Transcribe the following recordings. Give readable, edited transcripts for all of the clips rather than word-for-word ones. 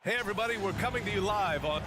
Hey everybody, we're coming to you live on...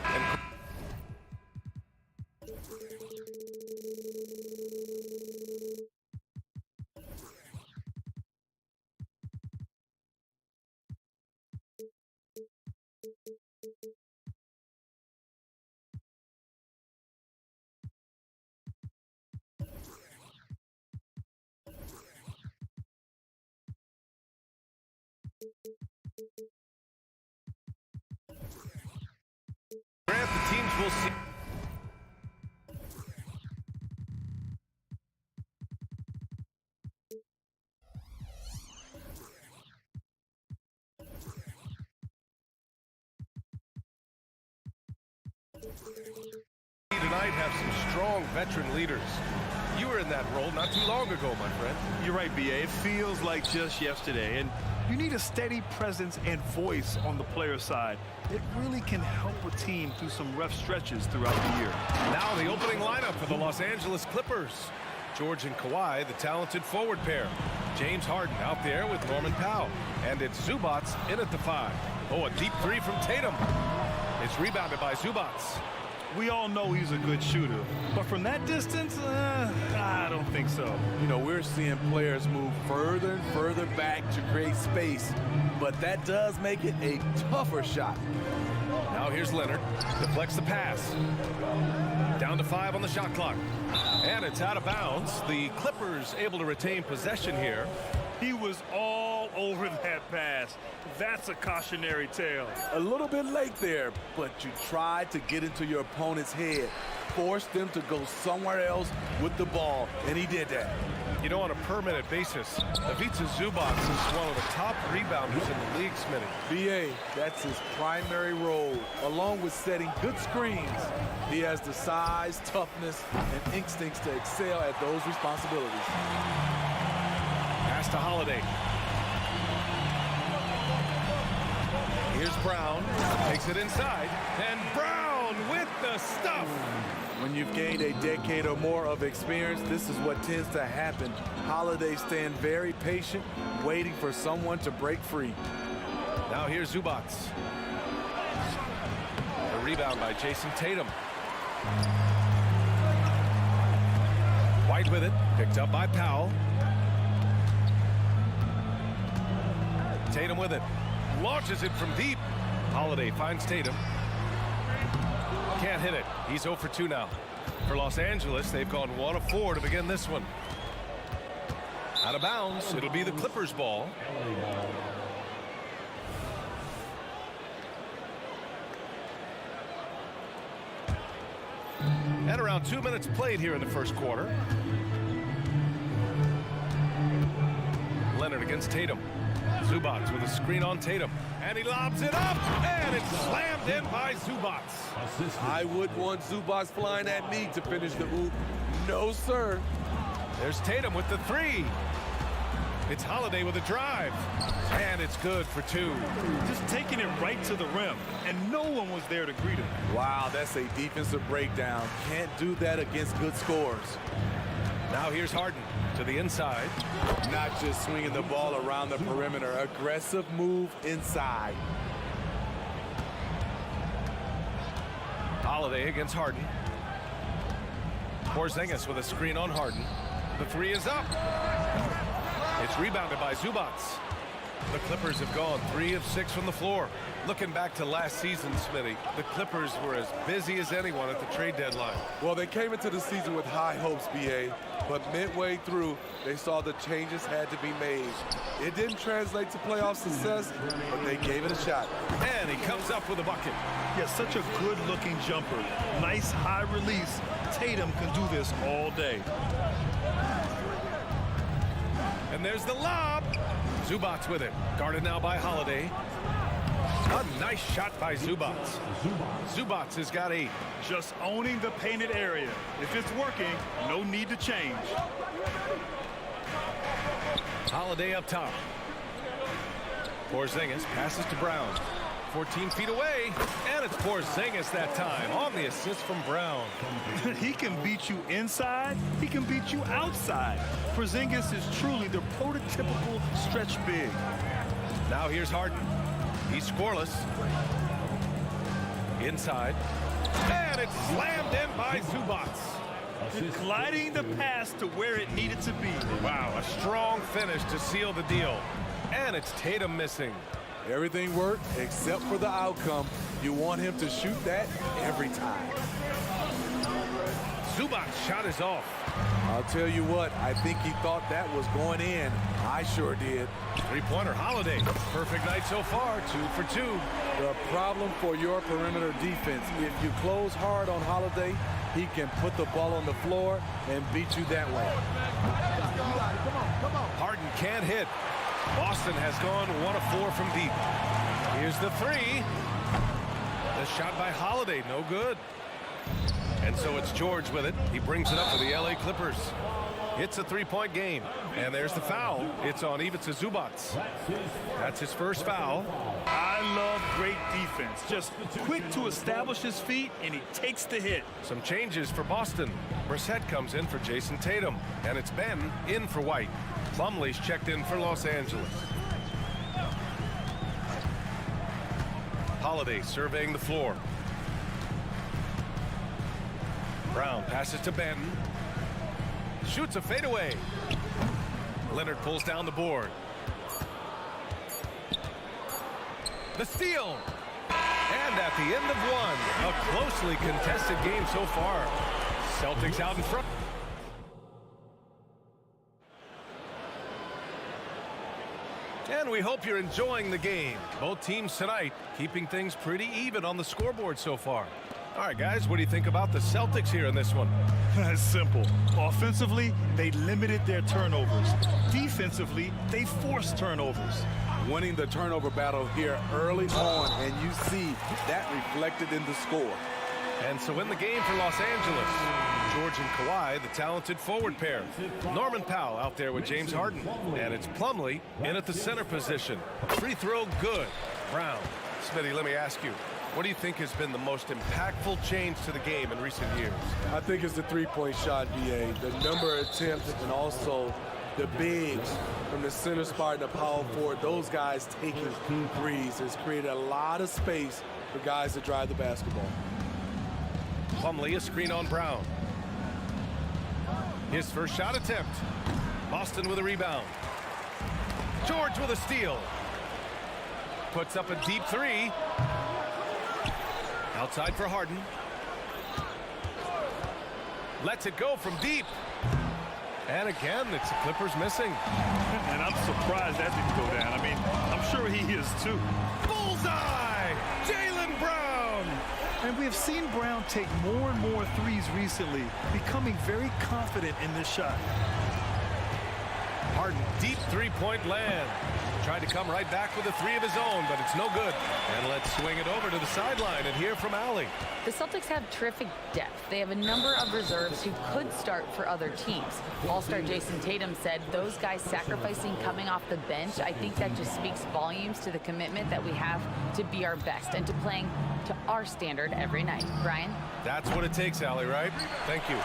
Grant, the teams will see... Tonight have some strong veteran leaders. You were in that role not too long ago, my friend. You're right, B.A. It feels like just yesterday, and you need a steady presence and voice on the player side. It really can help a team through some rough stretches throughout the year. Now the opening lineup for the Los Angeles Clippers. George and Kawhi, the talented forward pair. James Harden out there with Norman Powell. And it's Zubac in at the 5. Oh, a deep three from Tatum. It's rebounded by Zubac. We all know he's a good shooter, but from that distance, I don't think so. You know, we're seeing players move further and further back to create space, but that does make it a tougher shot. Now here's Leonard. Deflects the pass. Down to 5 on the shot clock. And it's out of bounds. The Clippers able to retain possession here. He was all over that pass. That's a cautionary tale. A little bit late there, but you tried to get into your opponent's head. Force them to go somewhere else with the ball, and he did that. You know, on a per-minute basis, Ivica Zubac is one of the top rebounders in the league, Smitty. B.A., that's his primary role, along with setting good screens. He has the size, toughness, and instincts to excel at those responsibilities. Pass to Holiday. Here's Brown. Takes it inside. And Brown with the stuff. When you've gained a decade or more of experience, this is what tends to happen. Holiday staying very patient, waiting for someone to break free. Now here's Zubac. A rebound by Jason Tatum. White with it. Picked up by Powell. Tatum with it. Launches it from deep. Holiday finds Tatum. Can't hit it. He's 0 for 2 now. For Los Angeles, they've gone 1 of 4 to begin this one. Out of bounds. It'll be the Clippers' ball. And around 2 minutes played here in the first quarter. Leonard against Tatum. Zubac with a screen on Tatum. And he lobs it up. And it's slammed in by Zubac. I would want Zubac flying at me to finish the hoop. No, sir. There's Tatum with the 3. It's Holiday with a drive. And it's good for 2. Just taking it right to the rim, and no one was there to greet him. Wow, that's a defensive breakdown. Can't do that against good scores. Now here's Harden to the inside. Not just swinging the ball around the perimeter. Aggressive move inside. Holiday against Harden. Porzingis with a screen on Harden. The 3 is up. It's rebounded by Zubac. The Clippers have gone 3 of 6 from the floor. Looking back to last season, Smitty, the Clippers were as busy as anyone at the trade deadline. Well, they came into the season with high hopes, B.A., but midway through, they saw the changes had to be made. It didn't translate to playoff success, but they gave it a shot. And he comes up with a bucket. Yeah, such a good-looking jumper. Nice high release. Tatum can do this all day. And there's the lob. Zubac with it. Guarded now by Holiday. A nice shot by Zubac. Zubac has got 8. Just owning the painted area. If it's working, no need to change. Holiday up top. Porzingis passes to Brown. 14 feet away, and it's Porzingis that time on the assist from Brown. He can beat you inside, he can beat you outside. Porzingis is truly the prototypical stretch big. Now here's Harden. He's scoreless. Inside. And it's slammed in by Zubats. Gliding the pass to where it needed to be. Wow, a strong finish to seal the deal. And it's Tatum missing. Everything worked except for the outcome. You want him to shoot that every time. Zubats' shot is off. I'll tell you what, I think he thought that was going in. I sure did. Three-pointer Holiday. Perfect night so far, 2 for 2. The problem for your perimeter defense, if you close hard on Holiday, he can put the ball on the floor and beat you that way. Harden can't hit. Boston has gone 1 of 4 from deep. Here's the three. The shot by Holiday, no good. And so it's George with it. He brings it up for the LA Clippers. It's a three-point game. And there's the foul. It's on Ivica Zubats. That's his first foul. I love great defense. Just quick to establish his feet, and he takes the hit. Some changes for Boston. Brissett comes in for Jason Tatum. And it's Ben in for White. Plumlee's checked in for Los Angeles. Holiday surveying the floor. Brown passes to Ben. Shoots a fadeaway. Leonard pulls down the board. The steal. And at the end of one, a closely contested game so far. Celtics out in front. And we hope you're enjoying the game. Both teams tonight keeping things pretty even on the scoreboard so far. All right, guys, what do you think about the Celtics here in this one? It's simple. Offensively, they limited their turnovers. Defensively, they forced turnovers. Winning the turnover battle here early on, and you see that reflected in the score. And so in the game for Los Angeles, George and Kawhi, the talented forward pair. Norman Powell out there with James Harden. And it's Plumlee in at the center position. Free throw good. Brown. Smitty, let me ask you, what do you think has been the most impactful change to the game in recent years? I think it's the three-point shot, BA. The number of attempts and also the bigs from the center spot and the power forward. Those guys taking threes has created a lot of space for guys to drive the basketball. Plumlee, a screen on Brown. His first shot attempt. Boston with a rebound. George with a steal. Puts up a deep three. Outside for Harden. Lets it go from deep. And again, it's the Clippers missing. And I'm surprised that didn't go down. I mean, I'm sure he is too. Bullseye! Jaylen Brown! And we have seen Brown take more and more threes recently, becoming very confident in this shot. Harden, deep three-point land. Tried to come right back with a three of his own, but it's no good. And let's swing it over to the sideline and hear from Allie. The Celtics have terrific depth. They have a number of reserves who could start for other teams. All-star Jason Tatum said those guys sacrificing coming off the bench, I think that just speaks volumes to the commitment that we have to be our best and to playing to our standard every night. Brian? That's what it takes, Allie, right? Thank you.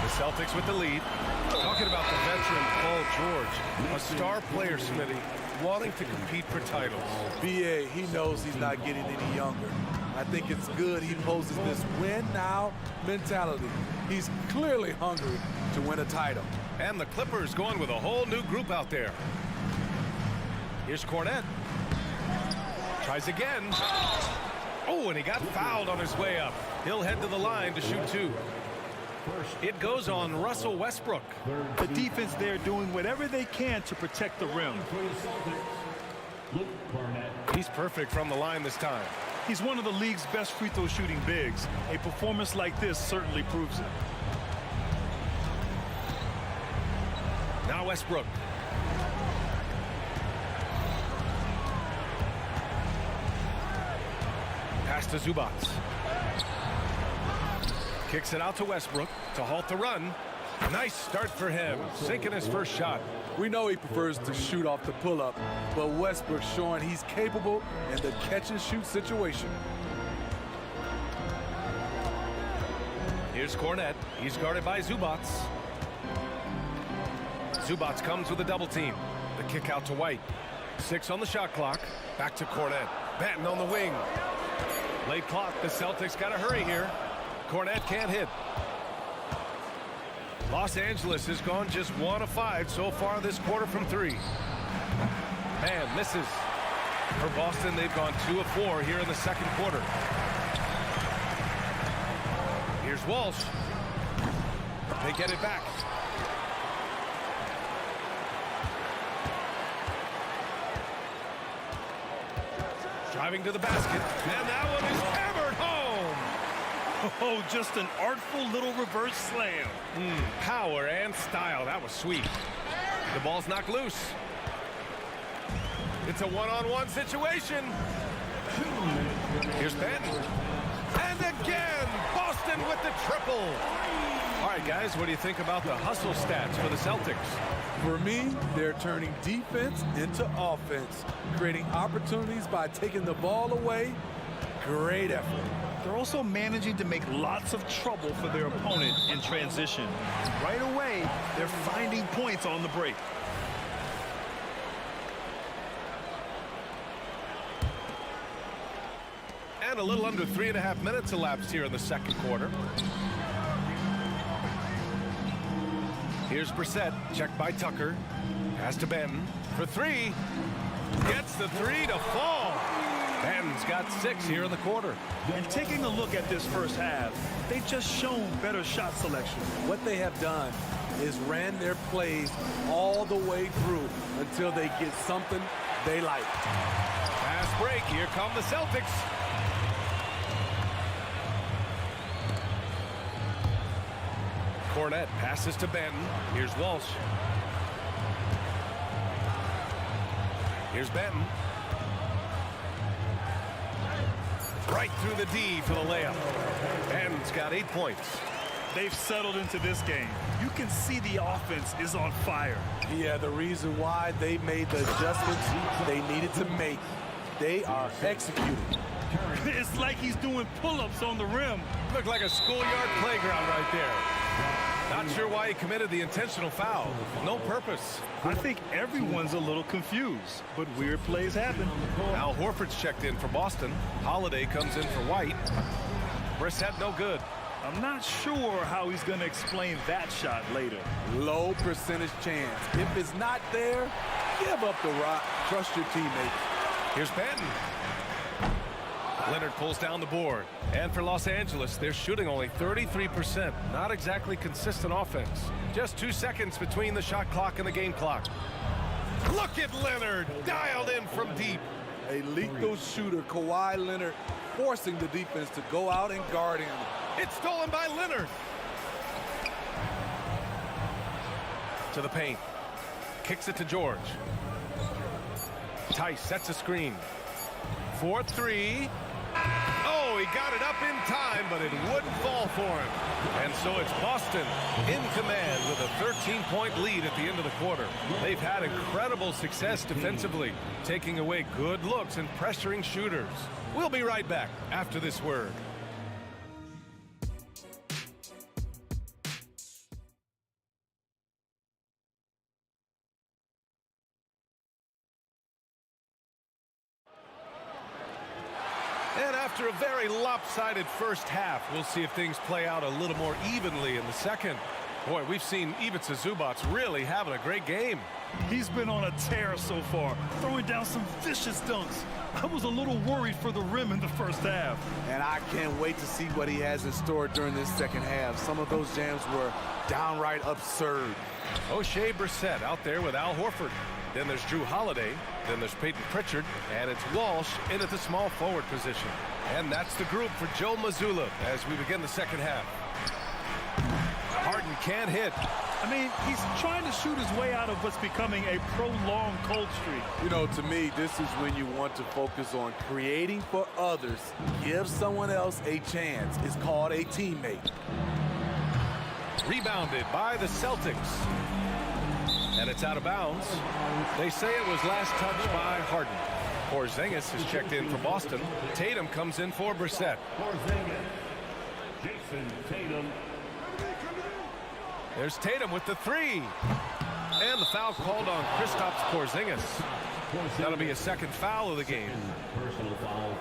The Celtics with the lead. Talking about the veteran Paul George, a star player, Smitty, wanting to compete for titles. BA, he knows he's not getting any younger. I think it's good he poses this win now mentality. He's clearly hungry to win a title. And the Clippers going with a whole new group out there. Here's Cornette. Tries again. Oh, and he got fouled on his way up. He'll head to the line to shoot two. It goes on Russell Westbrook. The defense there doing whatever they can to protect the rim. He's perfect from the line this time. He's one of the league's best free throw shooting bigs. A performance like this certainly proves it. Now Westbrook. Pass to Zubats. Kicks it out to Westbrook to halt the run. Nice start for him, sinking his first shot. We know he prefers to shoot off the pull-up, but Westbrook showing he's capable in the catch-and-shoot situation. Here's Cornette. He's guarded by Zubats. Zubats comes with a double team. The kick out to White. 6 on the shot clock. Back to Cornette. Benton on the wing. Late clock. The Celtics got to hurry here. Cornet can't hit. Los Angeles has gone just 1 of 5 so far this quarter from 3. Man misses. For Boston, they've gone 2 of 4 here in the second quarter. Here's Walsh. They get it back. Driving to the basket, and that one is hammered home. Oh, just an artful little reverse slam. Power and style. That was sweet. The ball's knocked loose. It's a one-on-one situation. Here's Benton. And again, Boston with the triple. All right, guys, what do you think about the hustle stats for the Celtics? For me, they're turning defense into offense, creating opportunities by taking the ball away. Great effort. They're also managing to make lots of trouble for their opponent in transition. Right away, they're finding points on the break. And a little under 3.5 minutes elapsed here in the second quarter. Here's Brissett, checked by Tucker. Pass to Benton for 3. Gets the 3 to fall. Benton's got 6 here in the quarter. And taking a look at this first half, they've just shown better shot selection. What they have done is ran their plays all the way through until they get something they like. Fast break. Here come the Celtics. Cornet passes to Benton. Here's Walsh. Here's Benton. Right through the D for the layup. Benton's got 8 points. They've settled into this game. You can see the offense is on fire. Yeah, the reason why they made the adjustments they needed to make. They are executing. It's like he's doing pull-ups on the rim. Looked like a schoolyard playground right there. Not sure why he committed the intentional foul. No purpose. I think everyone's a little confused, but weird plays happen. Al Horford's checked in for Boston. Holiday comes in for White. Brissett no good. I'm not sure how he's going to explain that shot later. Low percentage chance. If it's not there, give up the rock. Trust your teammates. Here's Benton. Leonard pulls down the board. And for Los Angeles, they're shooting only 33%. Not exactly consistent offense. Just 2 seconds between the shot clock and the game clock. Look at Leonard, dialed in from deep. A lethal shooter, Kawhi Leonard, forcing the defense to go out and guard him. It's stolen by Leonard. To the paint. Kicks it to George. Tice sets a screen. 4-3. Oh, he got it up in time, but it wouldn't fall for him. And so it's Boston in command with a 13-point lead at the end of the quarter. They've had incredible success defensively, taking away good looks and pressuring shooters. We'll be right back after this word. And after a very lopsided first half, we'll see if things play out a little more evenly in the second. Boy, we've seen Ivica Zubac really having a great game. He's been on a tear so far, throwing down some vicious dunks. I was a little worried for the rim in the first half. And I can't wait to see what he has in store during this second half. Some of those jams were downright absurd. O'Shea Brissett out there with Al Horford. Then there's Drew Holiday. Then there's Peyton Pritchard. And it's Walsh in at the small forward position. And that's the group for Joe Mazzulla as we begin the second half. Harden can't hit. I mean, he's trying to shoot his way out of what's becoming a prolonged cold streak. You know, to me, this is when you want to focus on creating for others. Give someone else a chance. It's called a teammate. Rebounded by the Celtics. And it's out of bounds. They say it was last touched by Harden. Porzingis is checked in for Boston. Tatum comes in for Brissett. Jason Tatum. There's Tatum with the 3. And the foul called on Kristaps Porzingis. That'll be a second foul of the game. Personal foul.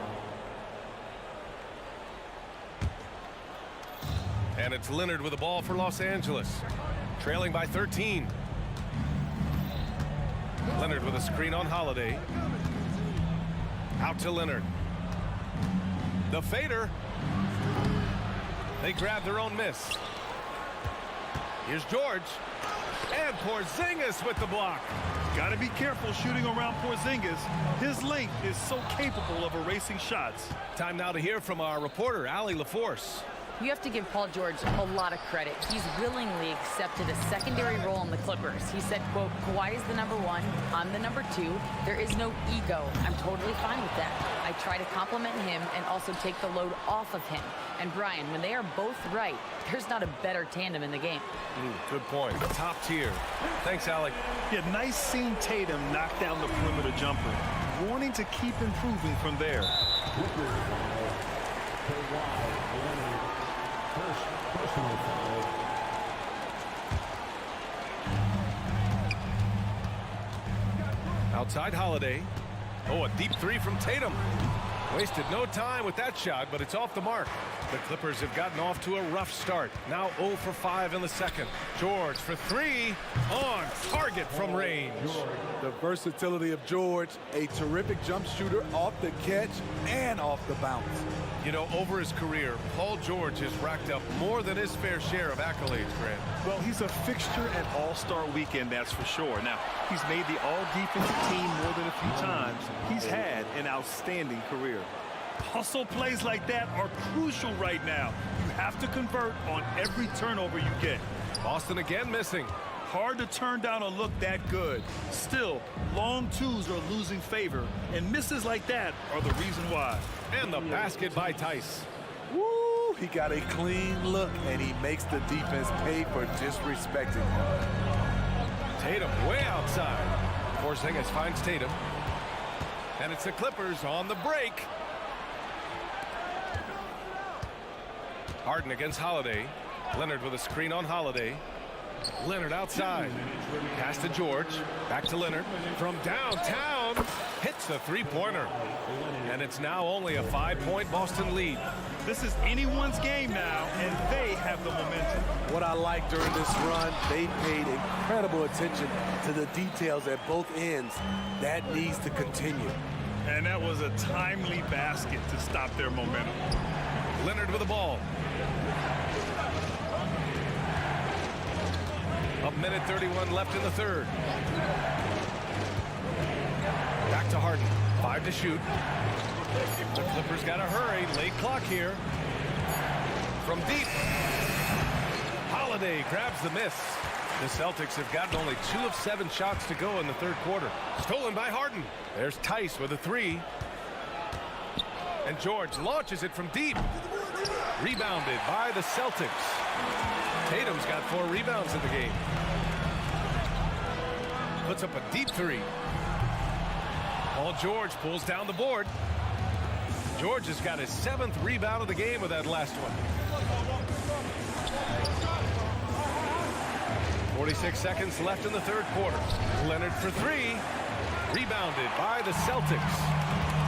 And it's Leonard with the ball for Los Angeles. Trailing by 13. Leonard with a screen on Holiday. Out to Leonard. The fader. They grab their own miss. Here's George. And Porzingis with the block. Got to be careful shooting around Porzingis. His length is so capable of erasing shots. Time now to hear from our reporter, Allie LaForce. You have to give Paul George a lot of credit. He's willingly accepted a secondary role in the Clippers. He said, quote, Kawhi is the number one, I'm the number two. There is no ego. I'm totally fine with that. I try to compliment him and also take the load off of him. And Brian, when they are both right, there's not a better tandem in the game. Good point. Top tier. Thanks, Allie. Yeah, nice seeing Tatum knock down the perimeter jumper. Wanting to keep improving from there. Personal foul. Outside Holiday. Oh, a deep three from Tatum. Wasted no time with that shot, but it's off the mark. The Clippers have gotten off to a rough start. Now 0 for 5 in the second. George for three. On target from range. The versatility of George, a terrific jump shooter off the catch and off the bounce. You know, over his career, Paul George has racked up more than his fair share of accolades, Grant. Well, he's a fixture at All-Star Weekend, that's for sure. Now, he's made the All-Defensive team more than a few times. He's had an outstanding career. Hustle plays like that are crucial right now. You have to convert on every turnover you get. Boston again missing. Hard to turn down a look that good. Still, long twos are losing favor, and misses like that are the reason why. And the basket by Tice. Woo! He got a clean look, and he makes the defense pay for disrespecting him. Tatum way outside. Porzingis finds Tatum. And it's the Clippers on the break. Harden against Holiday. Leonard with a screen on Holiday. Leonard outside. Pass to George. Back to Leonard. From downtown. Hits the three-pointer. And it's now only a 5-point Boston lead. This is anyone's game now, and they have the momentum. What I like during this run, they paid incredible attention to the details at both ends. That needs to continue. And that was a timely basket to stop their momentum. Leonard with the ball. A minute 31 left in the third. Back to Harden. 5 to shoot. The Clippers got to hurry. Late clock here. From deep. Holiday grabs the miss. The Celtics have gotten only 2 of 7 shots to go in the third quarter. Stolen by Harden. There's Tice with a 3. And George launches it from deep. Rebounded by the Celtics. Tatum's got 4 rebounds in the game. Puts up a deep 3. Paul George pulls down the board. George has got his 7th rebound of the game with that last one. 46 seconds left in the third quarter. Leonard for 3. Rebounded by the Celtics.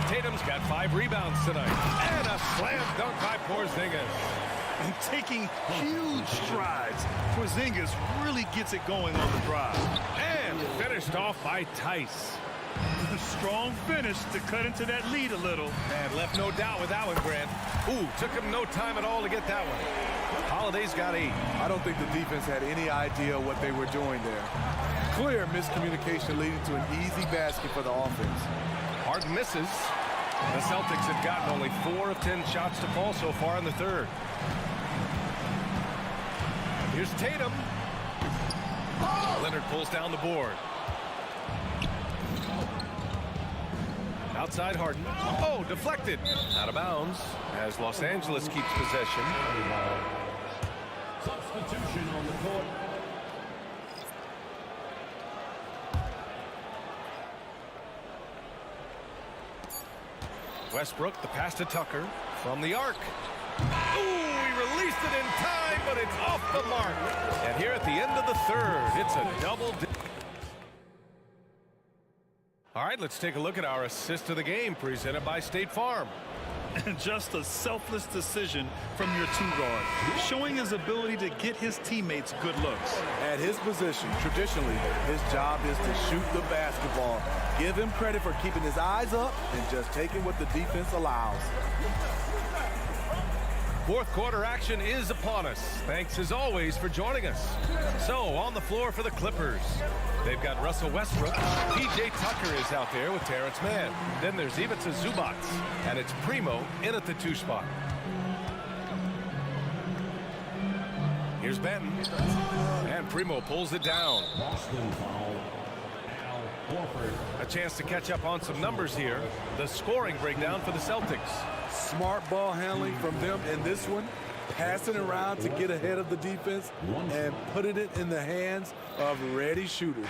Tatum's got 5 rebounds tonight. And a slam dunk by Porzingis. And taking huge strides. Porzingis really gets it going on the drive. And finished off by Tice. A strong finish to cut into that lead a little. And left no doubt with that one, Grant. Ooh, took him no time at all to get that one. Holiday's got 8. I don't think the defense had any idea what they were doing there. Clear miscommunication leading to an easy basket for the offense. Harden misses. The Celtics have gotten only 4 of 10 shots to fall so far in the third. Here's Tatum. Leonard pulls down the board. Outside Harden. Oh, deflected. Out of bounds as Los Angeles keeps possession. Substitution on the court. Westbrook, the pass to Tucker from the arc. Ooh, he released it in time, but it's off the mark. And here at the end of the third, it's a double. All right. right, let's take a look at our assist of the game presented by State Farm. And just a selfless decision from your two-guard, showing his ability to get his teammates good looks. At his position, traditionally, his job is to shoot the basketball. Give him credit for keeping his eyes up and just taking what the defense allows. Fourth quarter action is upon us. Thanks as always for joining us. So on the floor for the Clippers, they've got Russell Westbrook. PJ Tucker is out there with Terrence Mann. Then there's Ivica Zubac, and it's Primo in at the 2 spot. Here's Benton, and Primo pulls it down. Boston foul. Al Horford. A chance to catch up on some numbers here. The scoring breakdown for the Celtics. Smart ball handling from them in this one, passing around to get ahead of the defense and putting it in the hands of ready shooters.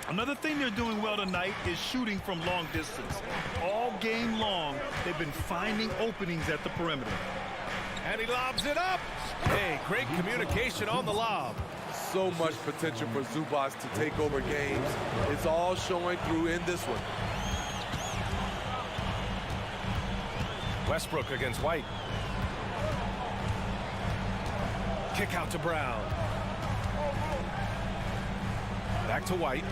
Another thing they're doing well tonight is shooting from long distance. All game long, they've been finding openings at the perimeter. And he lobs it up. Hey, great communication on the lob. So much potential for Zubac to take over games. It's all showing through in this one. Westbrook against White. Kick out to Brown. Back to White.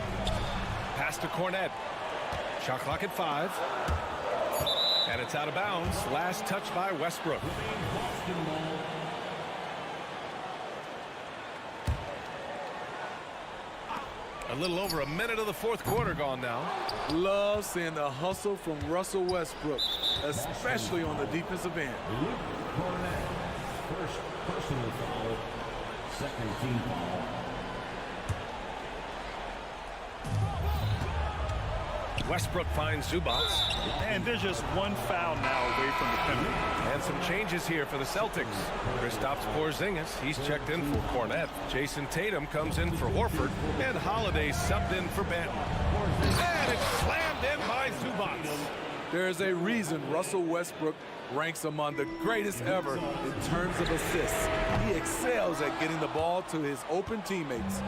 Pass to Cornette. Shot clock at 5. And it's out of bounds. Last touch by Westbrook. Boston ball. A little over a minute of the fourth quarter gone now. Love seeing the hustle from Russell Westbrook, especially on the defensive end. Luke Cornett. First personal foul. Second team foul. Westbrook finds Zubac. And there's just one foul now away from the penalty. And some changes here for the Celtics. Kristaps Porzingis, he's checked in for Cornette. Jason Tatum comes in for Horford. And Holiday subbed in for Benton. And it's slammed in by Zubac. There's a reason Russell Westbrook ranks among the greatest ever in terms of assists. He excels at getting the ball to his open teammates.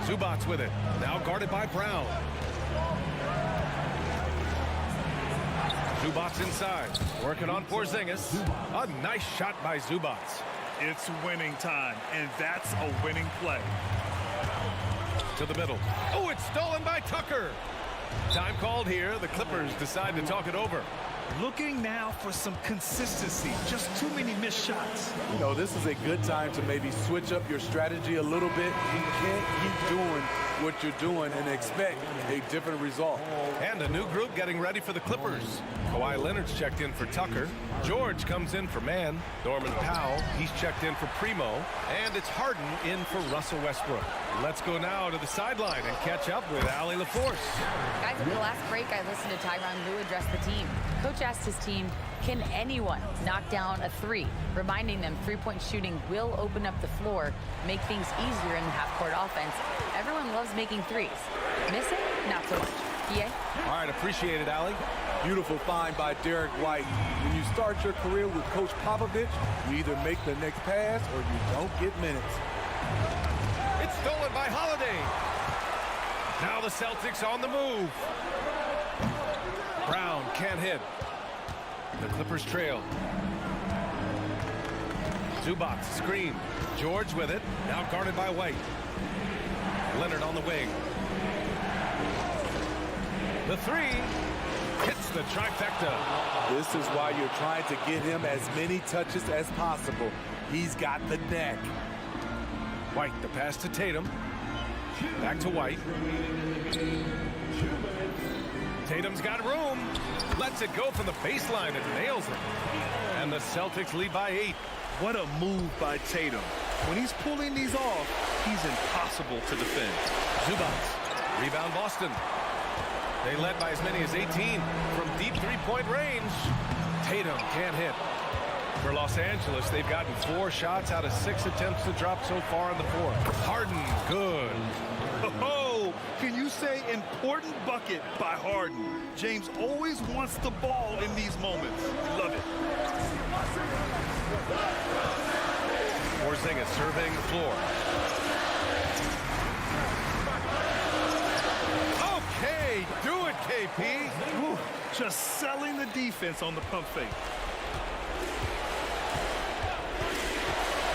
Zubac with it. Now guarded by Brown. Zubac inside. Working on Porzingis. A nice shot by Zubac. It's winning time, and that's a winning play. To the middle. Oh, it's stolen by Tucker. Time called here. The Clippers decide to talk it over. Looking now for some consistency. Just too many missed shots. You know, this is a good time to maybe switch up your strategy a little bit. You can't keep doing what you're doing and expect a different result. And a new group getting ready for the Clippers. Kawhi Leonard's checked in for Tucker. George comes in for Mann. Norman Powell, he's checked in for Primo. And it's Harden in for Russell Westbrook. Let's go now to the sideline and catch up with Allie LaForce. Guys, at the last break, I listened to Tyronn Lue address the team. Coach asked his team, can anyone knock down a 3? Reminding them three-point shooting will open up the floor, make things easier in the half-court offense. Everyone loves making threes. Miss it? Not so much. Yeah? All right, appreciate it, Allie. Beautiful find by Derek White. When you start your career with Coach Popovich, you either make the next pass or you don't get minutes. It's stolen by Holiday. Now the Celtics on the move. Brown can't hit. The Clippers trail. Zubac screen. George with it. Now guarded by White. Leonard on the wing. The 3 hits the trifecta. This is why you're trying to get him as many touches as possible. He's got the neck. White, the pass to Tatum. Back to White. Tatum's got room. Lets it go from the baseline and nails it. And the Celtics lead by 8. What a move by Tatum. When he's pulling these off, he's impossible to defend. Zubac. Rebound Boston. They led by as many as 18 from deep three-point range. Tatum can't hit. For Los Angeles, they've gotten 4 shots out of 6 attempts to drop so far in the fourth. Harden, good. Oh, can you say important bucket by Harden? James always wants the ball in these moments. Love it. Porzingis surveying the floor. Okay, he do it, KP? Whew, just selling the defense on the pump fake.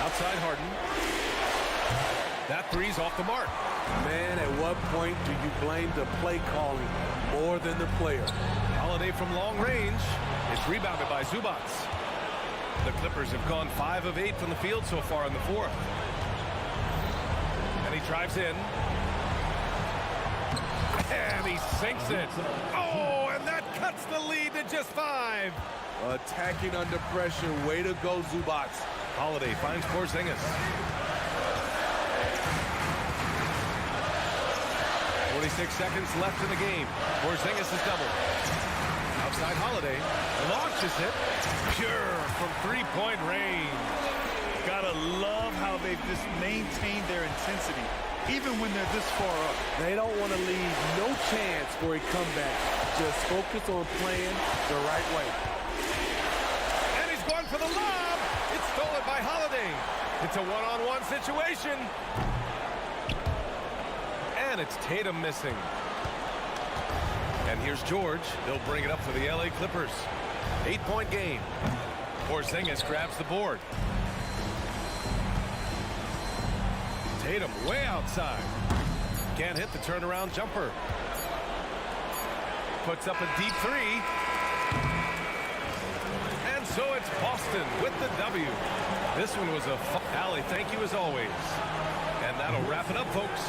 Outside Harden. That three's off the mark. Man, at what point do you blame the play calling more than the player? Holiday from long range. It's rebounded by Zubac. The Clippers have gone 5 of 8 from the field so far in the fourth. And he drives in. And he sinks it. Oh, and that cuts the lead to just 5. Attacking under pressure. Way to go, Zubac. Holiday finds Porzingis. 46 seconds left in the game. Porzingis is doubled. Outside Holiday. Launches it. Pure from three-point range. Gotta love how they've just maintained their intensity, even when they're this far up. They don't want to leave no chance for a comeback. Just focus on playing the right way. And he's going for the lob. It's stolen by Holiday. It's a one-on-one situation. And it's Tatum missing. And here's George. He'll bring it up for the LA Clippers. 8-point game. Porzingis grabs the board. Tatum way outside. Can't hit the turnaround jumper. Puts up a deep three. And so it's Boston with the W. This one was a fun. Allie, thank you as always. And that'll wrap it up, folks.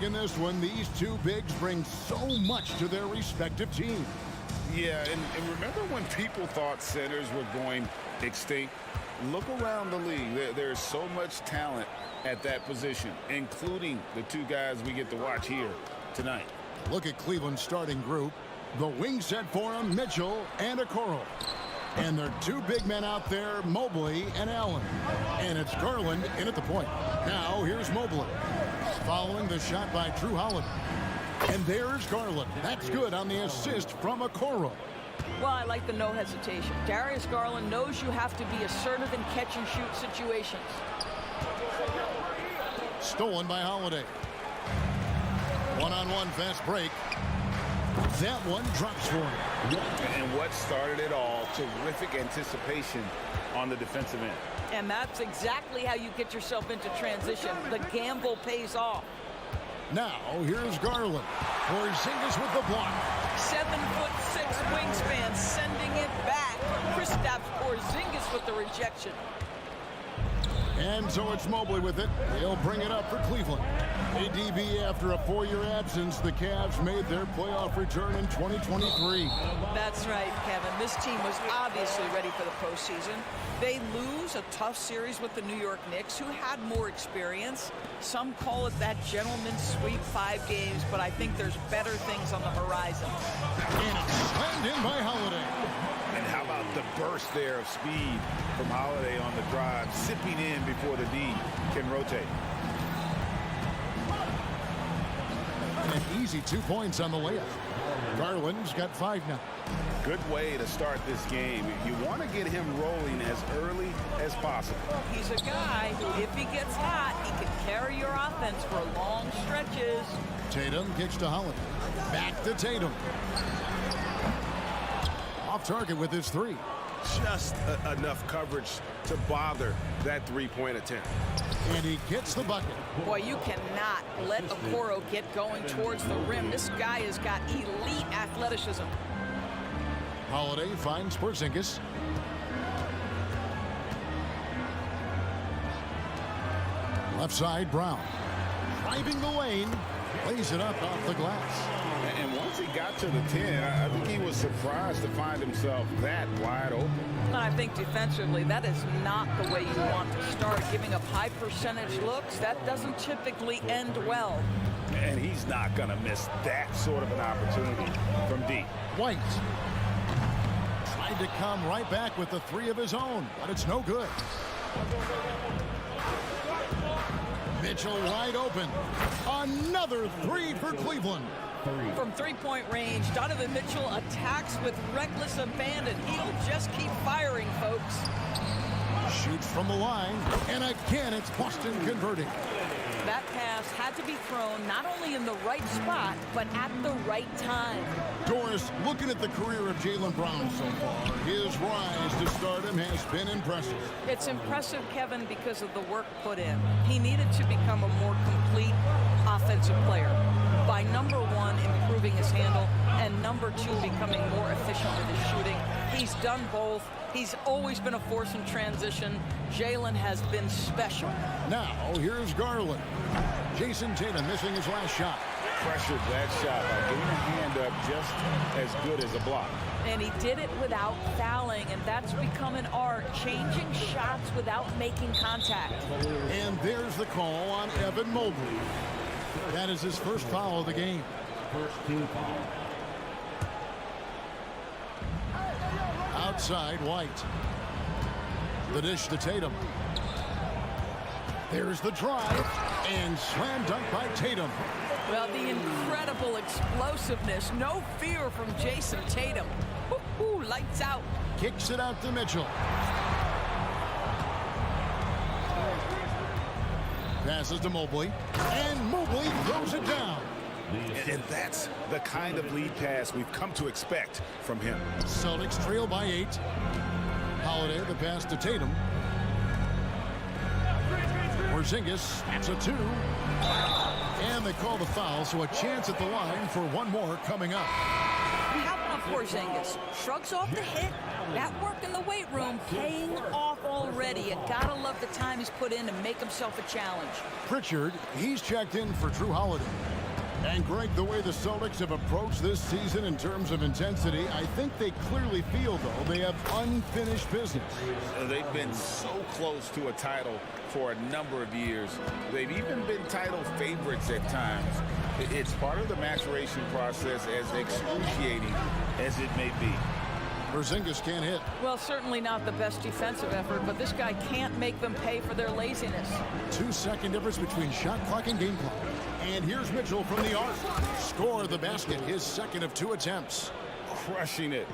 in this one, these two bigs bring so much to their respective teams. Yeah, and remember when people thought centers were going extinct? Look around the league. There's so much talent at that position, including the two guys we get to watch here tonight. Look at Cleveland's starting group. The wing set for him, Mitchell and Okoro. And their two big men out there, Mobley and Allen. And it's Garland in at the point. Now here's Mobley. Following the shot by Drew Holiday. And there's Garland. That's good on the assist from Okoro. Well, I like the no hesitation. Darius Garland knows you have to be assertive in catch-and-shoot situations. Stolen by Holiday. One-on-one fast break. That one drops for him. And what started it all, terrific anticipation on the defensive end. And that's exactly how you get yourself into transition. The gamble pays off. Now, here's Garland. Porzingis with the block. 7'6" wingspan, sending it back. Kristaps Porzingis with the rejection. And so it's Mobley with it. He'll bring it up for Cleveland. ADB, after a 4-year absence, the Cavs made their playoff return in 2023. That's right, Kevin. This team was obviously ready for the postseason. They lose a tough series with the New York Knicks, who had more experience. Some call it that gentleman's sweep, 5 games, but I think there's better things on the horizon. And it's slammed in by Holiday. And how about the burst there of speed from Holiday on the drive, zipping in before the D can rotate. And an easy 2 points on the layup. Garland's got 5 now. Good way to start this game. You want to get him rolling as early as possible. He's a guy who, if he gets hot, he can carry your offense for long stretches. Tatum kicks to Holiday. Back to Tatum. Off target with his 3. Just enough coverage to bother that three-point attempt. And he gets the bucket. Boy, you cannot let Okoro get going towards the rim. This guy has got elite athleticism. Holiday finds Porzingis. Left side, Brown. Driving the lane. Lays it up off the glass. And once he got to the 10, I think he was surprised to find himself that wide open. And I think defensively, that is not the way you want to start. Giving up high percentage looks, that doesn't typically end well. And he's not going to miss that sort of an opportunity from deep. White tried to come right back with the 3 of his own, but it's no good. Mitchell wide open. Another 3 for Cleveland. From 3-point range, Donovan Mitchell attacks with reckless abandon. He'll just keep firing, folks. Shoots from the line, and again it's Boston converting. That pass had to be thrown not only in the right spot, but at the right time. Doris, looking at the career of Jaylen Brown so far, his rise to stardom has been impressive. It's impressive, Kevin, because of the work put in. He needed to become a more complete offensive player. By number 1, improving his handle, and number 2, becoming more efficient with his shooting. He's done both. He's always been a force in transition. Jaylen has been special. Now, here's Garland. Jason Tatum missing his last shot. Pressured that shot by getting a hand up just as good as a block. And he did it without fouling, and that's become an art, changing shots without making contact. And there's the call on Evan Mobley. That is his first foul of the game. First team foul. Outside, White. The dish to Tatum. There's the drive, and slam dunk by Tatum. Well, the incredible explosiveness, no fear from Jason Tatum. Woo-hoo, lights out. Kicks it out to Mitchell. Passes to Mobley, and Mobley throws it down. And that's the kind of lead pass we've come to expect from him. Celtics trail by 8. Holiday, the pass to Tatum. Porzingis, that's a 2. And they call the foul, so a chance at the line for one more coming up. How about Porzingis? Shrugs off the hit. That work in the weight room paying off already. You gotta love the time he's put in to make himself a challenge. Pritchard, he's checked in for Drew Holiday. And Greg, the way the Celtics have approached this season in terms of intensity, I think they clearly feel, though, they have unfinished business. They've been so close to a title for a number of years. They've even been title favorites at times. It's part of the maturation process, as excruciating as it may be. Porzingis can't hit. Well, certainly not the best defensive effort, but this guy can't make them pay for their laziness. 2-second difference between shot clock and game clock. And here's Mitchell from the arc. Score the basket, his second of 2 attempts. Crushing it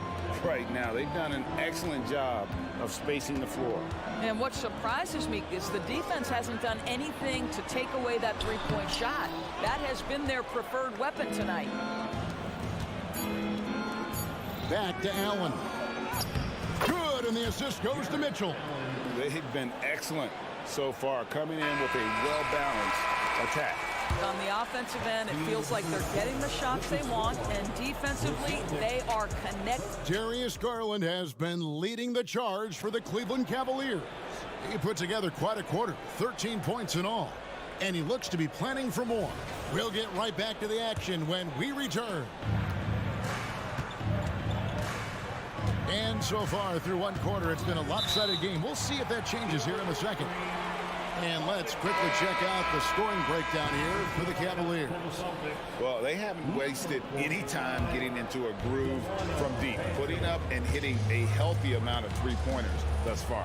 right now. They've done an excellent job of spacing the floor. And what surprises me is the defense hasn't done anything to take away that three-point shot. That has been their preferred weapon tonight. Back to Allen. Good, and the assist goes to Mitchell. They've been excellent so far, coming in with a well-balanced attack. On the offensive end, it feels like they're getting the shots they want, and defensively, they are connected. Darius Garland has been leading the charge for the Cleveland Cavaliers. He put together quite a quarter, 13 points in all, and he looks to be planning for more. We'll get right back to the action when we return. And so far through one quarter, it's been a lopsided game. We'll see if that changes here in a second. And let's quickly check out the scoring breakdown here for the Cavaliers. Well, they haven't wasted any time getting into a groove from deep, putting up and hitting a healthy amount of three-pointers thus far.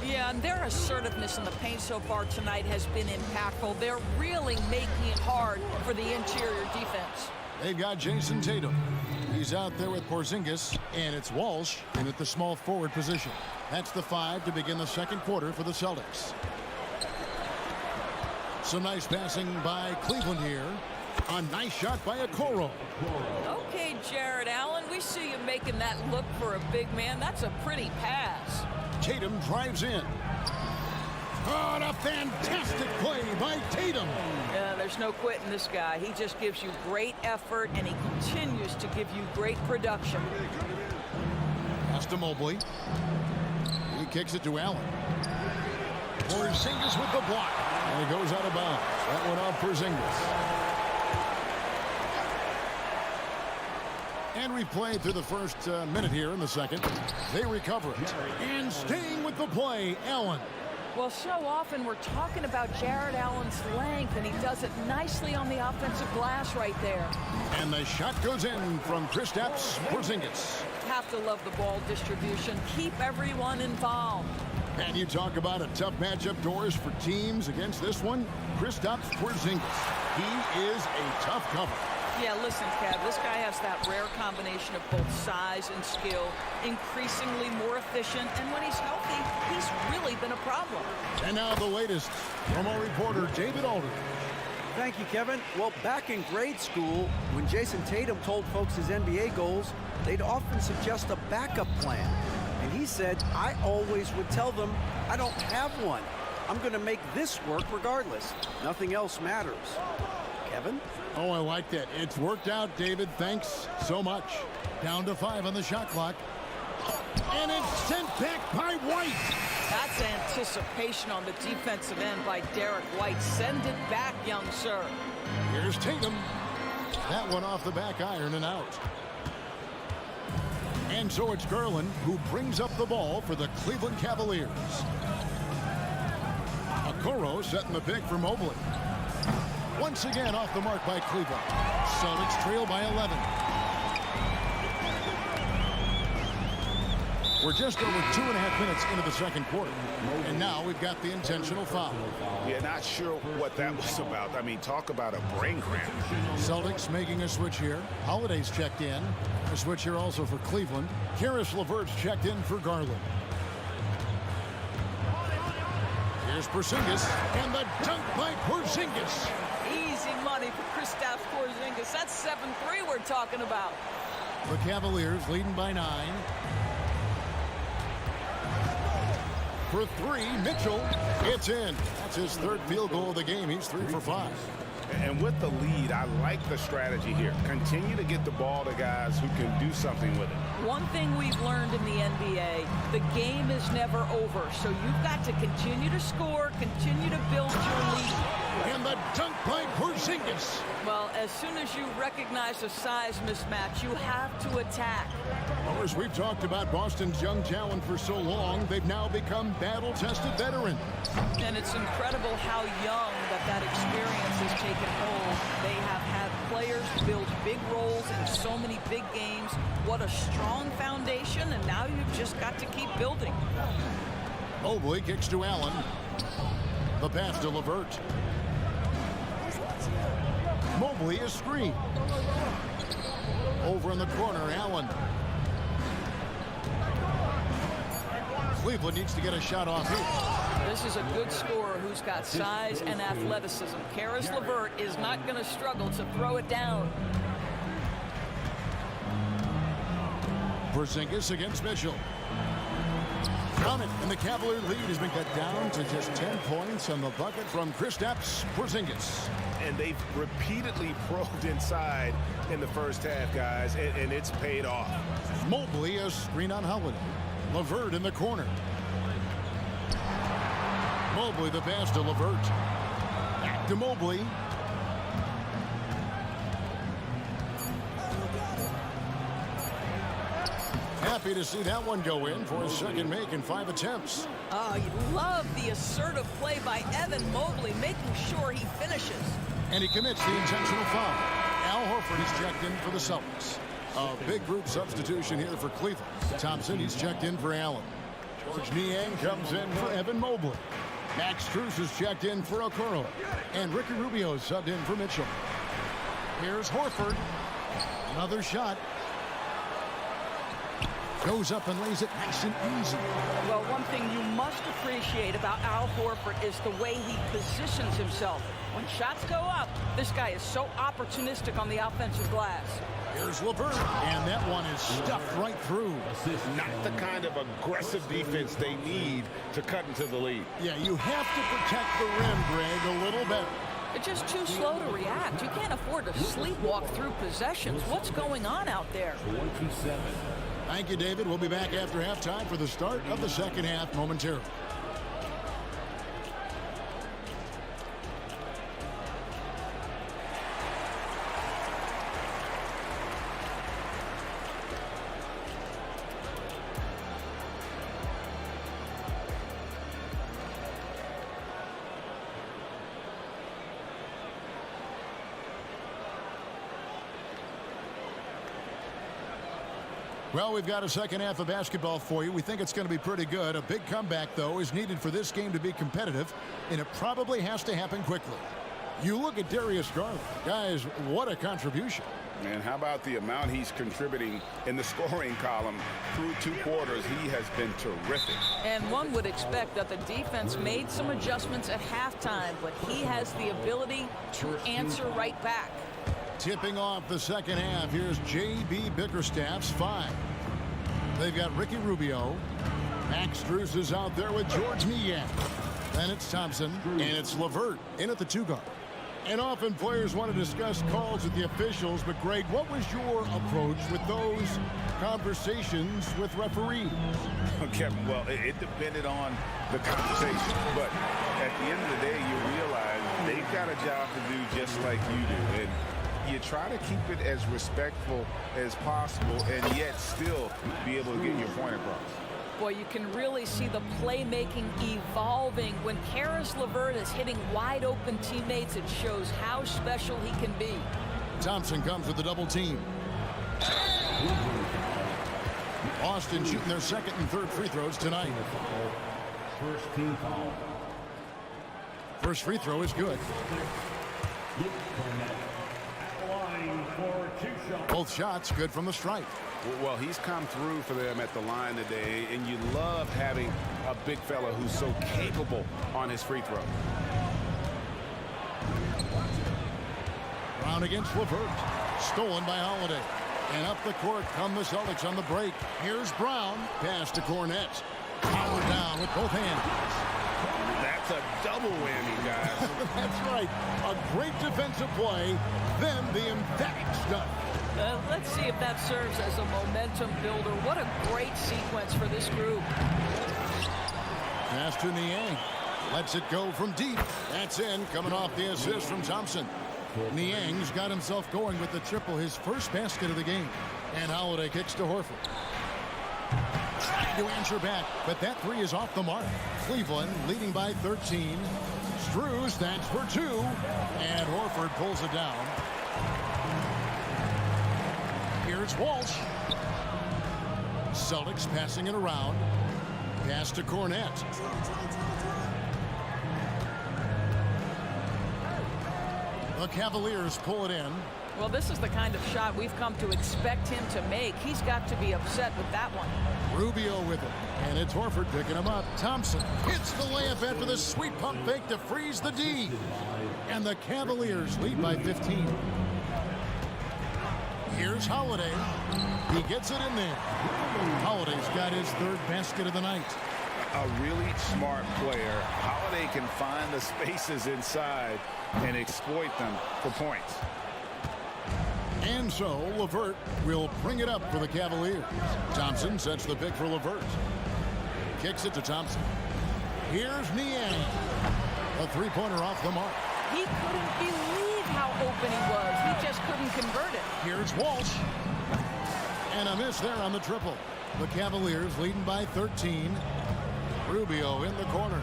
Yeah, and their assertiveness in the paint so far tonight has been impactful. They're really making it hard for the interior defense. They've got Jason Tatum. He's out there with Porzingis, and it's Walsh in at the small forward position. That's the 5 to begin the second quarter for the Celtics. Some nice passing by Cleveland here. A nice shot by Okoro. Okay, Jared Allen, we see you making that look for a big man. That's a pretty pass. Tatum drives in. Oh, and a fantastic play by Tatum. Yeah, there's no quitting this guy. He just gives you great effort, and he continues to give you great production. Pass to Mobley. He kicks it to Allen. Porzingis with the block. And he goes out of bounds. That went off Porzingis. And we played through the first minute here in the second. They recover it. And staying with the play, Allen. Well, so often we're talking about Jared Allen's length, and he does it nicely on the offensive glass right there. And the shot goes in from Kristaps Porzingis. Have to love the ball distribution. Keep everyone involved. And you talk about a tough matchup, Doris, for teams against this one. Kristaps Porzingis. He is a tough cover. Yeah, listen, Kev, this guy has that rare combination of both size and skill, increasingly more efficient, and when he's healthy, he's really been a problem. And now the latest from our reporter, David Aldridge. Thank you, Kevin. Well, back in grade school, when Jason Tatum told folks his NBA goals, they'd often suggest a backup plan. And he said, I always would tell them, I don't have one. I'm going to make this work regardless. Nothing else matters. Kevin? Oh, I like that. It's worked out, David. Thanks so much. Down to 5 on the shot clock. And it's sent back by White. That's anticipation on the defensive end by Derek White. Send it back, young sir. Here's Tatum. That one off the back iron and out. And so it's Garland who brings up the ball for the Cleveland Cavaliers. Okoro setting the pick for Mobley. Once again off the mark by Cleveland. Celtics trail by 11. We're just over 2.5 minutes into the second quarter. And now we've got the intentional foul. Yeah, not sure what that was about. I mean, talk about a brain cramp. Celtics making a switch here. Holiday's checked in. A switch here also for Cleveland. Karis LeVert's checked in for Garland. Here's Porzingis, and the dunk by Porzingis. Easy money for Kristaps Porzingis. That's 7-3 we're talking about. The Cavaliers leading by 9. For 3, Mitchell. It's in. That's his third field goal of the game. He's 3 for 5. And with the lead, I like the strategy here. Continue to get the ball to guys who can do something with it. One thing we've learned in the NBA, the game is never over. So you've got to continue to score, continue to build your lead. And the dunk by Porzingis. Well, as soon as you recognize a size mismatch, you have to attack. Of course, we've talked about Boston's young talent for so long. They've now become battle-tested veterans. And it's incredible how young that experience has taken hold. They have had players build big roles in so many big games. What a strong foundation, and now you've just got to keep building. Mobley kicks to Allen. The pass to LeVert. Mobley is screened. Over in the corner, Allen. Cleveland needs to get a shot off here. This is a good scorer who's got size and athleticism. Caris LeVert is not going to struggle to throw it down. Porzingis against Mitchell. Count it, and the Cavalier lead has been cut down to just 10 points on the bucket from Kristaps Porzingis. And they've repeatedly probed inside in the first half, guys, and it's paid off. Mobley a screen on Holiday. LeVert in the corner. Mobley the pass to LeVert. Back to Mobley. Happy to see that one go in for a second make in 5 attempts. You love the assertive play by Evan Mobley, making sure he finishes. And he commits the intentional foul. Al Horford is checked in for the Celtics. A big group substitution here for Cleveland. Thompson, he's checked in for Allen. George Niang comes in for Evan Mobley. Max Strus is checked in for Okoro. And Ricky Rubio subbed in for Mitchell. Here's Horford. Another shot. Goes up and lays it nice and easy. Well, one thing you must appreciate about Al Horford is the way he positions himself. When shots go up, this guy is so opportunistic on the offensive glass. Here's LeVert, and that one is stuffed right through. Not the kind of aggressive defense they need to cut into the lead. Yeah, you have to protect the rim, Greg, a little better. It's just too slow to react. You can't afford to sleepwalk through possessions. What's going on out there? 27. Thank you, David. We'll be back after halftime for the start of the second half momentarily. Well, we've got a second half of basketball for you. We think it's going to be pretty good. A big comeback, though, is needed for this game to be competitive, and it probably has to happen quickly. You look at Darius Garland. Guys, what a contribution. And how about the amount he's contributing in the scoring column through 2 quarters? He has been terrific. And one would expect that the defense made some adjustments at halftime, but he has the ability to answer right back. Tipping off the second half, here's J.B. Bickerstaff's 5. They've got Ricky Rubio. Max Strus is out there with George Niang. Then it's Thompson, and it's LeVert in at the 2 guard. And often players want to discuss calls with the officials, but Greg, what was your approach with those conversations with referees? Kevin, well, it depended on the conversation, but at the end of the day, you realize they've got a job to do just like you do. And you try to keep it as respectful as possible and yet still be able to get your point across. Boy, you can really see the playmaking evolving. When Caris LeVert is hitting wide open teammates, it shows how special he can be. Thompson comes with the double team. Boston shooting their second and third free throws tonight. First team foul. First free throw is good. Both shots good from the stripe. Well, he's come through for them at the line today, and you love having a big fella who's so capable on his free throw. Brown against LeVert. Stolen by Holiday. And up the court come the Celtics on the break. Here's Brown. Pass to Cornette. Powered down with both hands. That's a double whammy, guys. That's right. A great defensive play, then the emphatic stuff. Let's see if that serves as a momentum builder. What a great sequence for this group. Pass to Niang. Lets it go from deep. That's in, coming off the assist from Thompson. Niang's got himself going with the triple, his first basket of the game. And Holiday kicks to Horford. Trying to answer back, but that three is off the mark. Cleveland leading by 13. Strus, that's for two. And Horford pulls it down. Here's Walsh. Celtics passing it around. Pass to Cornette. The Cavaliers pull it in. Well, this is the kind of shot we've come to expect him to make. He's got to be upset with that one. Rubio with it. And it's Horford picking him up. Thompson hits the layup after the sweet pump fake to freeze the D. And the Cavaliers lead by 15. Here's Holiday. He gets it in there. Holiday's got his third basket of the night. A really smart player. Holiday can find the spaces inside and exploit them for points. And so LeVert will bring it up for the Cavaliers. Thompson sets the pick for LeVert. Kicks it to Thompson. Here's Niang. A three-pointer off the mark. He couldn't believe how open he was. He just couldn't convert it. Here's Walsh. And a miss there on the triple. The Cavaliers leading by 13. Rubio in the corner.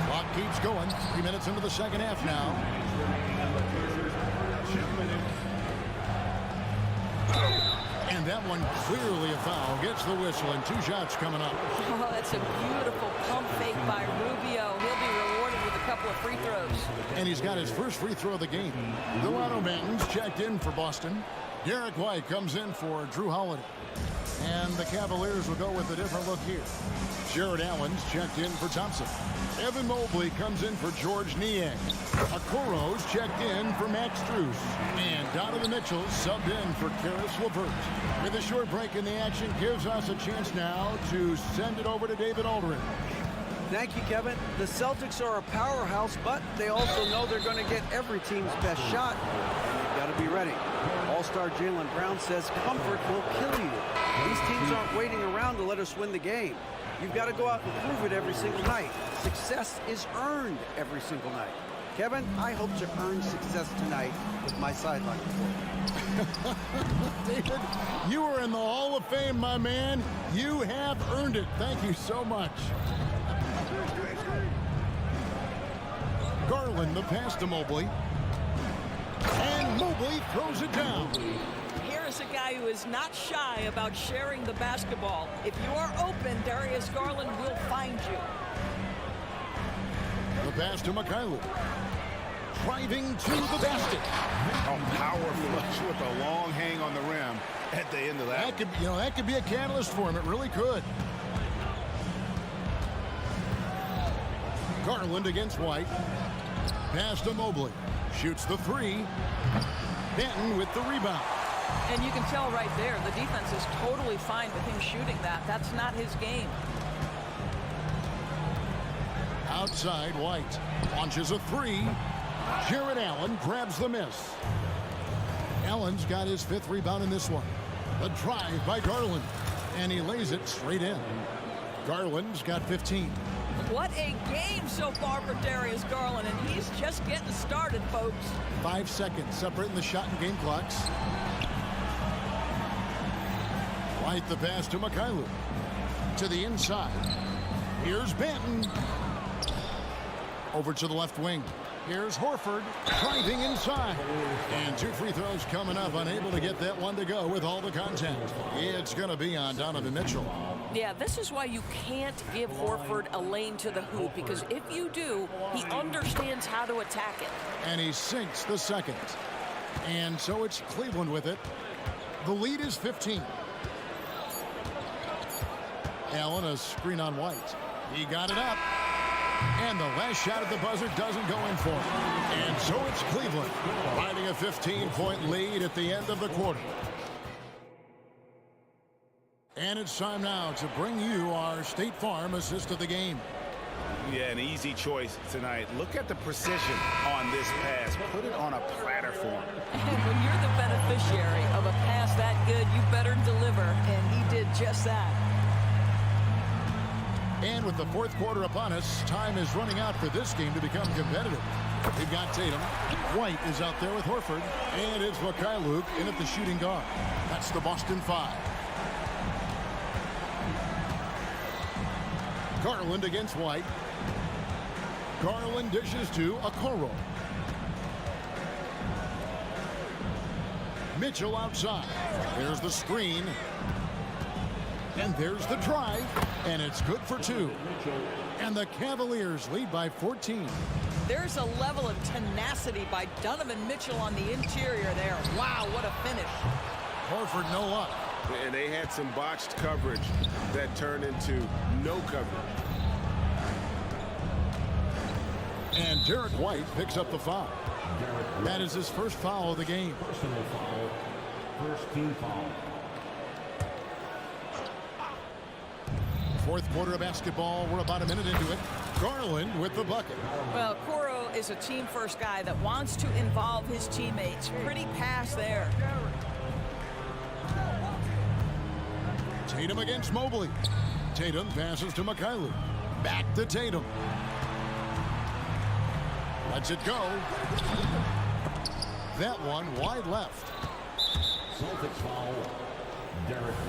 Clock keeps going. 3 minutes into the second half now. And that one clearly a foul. Gets the whistle and two shots coming up. Oh, that's a beautiful pump fake by Rubio. He'll be rewarded with a couple of free throws. And he's got his first free throw of the game. Delano Banton's checked in for Boston. Derek White comes in for Drew Holiday. And the Cavaliers will go with a different look here. Jared Allen's checked in for Thompson. Evan Mobley comes in for George Niang. Okoro's checked in for Max Strus. And Donovan Mitchell subbed in for Karis LeVert. With a short break in the action gives us a chance now to send it over to David Aldridge. Thank you, Kevin. The Celtics are a powerhouse, but they also know they're going to get every team's best shot. And they've got to be ready. All-star Jaylen Brown says comfort will kill you. These teams aren't waiting around to let us win the game. You've got to go out and prove it every single night. Success is earned every single night. Kevin, I hope to earn success tonight with my sideline report. David, you are in the Hall of Fame, my man. You have earned it. Thank you so much. Garland, the pass to Mobley. And Mobley throws it down. Here is a guy who is not shy about sharing the basketball. If you are open, Darius Garland will find you. The pass to Mikhailuk. Driving to the basket. A power flush with a long hang on the rim at the end of that. That could be a catalyst for him. It really could. Garland against White. Pass to Mobley. Shoots the three. Benton with the rebound. And you can tell right there, the defense is totally fine with him shooting that. That's not his game. Outside, White launches a three. Jared Allen grabs the miss. Allen's got his fifth rebound in this one. The drive by Garland. And he lays it straight in. Garland's got 15. What a game so far for Darius Garland, and he's just getting started, folks. 5 seconds separating the shot and game clocks. White the pass to Mikhailuk. To the inside. Here's Benton. Over to the left wing. Here's Horford driving inside. And two free throws coming up. Unable to get that one to go with all the contact. It's going to be on Donovan Mitchell. Yeah, this is why you can't give Horford a lane to the hoop, because if you do, he understands how to attack it. And he sinks the second. And so it's Cleveland with it. The lead is 15. Allen, a screen on White. He got it up. And the last shot at the buzzer doesn't go in for him. And so it's Cleveland riding a 15-point lead at the end of the quarter. And it's time now to bring you our State Farm assist of the game. Yeah, an easy choice tonight. Look at the precision on this pass. Put it on a platter for him. And when you're the beneficiary of a pass that good, you better deliver, and he did just that. And with the fourth quarter upon us, time is running out for this game to become competitive. We've got Tatum. White is out there with Horford. And it's Luke in at the shooting guard. That's the Boston 5. Garland against White. Garland dishes to Okoro. Mitchell outside. There's the screen. And there's the drive. And it's good for 2. And the Cavaliers lead by 14. There's a level of tenacity by Donovan Mitchell on the interior there. Wow, what a finish. Horford no luck. And they had some botched coverage that turned into no coverage. And Derek White picks up the foul. That is his first foul of the game. Personal foul. First team foul. Fourth quarter of basketball. We're about a minute into it. Garland with the bucket. Well, Okoro is a team-first guy that wants to involve his teammates. Pretty pass there. Tatum against Mobley. Tatum passes to Mikhailiuk. Back to Tatum. Lets it go. That one wide left. Celtics foul.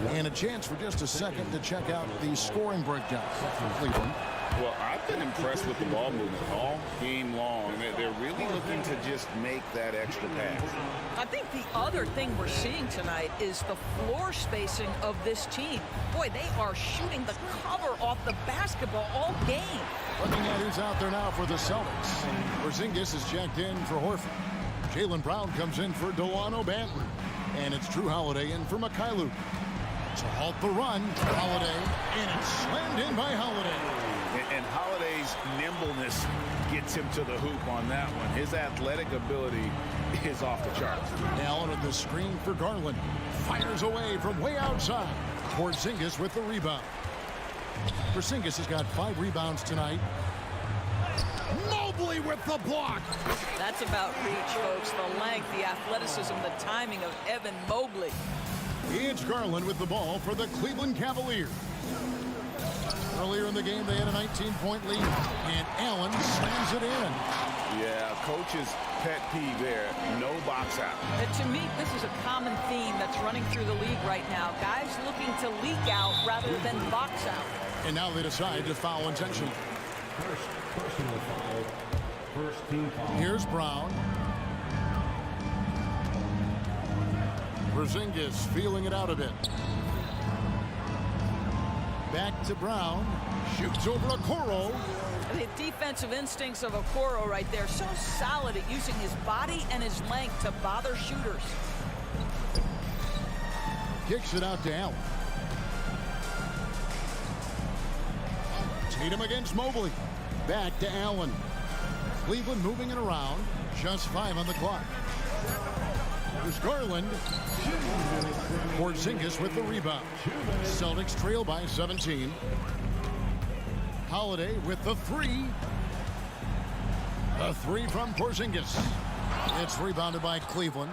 And a chance for just a second to check out the scoring breakdown from Cleveland. Well, I've been impressed with the ball movement all game long. They're really looking to just make that extra pass. I think the other thing we're seeing tonight is the floor spacing of this team. Boy, they are shooting the cover off the basketball all game. Looking at who's out there now for the Celtics. Porzingis is checked in for Horford. Jaylen Brown comes in for Delano Banton. And it's Drew Holiday in for Mikhailiuk. To halt the run, Holiday, and it's slammed in by Holiday. And Holiday's nimbleness gets him to the hoop on that one. His athletic ability is off the charts. Allen on the screen for Garland. Fires away from way outside. Porzingis with the rebound. Porzingis has got 5 rebounds tonight. Mobley with the block. That's about reach, folks. The length, the athleticism, the timing of Evan Mobley. It's Garland with the ball for the Cleveland Cavaliers. Earlier in the game, they had a 19-point lead, and Allen slams it in. Yeah, coach's pet peeve there. No box out. And to me, this is a common theme that's running through the league right now. Guys looking to leak out rather than box out. And now they decide to foul intentionally. Personal foul. First team foul. Here's Brown. Porzingis feeling it out a bit. Back to Brown. Shoots over Okoro. The defensive instincts of Okoro right there. So solid at using his body and his length to bother shooters. Kicks it out to Allen. Tatum against Mobley. Back to Allen. Cleveland moving it around. Just 5 on the clock. Here's Garland. Porzingis with the rebound. Celtics trail by 17. Holiday with the 3. The 3 from Porzingis. It's rebounded by Cleveland.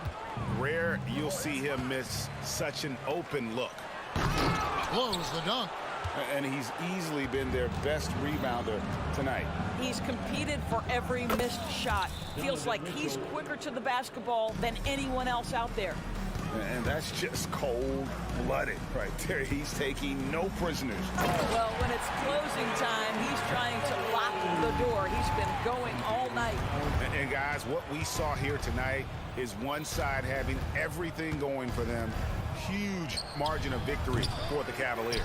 Rare you'll see him miss such an open look. Blows the dunk. And he's easily been their best rebounder tonight. He's competed for every missed shot. Feels like he's quicker to the basketball than anyone else out there. And that's just cold-blooded right there. He's taking no prisoners. Well, when it's closing time, he's trying to lock the door. He's been going all night. And guys, what we saw here tonight is one side having everything going for them. Huge margin of victory for the Cavaliers.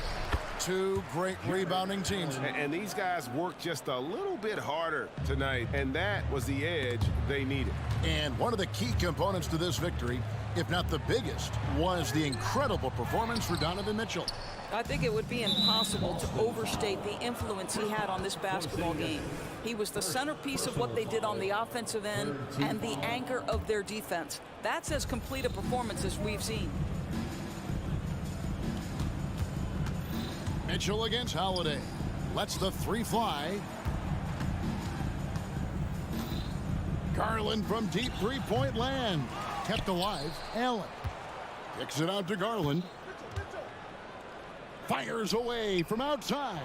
2 great rebounding teams. And these guys worked just a little bit harder tonight, and that was the edge they needed. And one of the key components to this victory, if not the biggest, was the incredible performance for Donovan Mitchell. I think it would be impossible to overstate the influence he had on this basketball game. He was the centerpiece of what they did on the offensive end and the anchor of their defense. That's as complete a performance as we've seen. Mitchell against Holiday. Lets the three fly. Garland from deep three-point land. Kept alive. Allen kicks it out to Garland. Fires away from outside.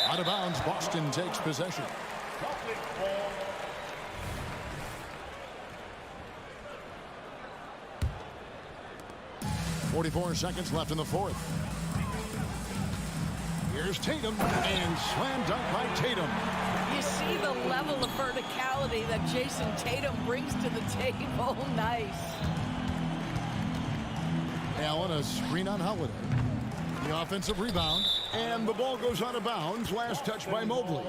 Out of bounds, Boston takes possession. 44 seconds left in the fourth. Here's Tatum, and slam dunk by Tatum. You see the level of verticality that Jason Tatum brings to the table. Nice. Allen, a screen on Holiday. The offensive rebound, and the ball goes out of bounds. Last touch by Mobley.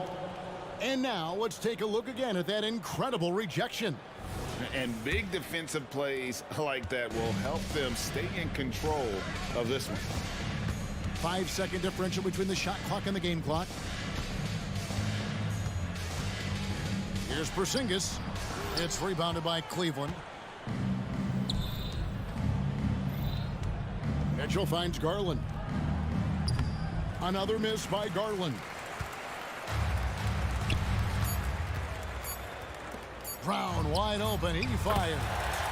And now let's take a look again at that incredible rejection. And big defensive plays like that will help them stay in control of this one. 5-second differential between the shot clock and the game clock. Here's Porzingis. It's rebounded by Cleveland. Mitchell finds Garland. Another miss by Garland. Brown wide open. He fires.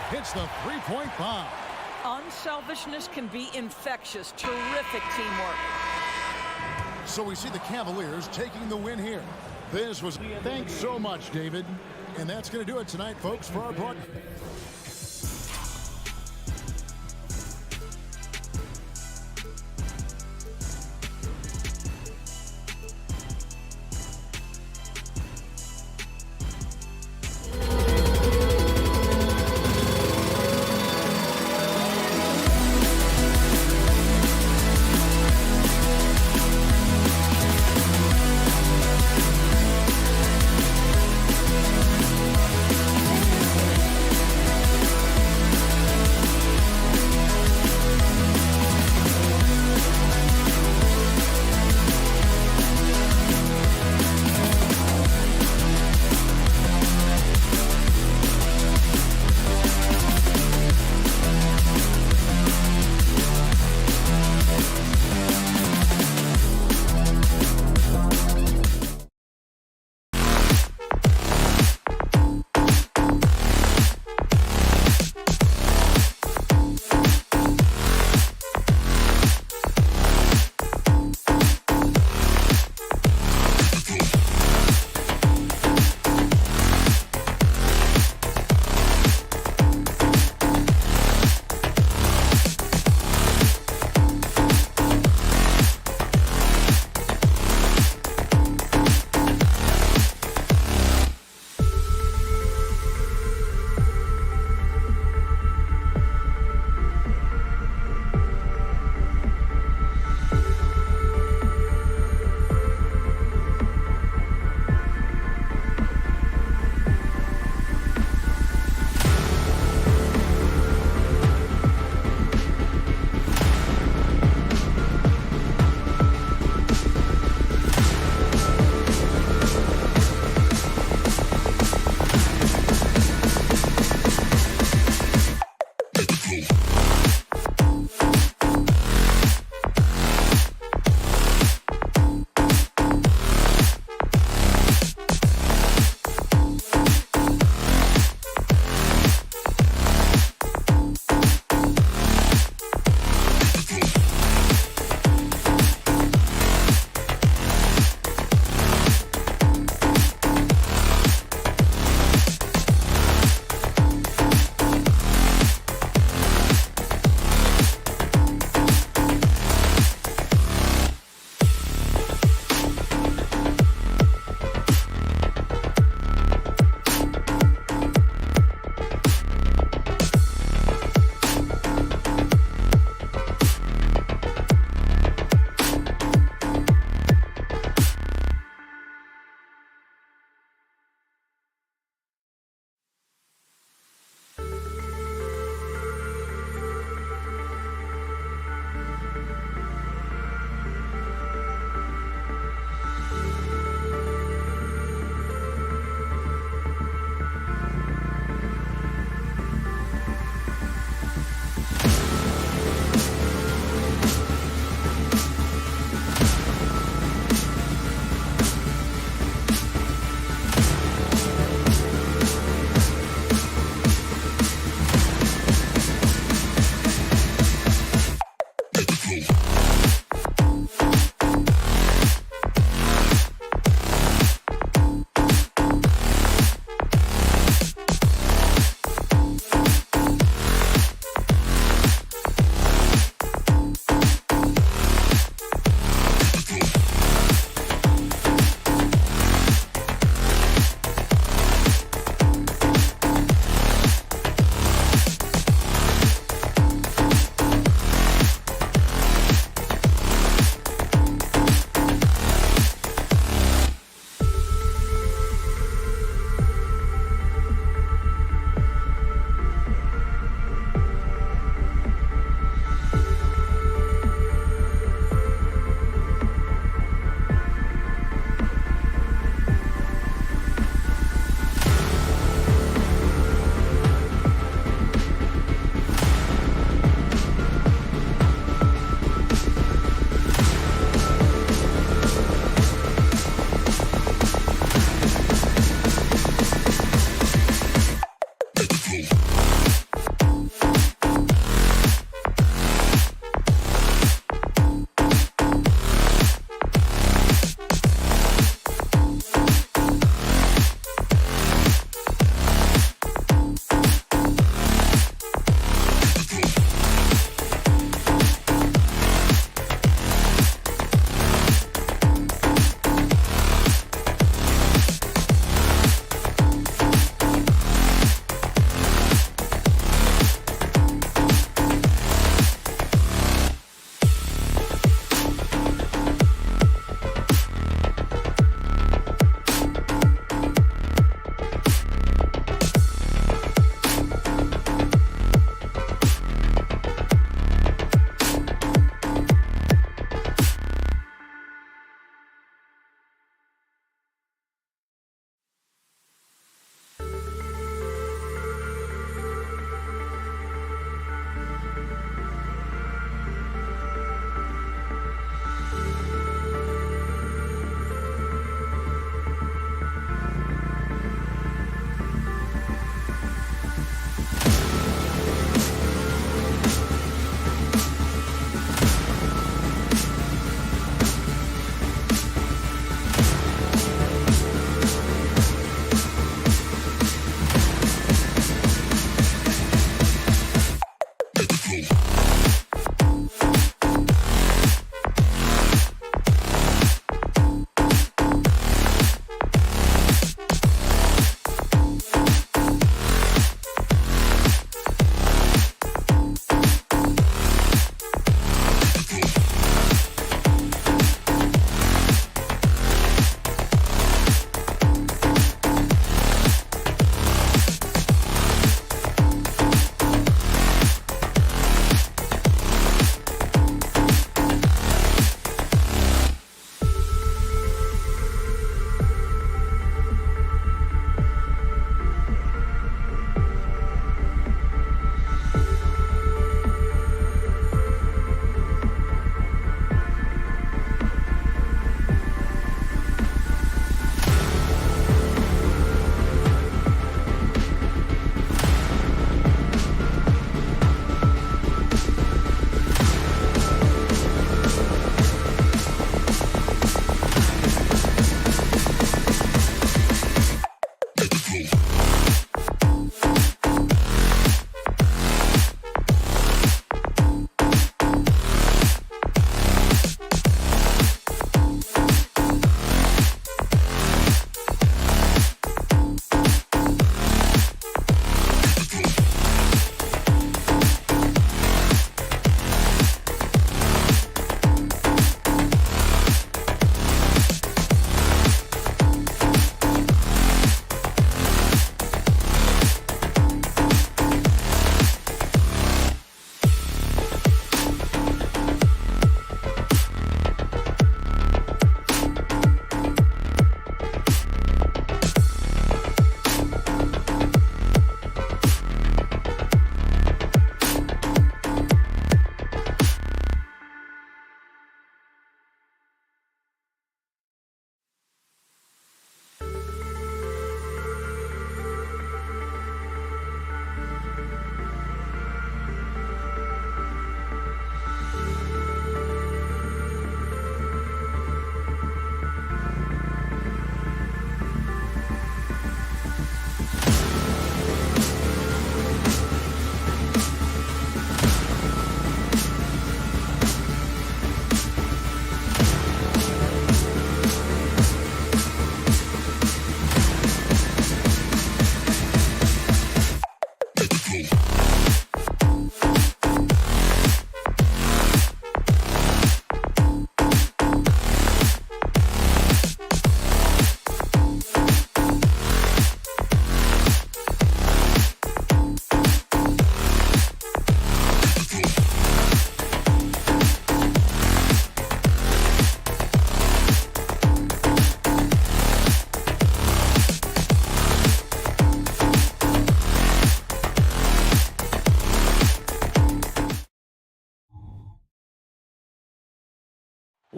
Hits the three-point bomb. Unselfishness can be infectious. Terrific teamwork. So we see the Cavaliers taking the win here. This was... Thanks so much, David. And that's going to do it tonight, folks, for our broadcast.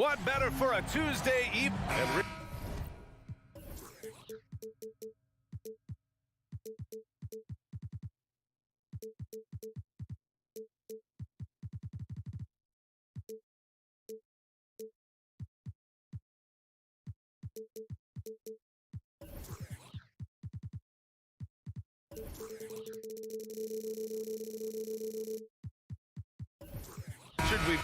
what better for a Tuesday evening? Should we?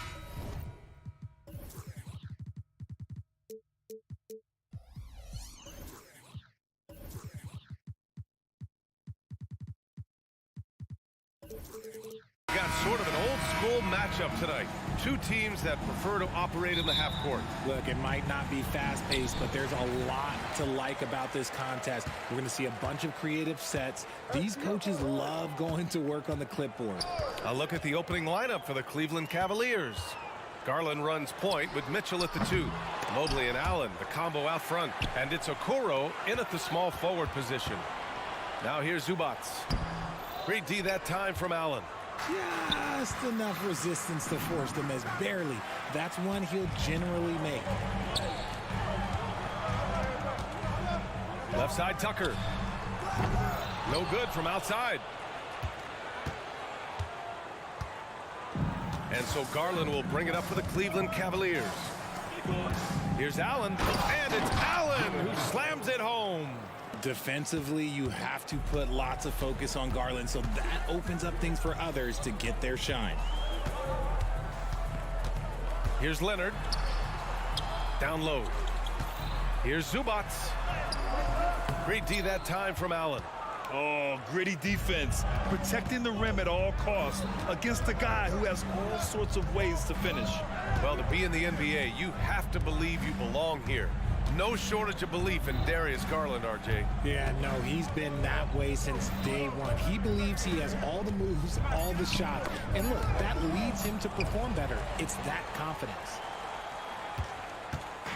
Got sort of an old school matchup tonight. Two teams that prefer to operate in the half court. Look, it might not be fast-paced, but there's a lot to like about this contest. We're going to see a bunch of creative sets. These coaches love going to work on the clipboard. A look at the opening lineup for the Cleveland Cavaliers. Garland runs point with Mitchell at the 2. Mobley and Allen, the combo out front. And it's Okoro in at the small forward position. Now here's Zubats. Great D that time from Allen. Just enough resistance to force them as barely. That's one he'll generally make. Left side Tucker. No good from outside. And so Garland will bring it up for the Cleveland Cavaliers. Here's Allen, and it's Allen who slams it home. Defensively, you have to put lots of focus on Garland, so that opens up things for others to get their shine. Here's Leonard. Down low. Here's Zubats. Great D that time from Allen. Oh, gritty defense. Protecting the rim at all costs against a guy who has all sorts of ways to finish. Well, to be in the NBA, you have to believe you belong here. No shortage of belief in Darius Garland, RJ. Yeah, no, he's been that way since day one. He believes he has all the moves, all the shots. And look, that leads him to perform better. It's that confidence.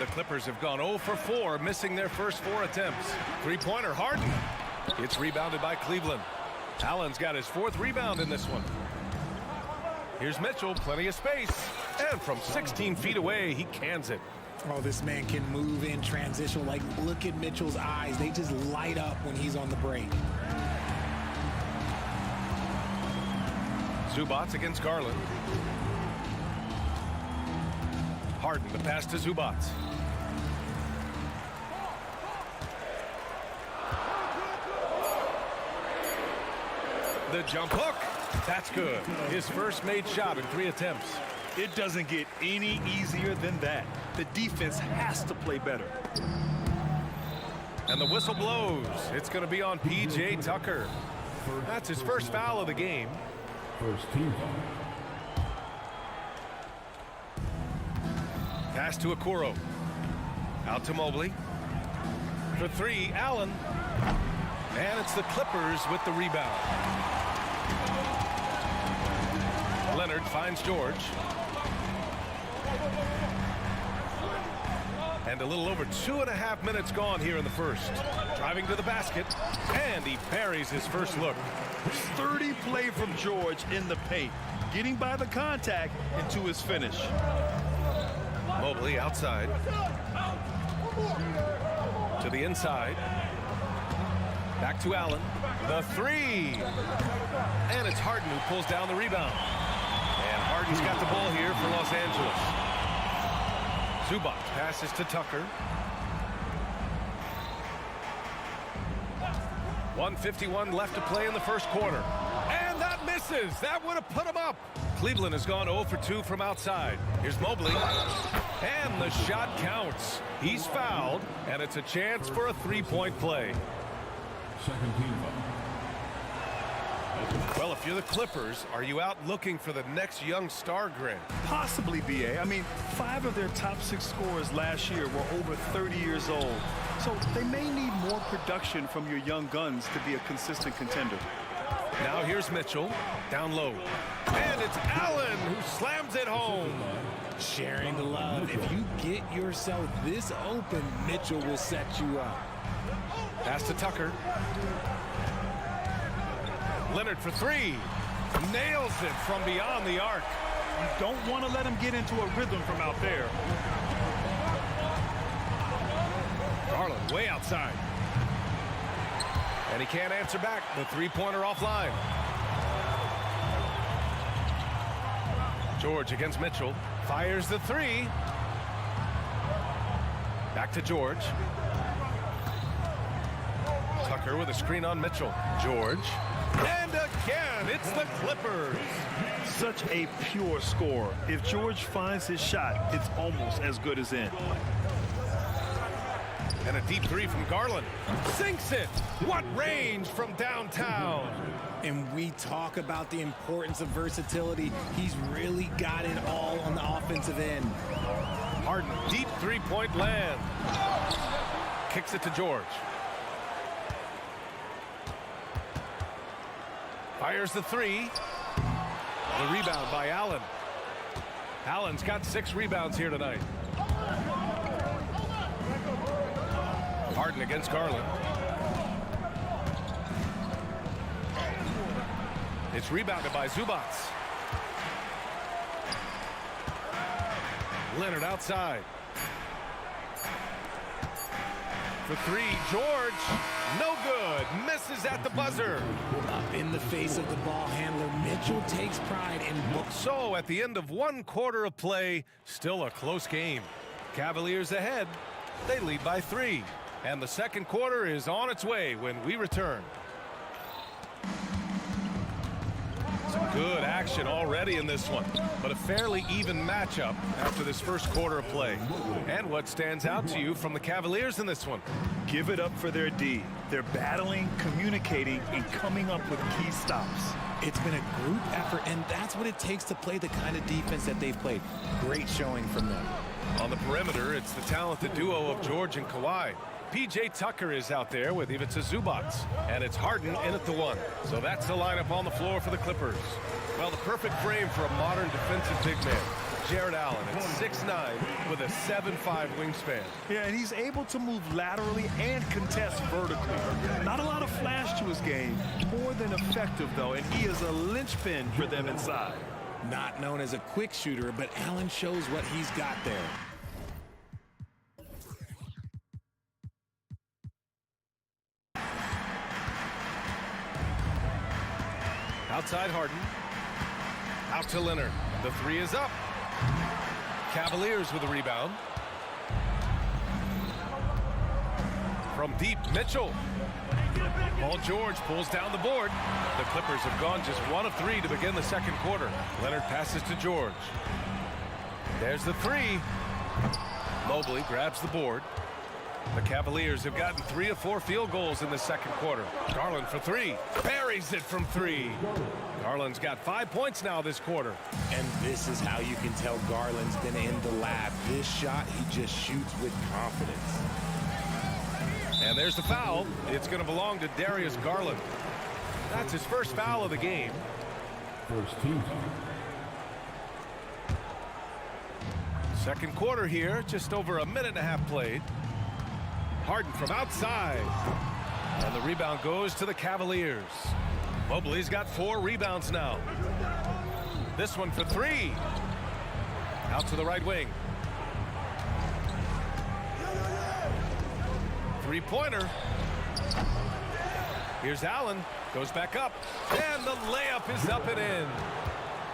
The Clippers have gone 0 for 4, missing their first 4 attempts. Three-pointer, Harden. It's rebounded by Cleveland. Allen's got his 4th rebound in this one. Here's Mitchell, plenty of space. And from 16 feet away, he cans it. Oh, this man can move in transition. Like, look at Mitchell's eyes. They just light up when he's on the break. Zubats against Garland. Harden, the pass to Zubats. The jump hook. That's good. His first made shot in 3 attempts. It doesn't get any easier than that. The defense has to play better. And the whistle blows. It's going to be on P.J. Tucker. That's his first foul of the game. First team foul. Pass to Okoro. Out to Mobley. For 3, Allen. And it's the Clippers with the rebound. Leonard finds George. And a little over 2.5 minutes gone here in the first. Driving to the basket, and he buries his first look. Sturdy play from George in the paint, getting by the contact and to his finish. Mobley outside. To the inside. Back to Allen. The 3. And it's Harden who pulls down the rebound. And Harden's got the ball here for Los Angeles. Zubats passes to Tucker. 1:51 left to play in the first quarter. And that misses. That would have put him up. Cleveland has gone 0 for 2 from outside. Here's Mobley. And the shot counts. He's fouled, and it's a chance for a 3-point play. Second team foul. Well, if you're the Clippers, are you out looking for the next young star, Grant? Possibly, B.A. I mean, 5 of their top 6 scorers last year were over 30 years old. So they may need more production from your young guns to be a consistent contender. Now here's Mitchell, down low. And it's Allen who slams it home. Sharing the love. If you get yourself this open, Mitchell will set you up. Pass to Tucker. Leonard for 3. Nails it from beyond the arc. You don't want to let him get into a rhythm from out there. Garland way outside. And he can't answer back. The three-pointer offline. George against Mitchell. Fires the three. Back to George. Tucker with a screen on Mitchell. George. And again, it's the Clippers. Such a pure score. If George finds his shot, it's almost as good as in. And a deep three from Garland. Sinks it. What range from downtown. And we talk about the importance of versatility. He's really got it all on the offensive end. Harden, deep three-point land. Kicks it to George. Fires the three. The rebound by Allen. Allen's got 6 rebounds here tonight. Harden against Garland. It's rebounded by Zubac. Leonard outside. For three, George, no good, misses at the buzzer. Up in the face of the ball handler, Mitchell takes pride in books. So at the end of 1 quarter of play, still a close game. Cavaliers ahead, they lead by 3. And the second quarter is on its way when we return. Some good action already in this one, but a fairly even matchup after this first quarter of play. And what stands out to you from the Cavaliers in this one? Give it up for their D. They're battling, communicating, and coming up with key stops. It's been a group effort, and that's what it takes to play the kind of defense that they've played. Great showing from them. On the perimeter, it's the talented duo of George and Kawhi. P.J. Tucker is out there with Ivica Zubac, and it's Harden in at the 1. So that's the lineup on the floor for the Clippers. Well, the perfect frame for a modern defensive big man. Jared Allen at 6'9" with a 7'5" wingspan. Yeah, and he's able to move laterally and contest vertically. Not a lot of flash to his game, more than effective, though, and he is a linchpin for them inside. Not known as a quick shooter, but Allen shows what he's got there. Outside Harden. Out to Leonard. The 3 is up. Cavaliers with a rebound. From deep, Mitchell. Paul George pulls down the board. The Clippers have gone just 1 of 3 to begin the second quarter. Leonard passes to George. There's the 3. Mobley grabs the board. The Cavaliers have gotten 3 of 4 field goals in the second quarter. Garland for 3. Buries it from 3. Garland's got 5 points now this quarter. And this is how you can tell Garland's been in the lab. This shot, he just shoots with confidence. And there's the foul. It's going to belong to Darius Garland. That's his first foul of the game. First team foul. Second quarter here, just over a minute and a half played. Harden from outside. And the rebound goes to the Cavaliers. Mobley's got 4 rebounds now. This one for 3. Out to the right wing. Three-pointer. Here's Allen. Goes back up. And the layup is up and in.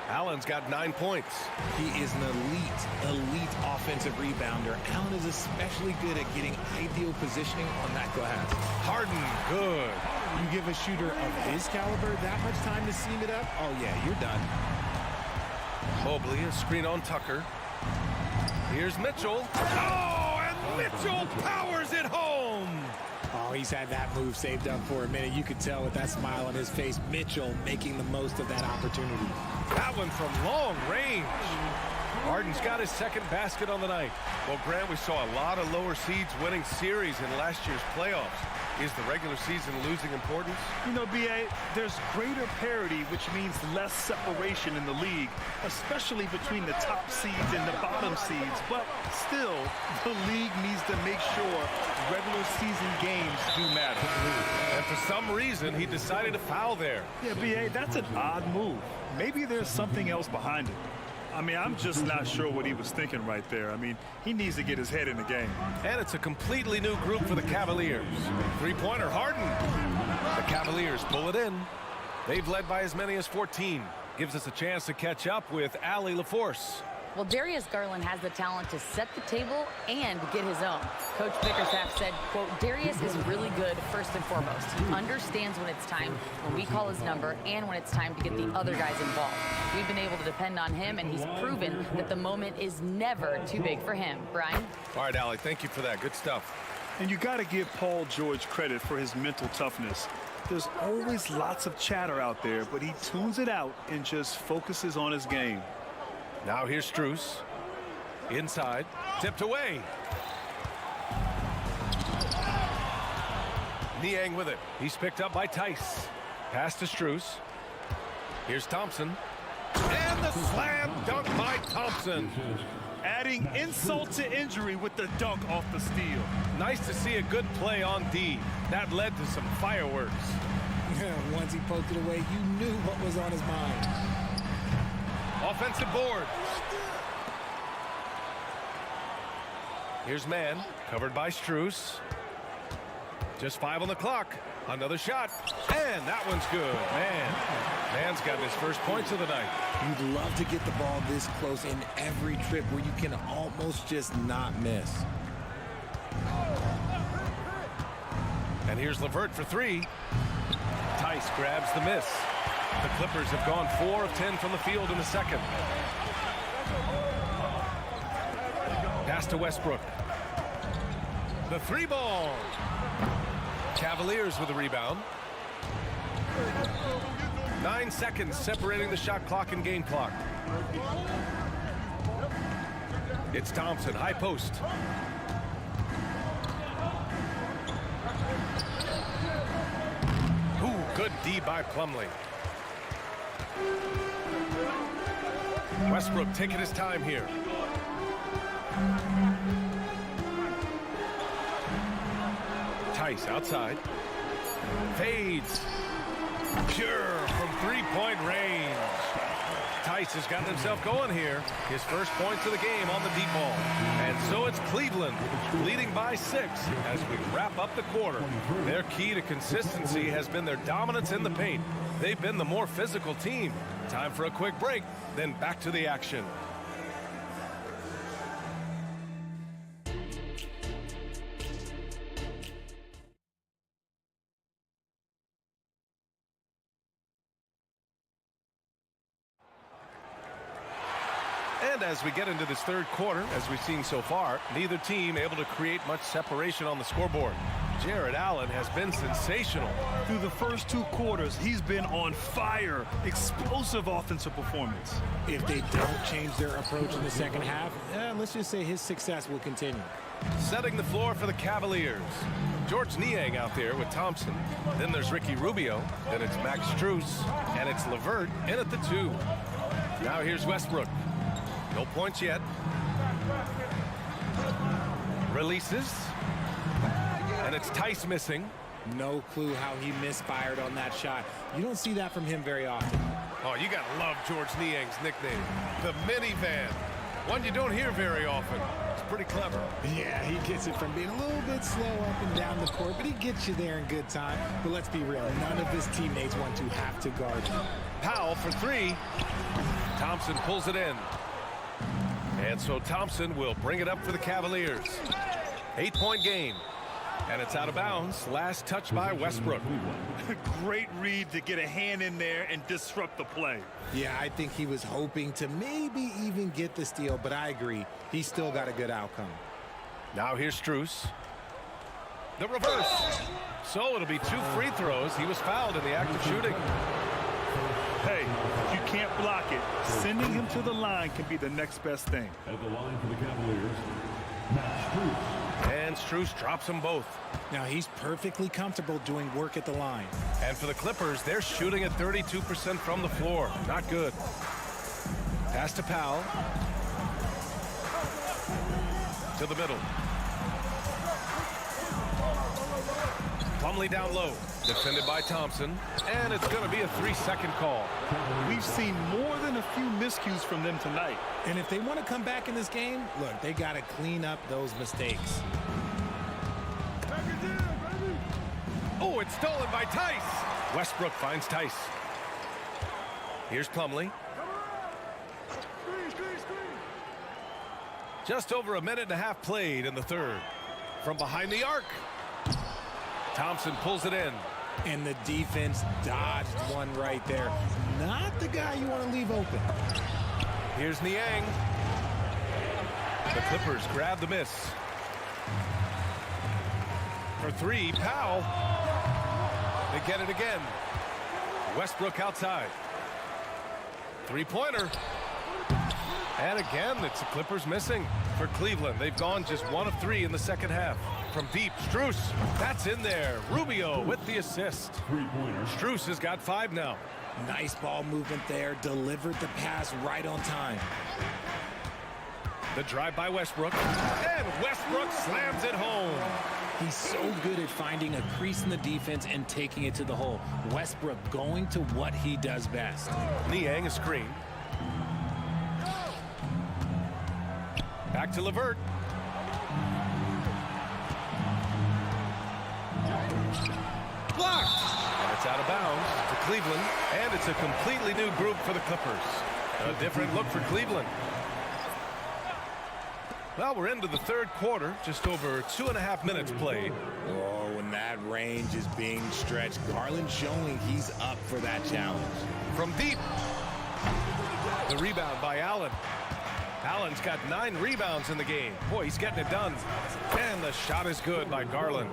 Allen's got 9 points. He is an elite offensive rebounder. Allen is especially good at getting ideal positioning on that glass. Harden, good. You give a shooter of his caliber that much time to seam it up, oh yeah, you're done. Mobley, a screen on Tucker. Here's Mitchell. Oh, and Mitchell powers it home. Oh, he's had that move saved up for a minute. You could tell with that smile on his face, Mitchell making the most of that opportunity. That one from long range. Harden's got his second basket on the night. Well, Grant, we saw a lot of lower seeds winning series in last year's playoffs. Is the regular season losing importance? You know, B.A., there's greater parity, which means less separation in the league, especially between the top seeds and the bottom seeds. But still, the league needs to make sure regular season games do matter. And for some reason, he decided to foul there. Yeah, B.A., that's an odd move. Maybe there's something else behind it. I mean, I'm just not sure what he was thinking right there. I mean, he needs to get his head in the game. And it's a completely new group for the Cavaliers. Three-pointer, Harden. The Cavaliers pull it in. They've led by as many as 14. Gives us a chance to catch up with Allie LaForce. Well, Darius Garland has the talent to set the table and get his own. Coach Bickerstaff said, quote, Darius is really good first and foremost. He understands when it's time, when we call his number, and when it's time to get the other guys involved. We've been able to depend on him, and he's proven that the moment is never too big for him. Brian? All right, Allie, thank you for that. Good stuff. And you got to give Paul George credit for his mental toughness. There's always lots of chatter out there, but he tunes it out and just focuses on his game. Now here's Strus. Inside. Tipped away. Niang with it. He's picked up by Tice. Pass to Strus. Here's Thompson. And the slam dunk by Thompson. Adding insult to injury with the dunk off the steal. Nice to see a good play on D. That led to some fireworks. Once he poked it away, you knew what was on his mind. Offensive board. Here's Mann, covered by Strus. Just 5 on the clock. Another shot. And that one's good. Mann's got his first points of the night. You'd love to get the ball this close in every trip where you can almost just not miss. And here's LeVert for 3. Tice grabs the miss. The Clippers have gone 4 of 10 from the field in the second. Pass to Westbrook. The 3-ball. Cavaliers with a rebound. 9 seconds separating the shot clock and game clock. It's Thompson, high post. Ooh, good D by Plumlee. Westbrook taking his time here. Tice outside. Fades. Pure from 3-point range. Tice has gotten himself going here. His first points of the game on the deep ball. And so it's Cleveland leading by 6 as we wrap up the quarter. Their key to consistency has been their dominance in the paint. They've been the more physical team. Time for a quick break, then back to the action. And as we get into this third quarter, as we've seen so far, neither team able to create much separation on the scoreboard. Jared Allen has been sensational. Through the first 2 quarters, he's been on fire. Explosive offensive performance. If they don't change their approach in the second half, let's just say his success will continue. Setting the floor for the Cavaliers. George Niang out there with Thompson. Then there's Ricky Rubio. Then it's Max Strus. And it's LeVert in at the 2. Now here's Westbrook. No points yet. Releases. And it's Tice missing. No clue how he misfired on that shot. You don't see that from him very often. Oh, you gotta love George Niang's nickname. The minivan. One you don't hear very often. It's pretty clever. Yeah, he gets it from being a little bit slow up and down the court, but he gets you there in good time. But let's be real, none of his teammates want to have to guard him. Powell for 3. Thompson pulls it in. And so Thompson will bring it up for the Cavaliers. 8-point game. And it's out of bounds. Last touch by Westbrook. Great read to get a hand in there and disrupt the play. Yeah, I think he was hoping to maybe even get the steal, but I agree. He still got a good outcome. Now here's Strus. The reverse. So it'll be 2 free throws. He was fouled in the act of shooting. Hey, you can't block it. Sending him to the line can be the next best thing. At the line for the Cavaliers, Max Strus. And Strus drops them both. Now he's perfectly comfortable doing work at the line. And for the Clippers, they're shooting at 32% from the floor. Not good. Pass to Powell. To the middle. Plumlee down low. Defended by Thompson. And it's going to be a 3-second call. We've seen more than a few miscues from them tonight. And if they want to come back in this game, look, they got to clean up those mistakes. Oh, it's stolen by Tice. Westbrook finds Tice. Here's Plumlee. Just over a minute and a half played in the third. From behind the arc. Thompson pulls it in. And the defense dodged one right there. Not the guy you want to leave open. Here's Niang. The Clippers grab the miss. For three, Powell. They get it again. Westbrook outside. Three-pointer. And again, it's the Clippers missing. For Cleveland, they've gone just 1 of 3 in the second half. From deep, Strus. That's in there. Rubio with the assist. Strus has got 5 now. Nice ball movement there. Delivered the pass right on time. The drive by Westbrook. And Westbrook slams it home. He's so good at finding a crease in the defense and taking it to the hole. Westbrook going to what he does best. Niang a screen. Back to LeVert. Blocked. And it's out of bounds to Cleveland. And it's a completely new group for the Clippers. A different look for Cleveland. Well, we're into the third quarter. Just over 2.5 minutes played. Oh, and that range is being stretched. Garland showing he's up for that challenge. From deep. The rebound by Allen. Allen's got 9 rebounds in the game. Boy, he's getting it done. And the shot is good by Garland.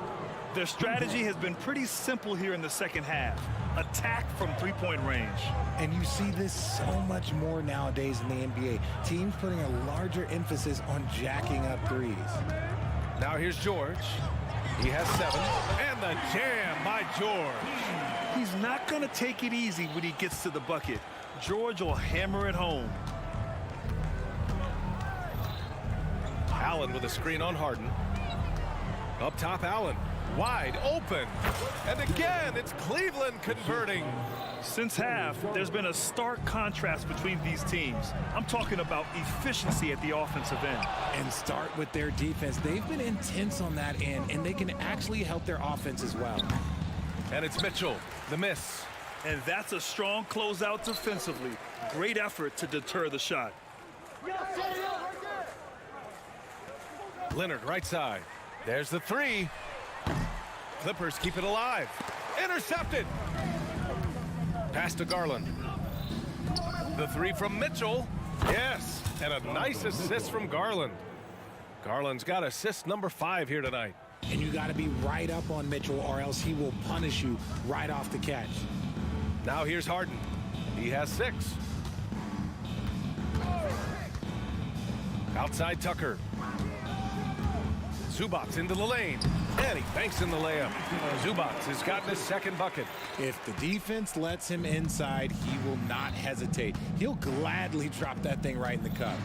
Their strategy has been pretty simple here in the second half. Attack from three-point range. And you see this so much more nowadays in the NBA. Teams putting a larger emphasis on jacking up threes. Now here's George. He has 7. And the jam by George. He's not going to take it easy when he gets to the bucket. George will hammer it home. Allen with a screen on Harden. Up top, Allen. Wide open. And again, it's Cleveland converting. Since half, there's been a stark contrast between these teams. I'm talking about efficiency at the offensive end. And start with their defense. They've been intense on that end, and they can actually help their offense as well. And it's Mitchell, the miss. And that's a strong closeout defensively. Great effort to deter the shot. Leonard, right side. There's the 3. Clippers keep it alive. Intercepted. Pass to Garland. The 3 from Mitchell. Yes, and a nice assist from Garland. Garland's got assist number 5 here tonight. And you got to be right up on Mitchell, or else he will punish you right off the catch. Now here's Harden. He has 6. Outside Tucker. Zubats into the lane. And he banks in the layup. Zubats has gotten his second bucket. If the defense lets him inside, he will not hesitate. He'll gladly drop that thing right in the cup.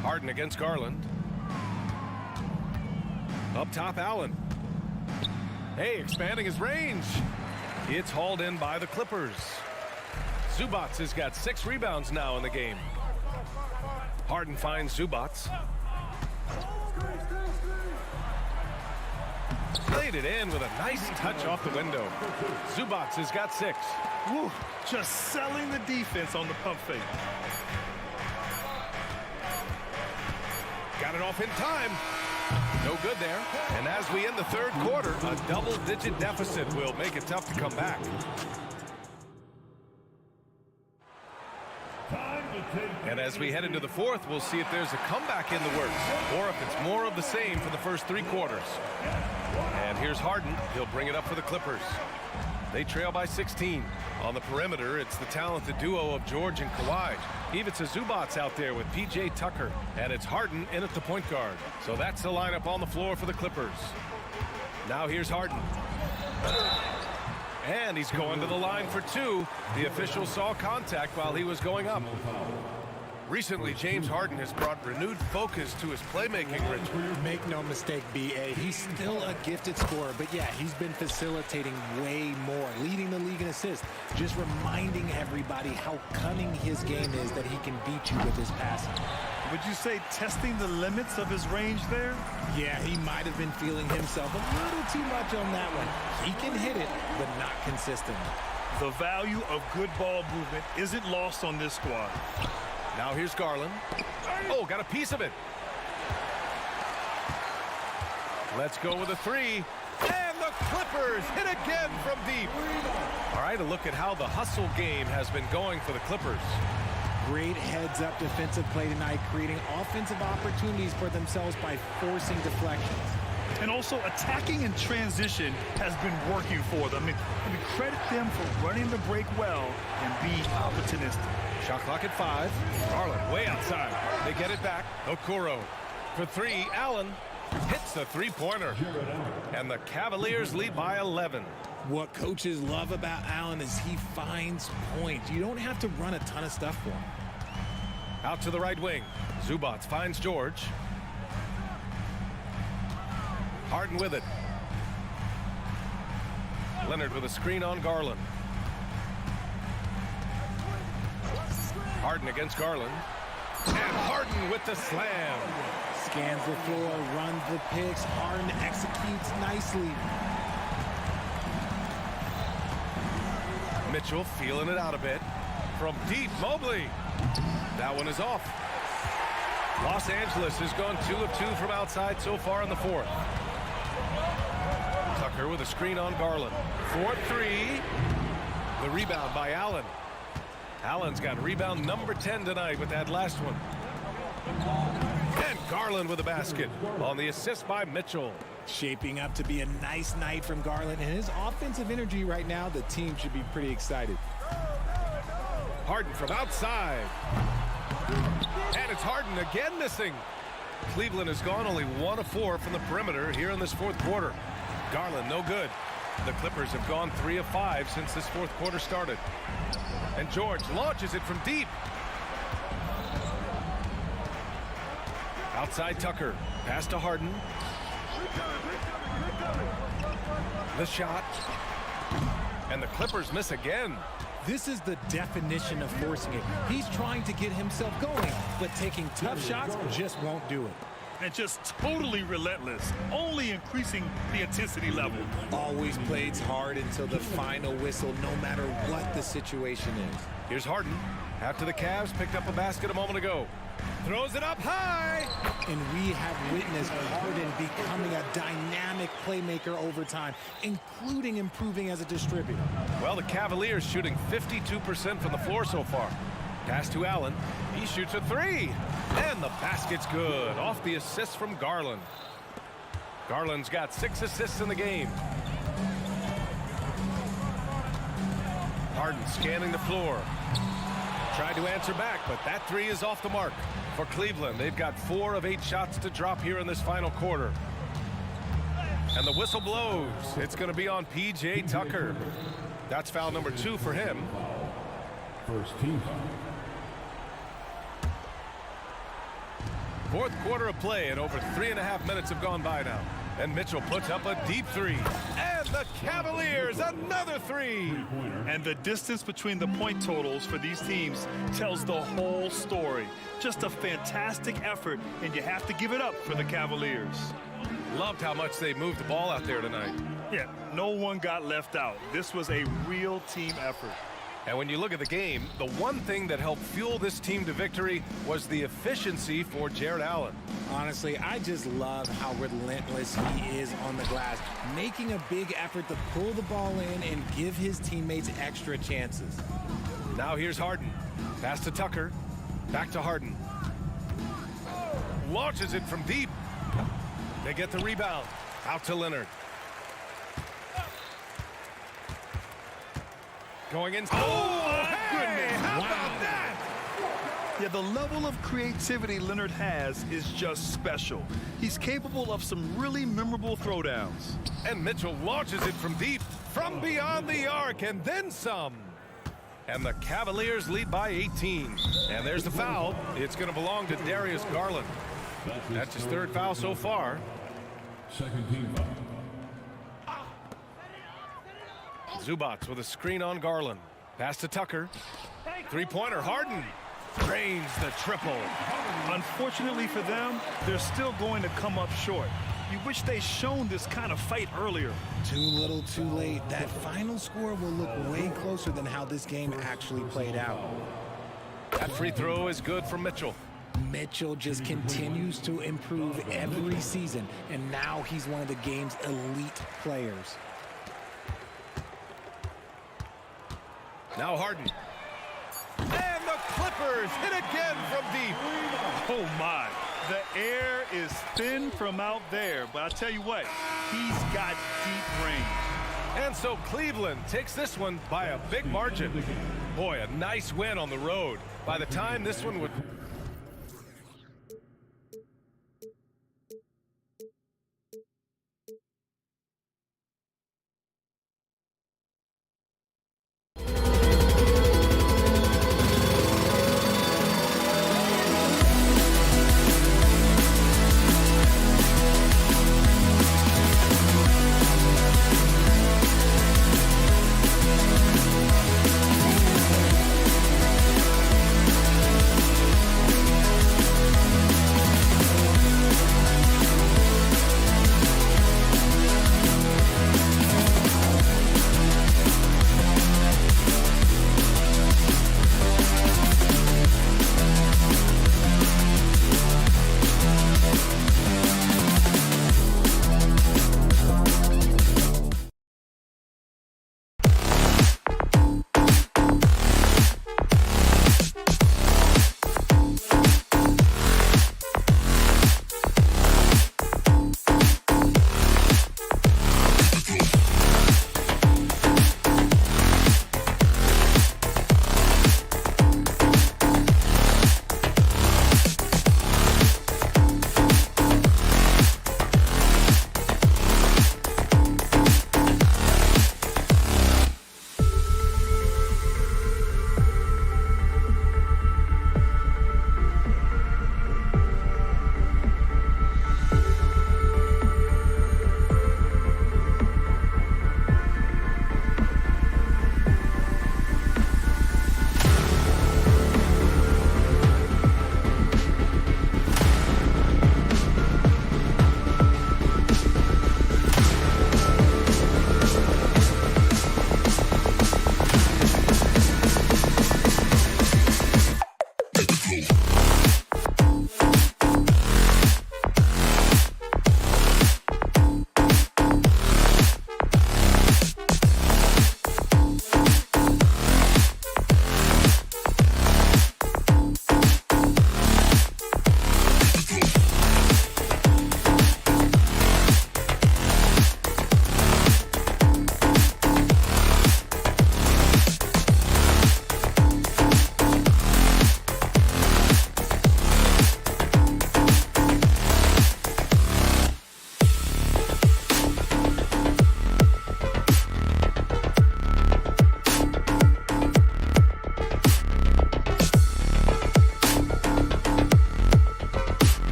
Harden against Garland. Up top, Allen. Hey, expanding his range. It's hauled in by the Clippers. Zubats has got 6 rebounds now in the game. Harden finds Zubats. Played it in with a nice touch off the window. Zubats has got 6. Woo, just selling the defense on the pump fake. Got it off in time. No good there. And as we end the third quarter, a double-digit deficit will make it tough to come back. And as we head into the fourth, we'll see if there's a comeback in the works or if it's more of the same for the first 3 quarters. And here's Harden. He'll bring it up for the Clippers. They trail by 16. On the perimeter, it's the talented duo of George and Kawhi. Ivica Zubats out there with P.J. Tucker. And it's Harden in at the point guard. So that's the lineup on the floor for the Clippers. Now here's Harden. And he's going to the line for 2. The official saw contact while he was going up. Recently, James Harden has brought renewed focus to his playmaking, Rich. Make no mistake, B.A. He's still a gifted scorer, but yeah, he's been facilitating way more, leading the league in assists, just reminding everybody how cunning his game is, that he can beat you with his passing. Would you say testing the limits of his range there? Yeah, he might have been feeling himself a little too much on that one. He can hit it, but not consistently. The value of good ball movement isn't lost on this squad. Now here's Garland. Oh, got a piece of it. Let's go with a three. And the Clippers hit again from deep. All right, a look at how the hustle game has been going for the Clippers. Great heads-up defensive play tonight, creating offensive opportunities for themselves by forcing deflections. And also attacking in transition has been working for them. I mean, credit them for running the break well and being opportunistic. Shot clock at 5. Garland way outside. They get it back. Okoro for 3. Allen hits the three-pointer. And the Cavaliers lead by 11. What coaches love about Allen is he finds points. You don't have to run a ton of stuff for him. Out to the right wing. Zubac finds George. Harden with it. Leonard with a screen on Garland. Harden against Garland. And Harden with the slam. Scans the floor, runs the picks. Harden executes nicely. Mitchell feeling it out a bit. From deep, Mobley. That one is off. Los Angeles has gone 2 of 2 from outside so far in the fourth. Tucker with a screen on Garland. 4-3. The rebound by Allen. Allen's got rebound number 10 tonight with that last one. And Garland with a basket on the assist by Mitchell. Shaping up to be a nice night from Garland, and his offensive energy right now, the team should be pretty excited. Harden from outside. And it's Harden again missing. Cleveland has gone only 1 of 4 from the perimeter here in this fourth quarter. Garland no good. The Clippers have gone 3 of 5 since this fourth quarter started. And George launches it from deep. Outside Tucker. Pass to Harden. The shot. And the Clippers miss again. This is the definition of forcing it. He's trying to get himself going, but taking tough shots just won't do it. And just totally relentless, only increasing the intensity level. Always plays hard until the final whistle, no matter what the situation is. Here's Harden. After the Cavs picked up a basket a moment ago. Throws it up high. And we have witnessed Harden becoming a dynamic playmaker over time, including improving as a distributor. Well, the Cavaliers shooting 52% from the floor so far. Pass to Allen. He shoots a 3. And the basket's good. Off the assist from Garland. Garland's got 6 assists in the game. Harden scanning the floor. Tried to answer back, but that 3 is off the mark. For Cleveland, they've got 4 of 8 shots to drop here in this final quarter. And the whistle blows. It's going to be on P.J. Tucker. That's foul number 2 for him. First team foul. Fourth quarter of play, and over 3.5 minutes have gone by now. And Mitchell puts up a deep 3. And the Cavaliers, another 3. And the distance between the point totals for these teams tells the whole story. Just a fantastic effort, and you have to give it up for the Cavaliers. Loved how much they moved the ball out there tonight. Yeah, no one got left out. This was a real team effort. And when you look at the game, the one thing that helped fuel this team to victory was the efficiency for Jared Allen. Honestly, I just love how relentless he is on the glass, making a big effort to pull the ball in and give his teammates extra chances. Now here's Harden. Pass to Tucker. Back to Harden. Launches it from deep. They get the rebound. Out to Leonard. Going in. Oh, hey, how about that? Yeah, the level of creativity Leonard has is just special. He's capable of some really memorable throwdowns. And Mitchell launches it from deep, from beyond the arc, and then some. And the Cavaliers lead by 18. And there's the foul. It's going to belong to Darius Garland. That's his third foul so far. Second team foul. Zubats with a screen on Garland. Pass to Tucker. Three-pointer, Harden. Drains the triple. Unfortunately for them, they're still going to come up short. You wish they'd shown this kind of fight earlier. Too little, too late. That final score will look way closer than how this game actually played out. That free throw is good for Mitchell. Mitchell just continues to improve every season, and now he's one of the game's elite players. Now Harden. And the Clippers hit again from deep. Oh, my. The air is thin from out there, but I'll tell you what, he's got deep range. And so Cleveland takes this one by a big margin. Boy, a nice win on the road. By the time this one would...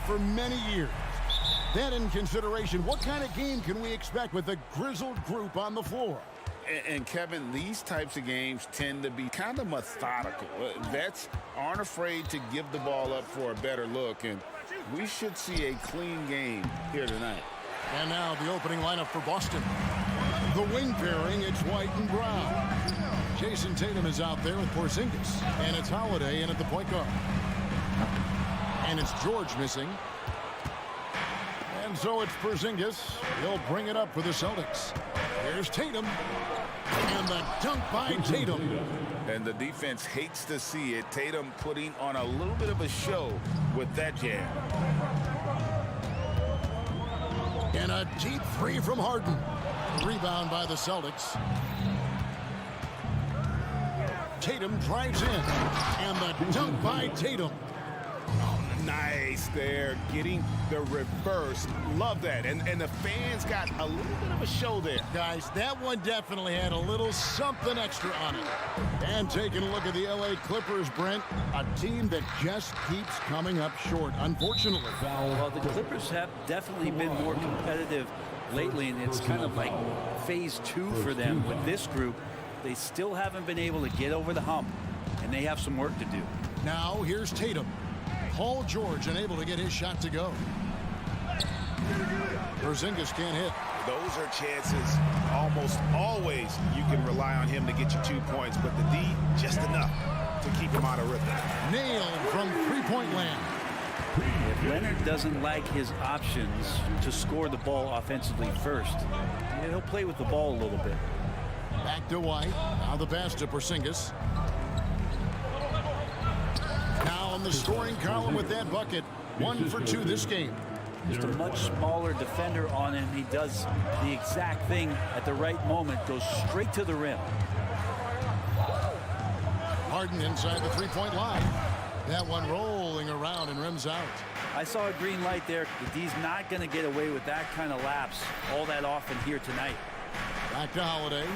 for many years. That in consideration, what kind of game can we expect with a grizzled group on the floor? And Kevin, these types of games tend to be kind of methodical. Vets aren't afraid to give the ball up for a better look, and we should see a clean game here tonight. And now the opening lineup for Boston. The wing pairing, it's White and Brown. Jason Tatum is out there with Porzingis, and it's Holiday in at the point guard. And it's George missing. And so it's Porzingis. He'll bring it up for the Celtics. Here's Tatum. And the dunk by Tatum. And the defense hates to see it. Tatum putting on a little bit of a show with that jam. And a deep three from Harden. Rebound by the Celtics. Tatum drives in. And the dunk by Tatum. Nice there, getting the reverse. Love that. And the fans got a little bit of a show there. Guys, that one definitely had a little something extra on it. And taking a look at the LA Clippers, Brent, a team that just keeps coming up short, unfortunately. Well, the Clippers have definitely been more competitive lately, and it's kind of like phase 2 for them with this group. They still haven't been able to get over the hump, and they have some work to do. Now here's Tatum. Paul George unable to get his shot to go. Porzingis can't hit. Those are chances almost always you can rely on him to get you 2 points, but the D just enough to keep him out of rhythm. Nailed from three-point land. If Leonard doesn't like his options to score the ball offensively first, he'll play with the ball a little bit. Back to White. Now the pass to Porzingis. Now on the scoring column with that bucket. 1 for 2 this game. Just a much smaller defender on him. He does the exact thing at the right moment. Goes straight to the rim. Harden inside the three-point line. That one rolling around and rims out. I saw a green light there. The D's not going to get away with that kind of lapse all that often here tonight. Back to Holiday.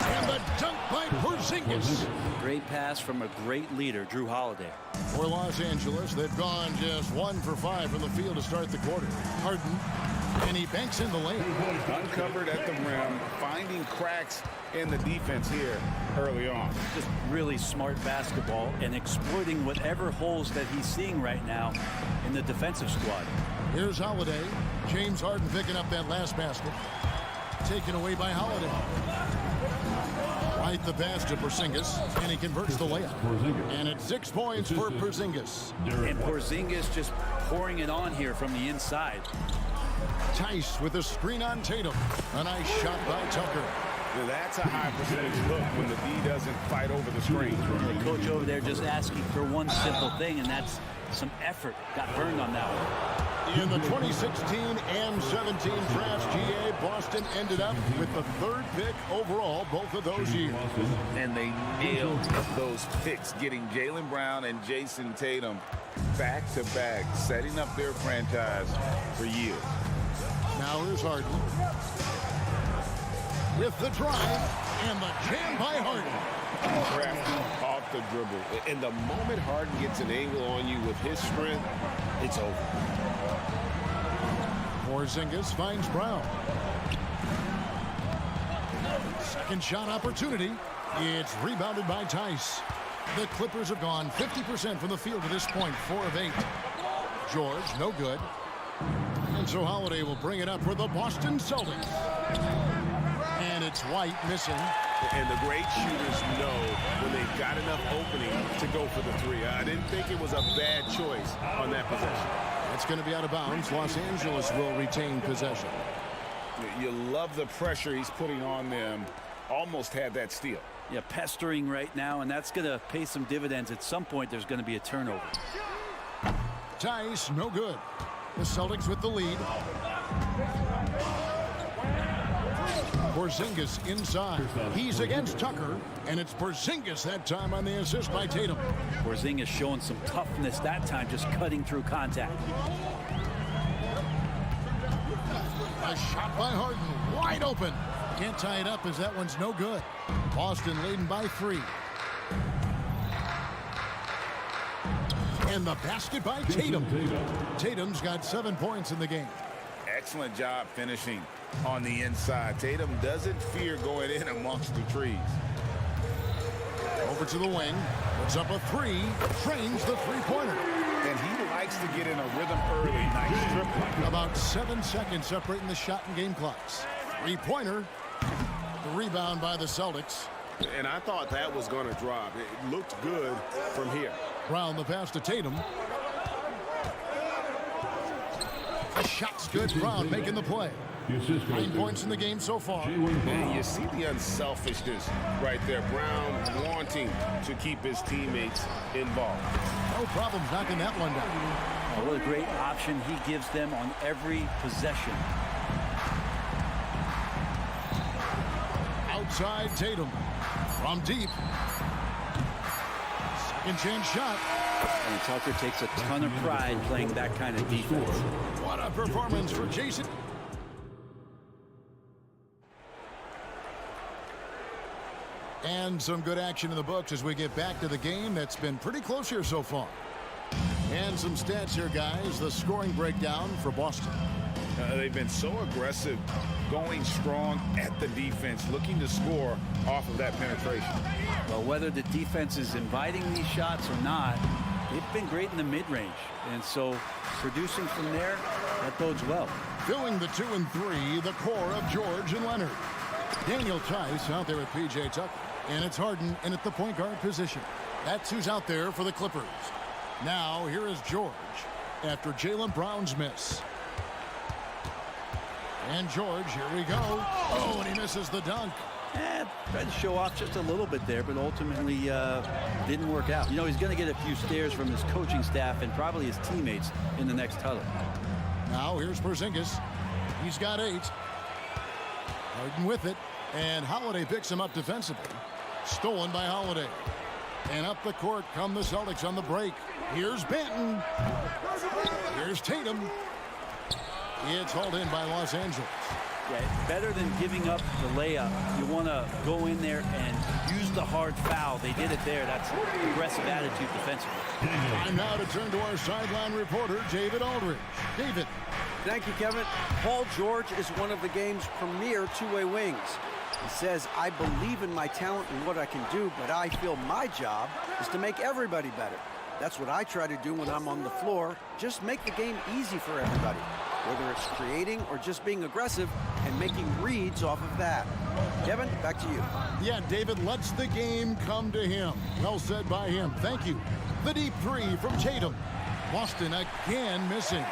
And the dunk by Porzingis. Great pass from a great leader, Drew Holiday. For Los Angeles, they've gone just 1 for 5 from the field to start the quarter. Harden, and he banks in the lane. Uncovered at the rim, finding cracks in the defense here early on. Just really smart basketball and exploiting whatever holes that he's seeing right now in the defensive squad. Here's Holiday. James Harden picking up that last basket. Taken away by Holiday. Right the pass to Porzingis, and he converts the layup. And it's 6 points for Porzingis. And Porzingis just pouring it on here from the inside. Tice with a screen on Tatum. A nice shot by Tucker. Now that's a high percentage look when the D doesn't fight over the screen. The coach over there just asking for one simple thing, and that's some effort. Got burned on that one. In the 2016 and 17 drafts, GA, Boston ended up with the 3rd pick overall both of those years. And they nailed those picks, getting Jaylen Brown and Jason Tatum back-to-back, setting up their franchise for years. Now here's Harden. With the drive and the jam by Harden. Crafty off the dribble. And the moment Harden gets an angle on you with his strength, it's over. Porzingis finds Brown. Second shot opportunity. It's rebounded by Tice. The Clippers have gone 50% from the field to this point, 4 of 8. George, no good. And so Holiday will bring it up for the Boston Celtics. And it's White missing. And the great shooters know when they've got enough opening to go for the 3. I didn't think it was a bad choice on that possession. It's going to be out of bounds. Los Angeles will retain possession. You love the pressure he's putting on them. Almost had that steal. Yeah, pestering right now, and that's going to pay some dividends. At some point, there's going to be a turnover. Tice, no good. The Celtics with the lead. Porzingis inside. He's against Tucker, and it's Porzingis that time on the assist by Tatum. Porzingis showing some toughness that time, just cutting through contact. A shot by Harden, wide open. Can't tie it up as that one's no good. Boston leading by 3. And the basket by Tatum. Tatum's got 7 points in the game. Excellent job finishing on the inside. Tatum doesn't fear going in amongst the trees. Over to the wing. Puts up a three. Trains the three-pointer. And he likes to get in a rhythm early. Nice strip. About 7 seconds separating the shot and game clocks. Three-pointer. The rebound by the Celtics. And I thought that was going to drop. It looked good from here. Brown the pass to Tatum. The shot's good. Brown making the play. 9 points in the game so far. And you see the unselfishness right there. Brown wanting to keep his teammates involved. No problem knocking that one down. Oh, what a great option he gives them on every possession. Outside Tatum. From deep. Second chance shot. And Tucker takes a ton of pride playing that kind of defense. What a performance for Jason. And some good action in the books as we get back to the game that's been pretty close here so far. And some stats here, guys. The scoring breakdown for Boston. They've been so aggressive, going strong at the defense, looking to score off of that penetration. Well, whether the defense is inviting these shots or not, they've been great in the mid-range. And so producing from there, that bodes well. Filling the 2 and 3, the core of George and Leonard. Daniel Tice out there with P.J. Tucker. And it's Harden in at the point guard position. That's who's out there for the Clippers. Now, here is George after Jaylen Brown's miss. And George, here we go. Oh, and he misses the dunk. Tried to show off just a little bit there, but ultimately didn't work out. You know, he's going to get a few stares from his coaching staff and probably his teammates in the next huddle. Now, here's Porzingis. He's got 8. Harden with it. And Holiday picks him up defensively. Stolen by Holiday. And up the court come the Celtics on the break. Here's Benton. Here's Tatum. It's hauled in by Los Angeles. Yeah, better than giving up the layup. You want to go in there and use the hard foul. They did it there. That's aggressive attitude defensively. Time now to turn to our sideline reporter, David Aldridge. David. Thank you, Kevin. Paul George is one of the game's premier two-way wings. He says, I believe in my talent and what I can do, but I feel my job is to make everybody better. That's what I try to do when I'm on the floor. Just make the game easy for everybody, whether it's creating or just being aggressive and making reads off of that. Kevin, back to you. Yeah, David lets the game come to him. Well said by him. Thank you. The deep three from Tatum. Boston again missing.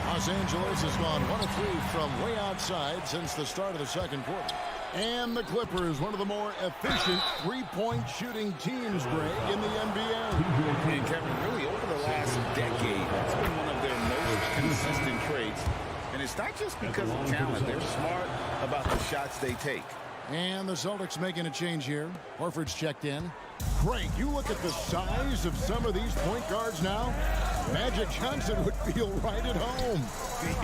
Los Angeles has gone 1 of 3 from way outside since the start of the second quarter. And the Clippers, one of the more efficient three-point shooting teams, Greg, in the NBA. And Kevin, really over the last decade, that's been one of their most consistent traits. And it's not just because of talent. They're smart about the shots they take. And the Celtics making a change here. Horford's checked in. Craig, you look at the size of some of these point guards now. Magic Johnson would feel right at home.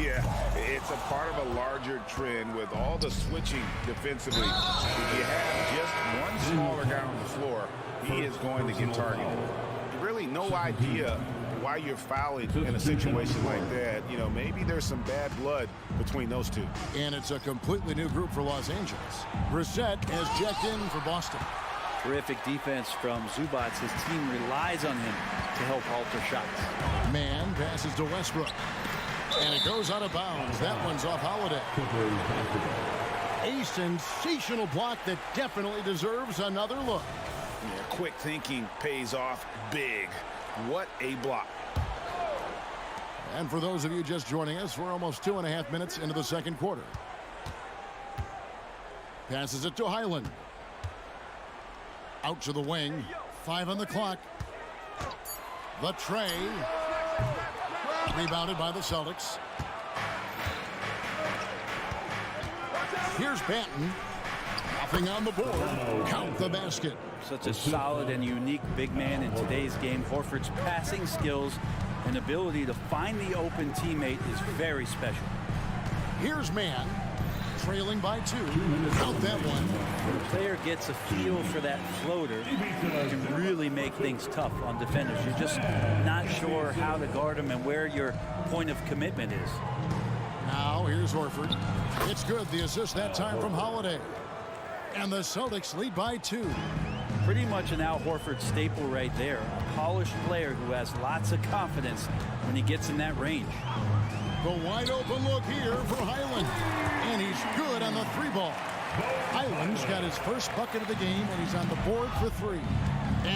Yeah, it's a part of a larger trend with all the switching defensively. If you have just one smaller guy on the floor, he is going to get targeted. Really no idea why you're fouling in a situation like that. You know, maybe there's some bad blood between those two. And it's a completely new group for Los Angeles. Brissett has checked in for Boston. Terrific defense from Zubac. His team relies on him to help alter shots. Man passes to Westbrook. And it goes out of bounds. That one's off Holiday. A sensational block that definitely deserves another look. Yeah, quick thinking pays off big. What a block. And for those of you just joining us, we're almost 2.5 minutes into the second quarter. Passes it to Highland. Out to the wing. 5 on the clock. The tray. Rebounded by the Celtics. Here's Banton. Nothing on the board. Count the basket. Such a solid and unique big man in today's game. Horford's passing skills and ability to find the open teammate is very special. Here's Man. trailing by 2. Count that one. When a player gets a feel for that floater, it can really make things tough on defenders. You're just not sure how to guard them and where your point of commitment is. Now here's Horford. It's good. The assist that time from Holiday. And the Celtics lead by 2. Pretty much an Al Horford staple right there. A polished player who has lots of confidence when he gets in that range. The wide open look here for Highland. And he's good on the 3-ball. Highland's got his first bucket of the game, and he's on the board for 3.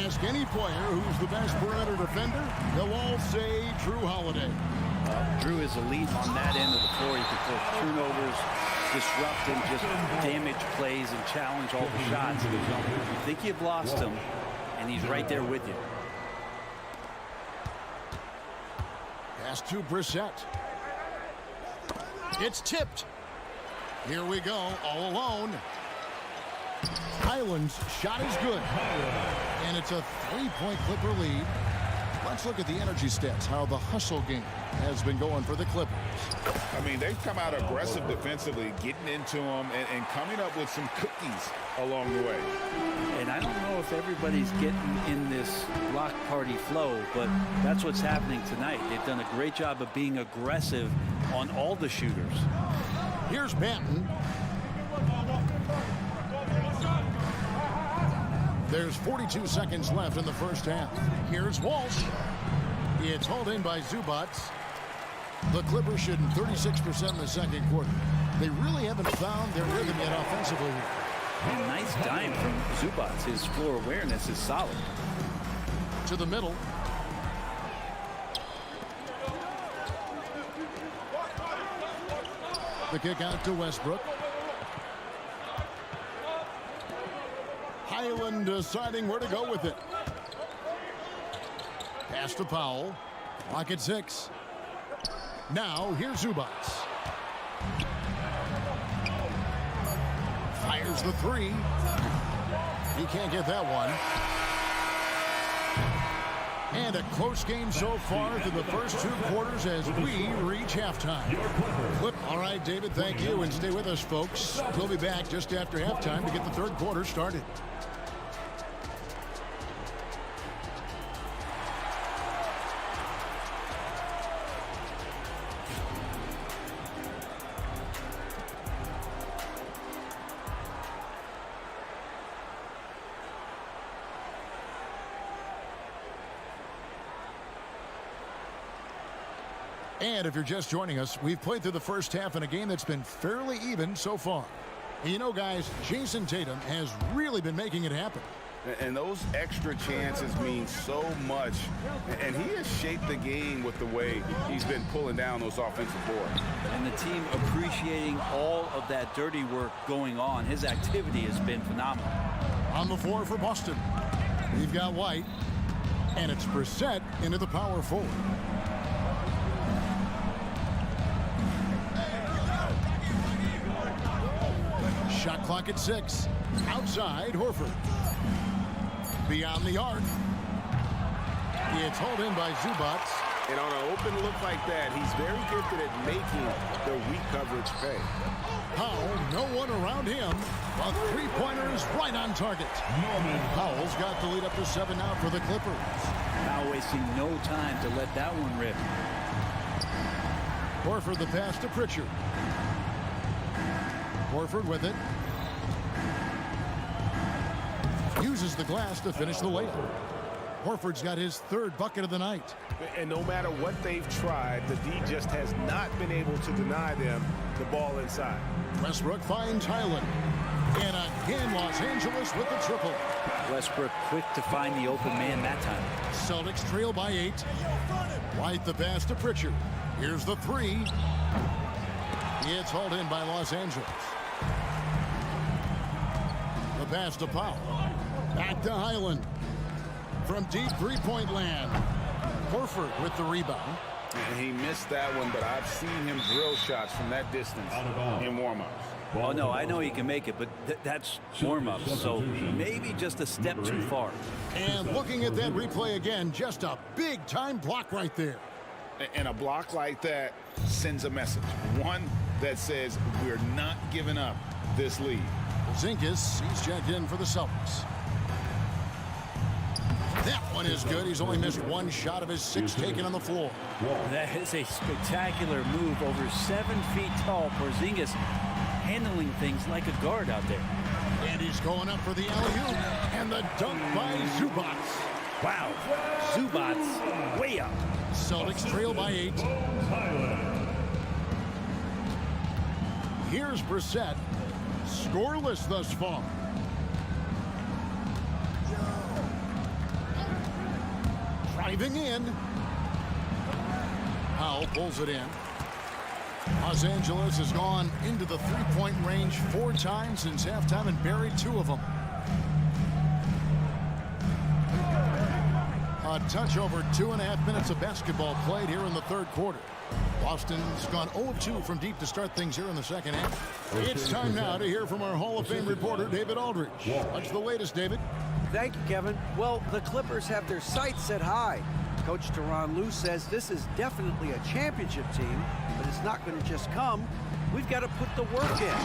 Ask any player who's the best perimeter defender, they'll all say Drew Holiday. Drew is elite on that end of the floor. He can force turnovers, disrupt and just damage plays and challenge all the shots. You think you've lost him, and he's right there with you. Pass to Brissett. It's tipped. Here we go, all alone. Highland's shot is good. And it's a 3-point Clipper lead. Let's look at the energy stats, how the hustle game has been going for the Clippers. I mean, they've come out aggressive defensively, getting into them and coming up with some cookies along the way. And I don't know if everybody's getting in this block party flow, but that's what's happening tonight. They've done a great job of being aggressive on all the shooters. Here's Banton. There's 42 seconds left in the first half. Here's Walsh. It's hauled in by Zubac. The Clippers shooting 36% in the second quarter. They really haven't found their rhythm yet offensively here. A nice dime from Zubac. His floor awareness is solid. To the middle. The kick out to Westbrook. Highland deciding where to go with it. Pass to Powell. Clock at 6. Now here's Zubac. Fires the 3. He can't get that one. And a close game so far through the first 2 quarters as we reach halftime. All right, David, thank you. And stay with us, folks. We'll be back just after halftime to get the third quarter started. And if you're just joining us, we've played through the first half in a game that's been fairly even so far. And you know, guys, Jason Tatum has really been making it happen. And those extra chances mean so much. And he has shaped the game with the way he's been pulling down those offensive boards. And the team appreciating all of that dirty work going on. His activity has been phenomenal. On the floor for Boston, we've got White, and it's Brissett into the power forward. Shot clock at 6. Outside, Horford. Beyond the arc. It's hauled in by Zubac. And on an open look like that, he's very gifted at making the weak coverage pay. Powell, no one around him. A 3-pointer is right on target. Powell's got the lead up to 7 now for the Clippers. Now wasting no time to let that one rip. Horford the pass to Pritchard. Horford with it. Uses the glass to finish the layup. Horford's got his 3rd bucket of the night. And no matter what they've tried, the D just has not been able to deny them the ball inside. Westbrook finds Highland. And again, Los Angeles with the triple. Westbrook quick to find the open man that time. Celtics trail by 8. White the pass to Pritchard. Here's the 3. It's hauled in by Los Angeles. The pass to Powell. Back to Highland. From deep 3-point land. Horford with the rebound. And he missed that one, but I've seen him drill shots from that distance in warm-ups. Oh, no, I know he can make it, but that's warm-ups, so maybe just a step too far. And looking at that replay again, just a big-time block right there. And a block like that sends a message. One, that says we're not giving up this lead. Porzingis, he's checked in for the Celtics. That one is good. He's only missed one shot of his 6 taken on the floor. That is a spectacular move. Over 7 feet tall. Porzingis handling things like a guard out there. And he's going up for the alley-oop. And the dunk by Zubac. Wow. Zubac way up. Celtics trail by 8. Here's Brissett. Scoreless thus far. Driving in. Powell pulls it in. Los Angeles has gone into the three-point range 4 times since halftime and buried 2 of them. A touch over 2.5 minutes of basketball played here in the third quarter. Boston's gone 0-2 from deep to start things here in the second half. It's time now to hear from our Hall of Fame reporter, David Aldridge. What's the latest, David? Thank you, Kevin. Well, the Clippers have their sights set high. Coach Tyronn Lue says this is definitely a championship team, but it's not going to just come. We've got to put the work in.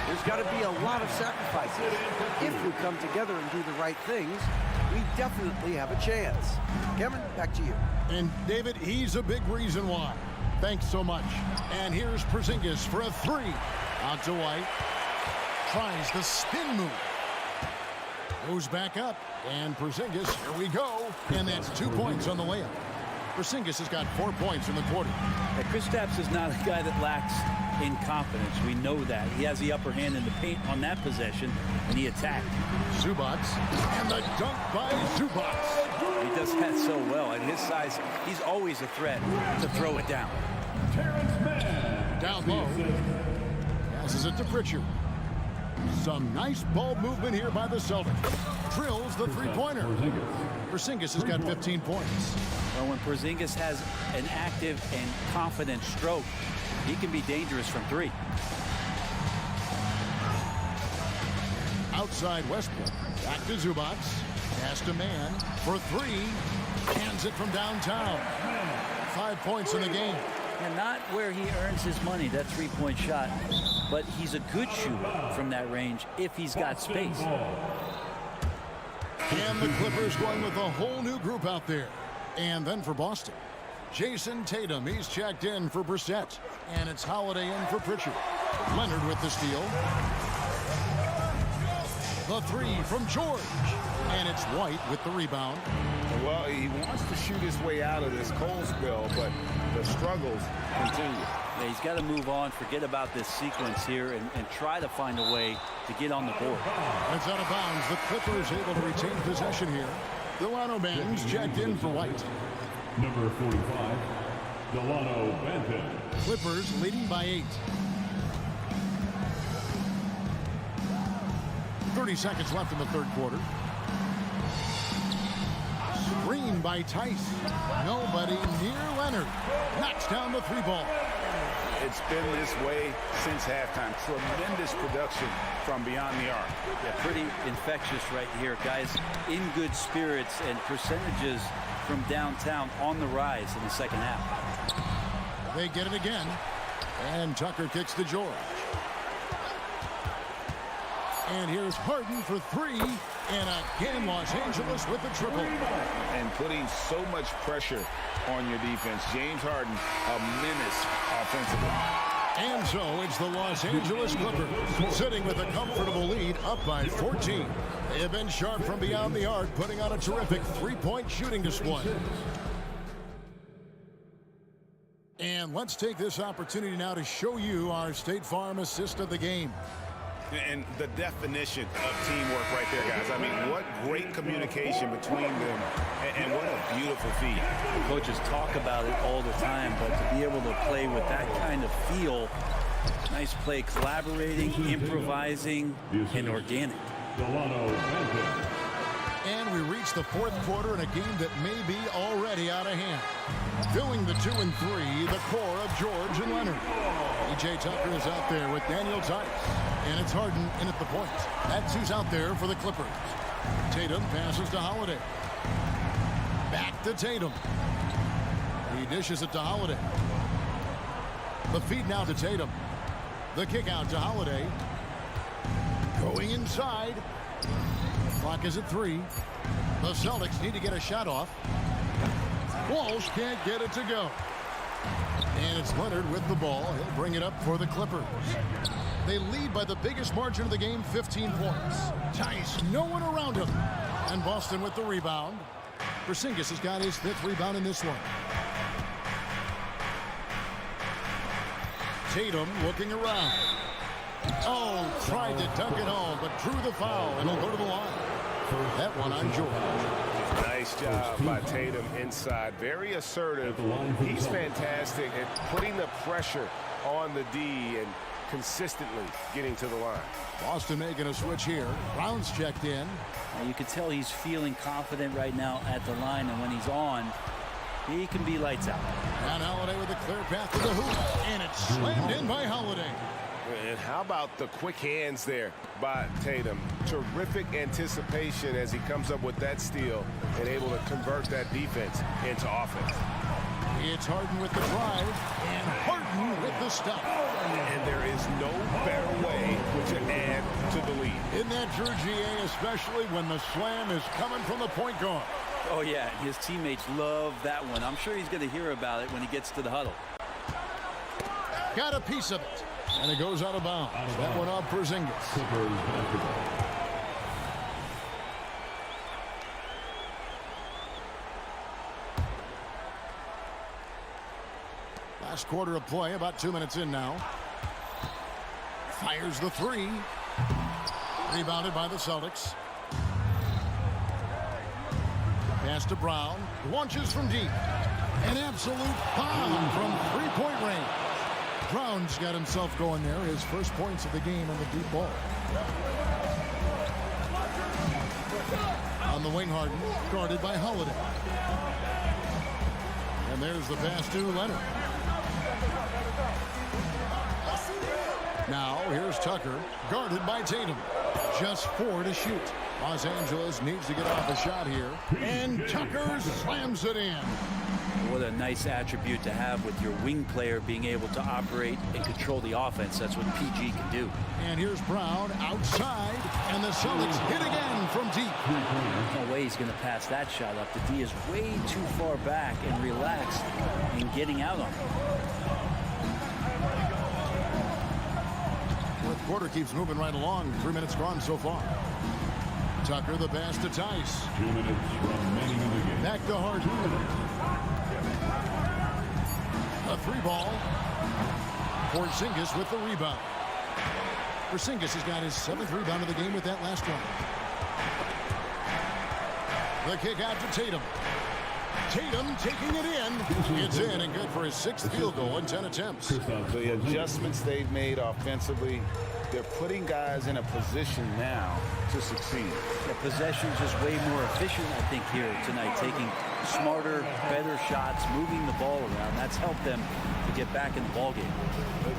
There's got to be a lot of sacrifices. If we come together and do the right things, we definitely have a chance. Kevin, back to you. And David, he's a big reason why. Thanks so much. And here's Porzingis for a 3. Out to White. Tries the spin move. Goes back up. And Porzingis, here we go. And that's 2 points on the layup. Porzingis has got 4 points in the quarter. Now, Kristaps is not a guy that lacks in confidence. We know that. He has the upper hand in the paint on that possession, and he attacked. Zubac. And the dunk by Zubac. He does that so well. At his size, he's always a threat to throw it down. Down low. Passes it to Pritchard. Some nice ball movement here by the Celtics. Drills the three-pointer. Porzingis has got 15 points. Well, when Porzingis has an active and confident stroke, he can be dangerous from 3. Outside Westbrook. Back to Zubac. Pass to man for 3. Hands it from downtown. 5 points in the game. And not where he earns his money, that 3-point shot. But he's a good shooter from that range if he's got space. And the Clippers going with a whole new group out there. And then for Boston, Jason Tatum. He's checked in for Brissett. And it's Holiday in for Pritchard. Leonard with the steal. The 3 from George. And it's White with the rebound. Well, he wants to shoot his way out of this cold spell, but the struggles continue. Yeah, he's got to move on, forget about this sequence here, and try to find a way to get on the board. It's out of bounds. The Clippers able to retain possession here. Delano Banton's checked in for White. Number 45, Delano Banton. Clippers leading by 8. 30 seconds left in the third quarter. Screen by Tice. Nobody near Leonard. Knocks down the 3-ball. It's been this way since halftime. Tremendous production from beyond the arc. Yeah, pretty infectious right here. Guys in good spirits and percentages from downtown on the rise in the second half. They get it again. And Tucker kicks to George. And here's Harden for 3. And again, Los Angeles with the triple. And putting so much pressure on your defense. James Harden, a menace offensively. And so it's the Los Angeles Clippers sitting with a comfortable lead up by 14. They have been sharp from beyond the arc, putting on a terrific 3-point shooting display. And let's take this opportunity now to show you our State Farm assist of the game. And the definition of teamwork right there, guys. I mean, what great communication between them, and what a beautiful feat. The coaches talk about it all the time, but to be able to play with that kind of feel, nice play, collaborating, improvising, and organic. And we reach the fourth quarter in a game that may be already out of hand. Filling the 2 and 3, the core of George and Leonard. E.J. Tucker is out there with Daniel Tice. And it's Harden in at the point. That's who's out there for the Clippers. Tatum passes to Holiday. Back to Tatum. He dishes it to Holiday. The feed now to Tatum. The kick out to Holiday. Going inside. Clock is at 3. The Celtics need to get a shot off. Walsh can't get it to go. And it's Leonard with the ball. He'll bring it up for the Clippers. They lead by the biggest margin of the game, 15 points. Tice, no one around him. And Boston with the rebound. Porzingis has got his 5th rebound in this one. Tatum looking around. Oh, tried to dunk it home, but drew the foul, and he'll go to the line. That one on George. Nice job by Tatum inside. Very assertive. He's fantastic at putting the pressure on the D and consistently getting to the line. Boston making a switch here. Brown's checked in. You can tell he's feeling confident right now at the line, and when he's on, he can be lights out. And Holiday with a clear path to the hoop, and it's slammed in by Holiday. And how about the quick hands there by Tatum? Terrific anticipation as he comes up with that steal and able to convert that defense into offense. It's Harden with the drive, and Harden with the stop. And there is no better way to add to the lead. Isn't that true, GA, especially when the slam is coming from the point guard? Oh, yeah, his teammates love that one. I'm sure he's going to hear about it when he gets to the huddle. Got a piece of it, and it goes out of bounds. That one off Porzingis. Last quarter of play, about 2 minutes in now. Fires the 3. Rebounded by the Celtics. Pass to Brown. Launches from deep. An absolute bomb from three-point range. Brown's got himself going there. His first points of the game on the deep ball. On the wing, Harden, guarded by Holiday. And there's the pass to Leonard. Now, here's Tucker, guarded by Tatum. Just 4 to shoot. Los Angeles needs to get off a shot here. And Tucker slams it in. What a nice attribute to have with your wing player being able to operate and control the offense. That's what PG can do. And here's Brown outside, and the Celtics hit again from deep. There's no way he's going to pass that shot up. The D is way too far back and relaxed in getting out on him. Fourth quarter keeps moving right along. 3 minutes gone so far. Tucker, the pass to Tice. 2 minutes remaining in the game. Back to Harden. A 3-ball. Porzingis with the rebound. Porzingis has got his 7th rebound of the game with that last one. The kick out to Tatum. Tatum taking it in. It's in and good for his 6th field goal in 10 attempts. The adjustments they've made offensively, they're putting guys in a position now to succeed. The possession's just way more efficient, I think, here tonight. Taking smarter, better shots, moving the ball around. That's helped them to get back in the ballgame.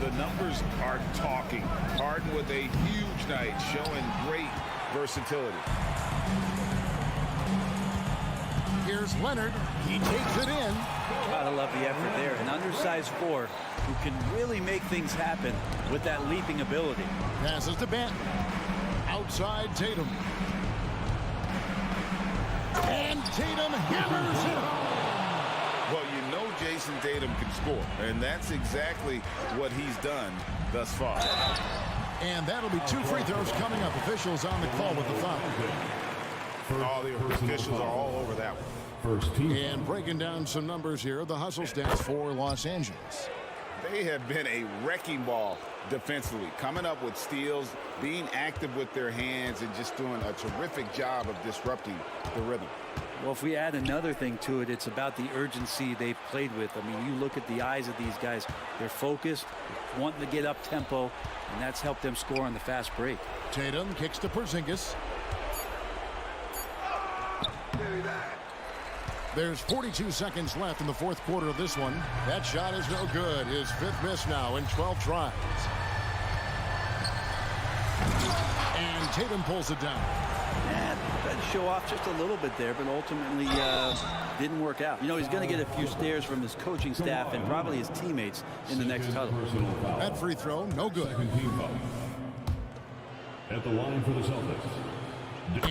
The numbers are talking. Harden with a huge night, showing great versatility. Here's Leonard. He takes it in. Gotta love the effort there. An undersized 4 who can really make things happen with that leaping ability. Passes to Benton. Outside Tatum. And Tatum hammers it home. Well, you know Jason Tatum can score, and that's exactly what he's done thus far. And that'll be 2 free throws coming up. Officials on the call with the foul. All the officials are all over that one. First team. And breaking down some numbers here, the hustle stats for Los Angeles. They have been a wrecking ball defensively, coming up with steals, being active with their hands, and just doing a terrific job of disrupting the rhythm. Well, if we add another thing to it, it's about the urgency they've played with. I mean, you look at the eyes of these guys. They're focused, wanting to get up tempo, and that's helped them score on the fast break. Tatum kicks to Porzingis. There's 42 seconds left in the fourth quarter of this one. That shot is no good. His 5th miss now in 12 tries. And Tatum pulls it down. Tried to show off just a little bit there, but ultimately didn't work out. You know, he's going to get a few stares from his coaching staff and probably his teammates in the next huddle. That free throw, no good. At the line for the Celtics.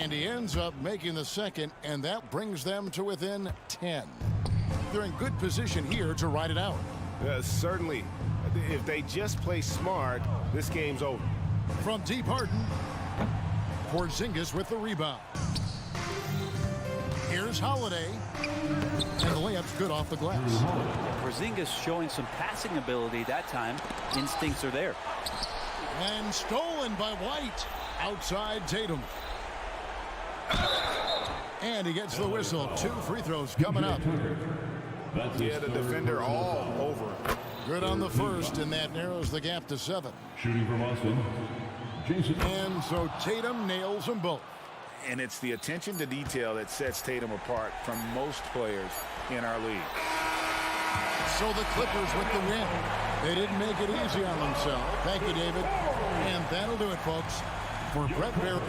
And he ends up making the second, and that brings them to within 10. They're in good position here to ride it out. Certainly. If they just play smart, this game's over. From deep Harden, Porzingis with the rebound. Here's Holiday, and the layup's good off the glass. Porzingis showing some passing ability that time. Instincts are there. And stolen by White. Outside Tatum. And he gets the whistle. 2 free throws coming up. Yeah, the defender all over. Good on the first, and that narrows the gap to 7. Shooting from Austin, Jason. And so Tatum nails them both. And it's the attention to detail that sets Tatum apart from most players in our league. So the Clippers with the win. They didn't make it easy on themselves. Thank you, David. And that'll do it, folks. For Brett Barry.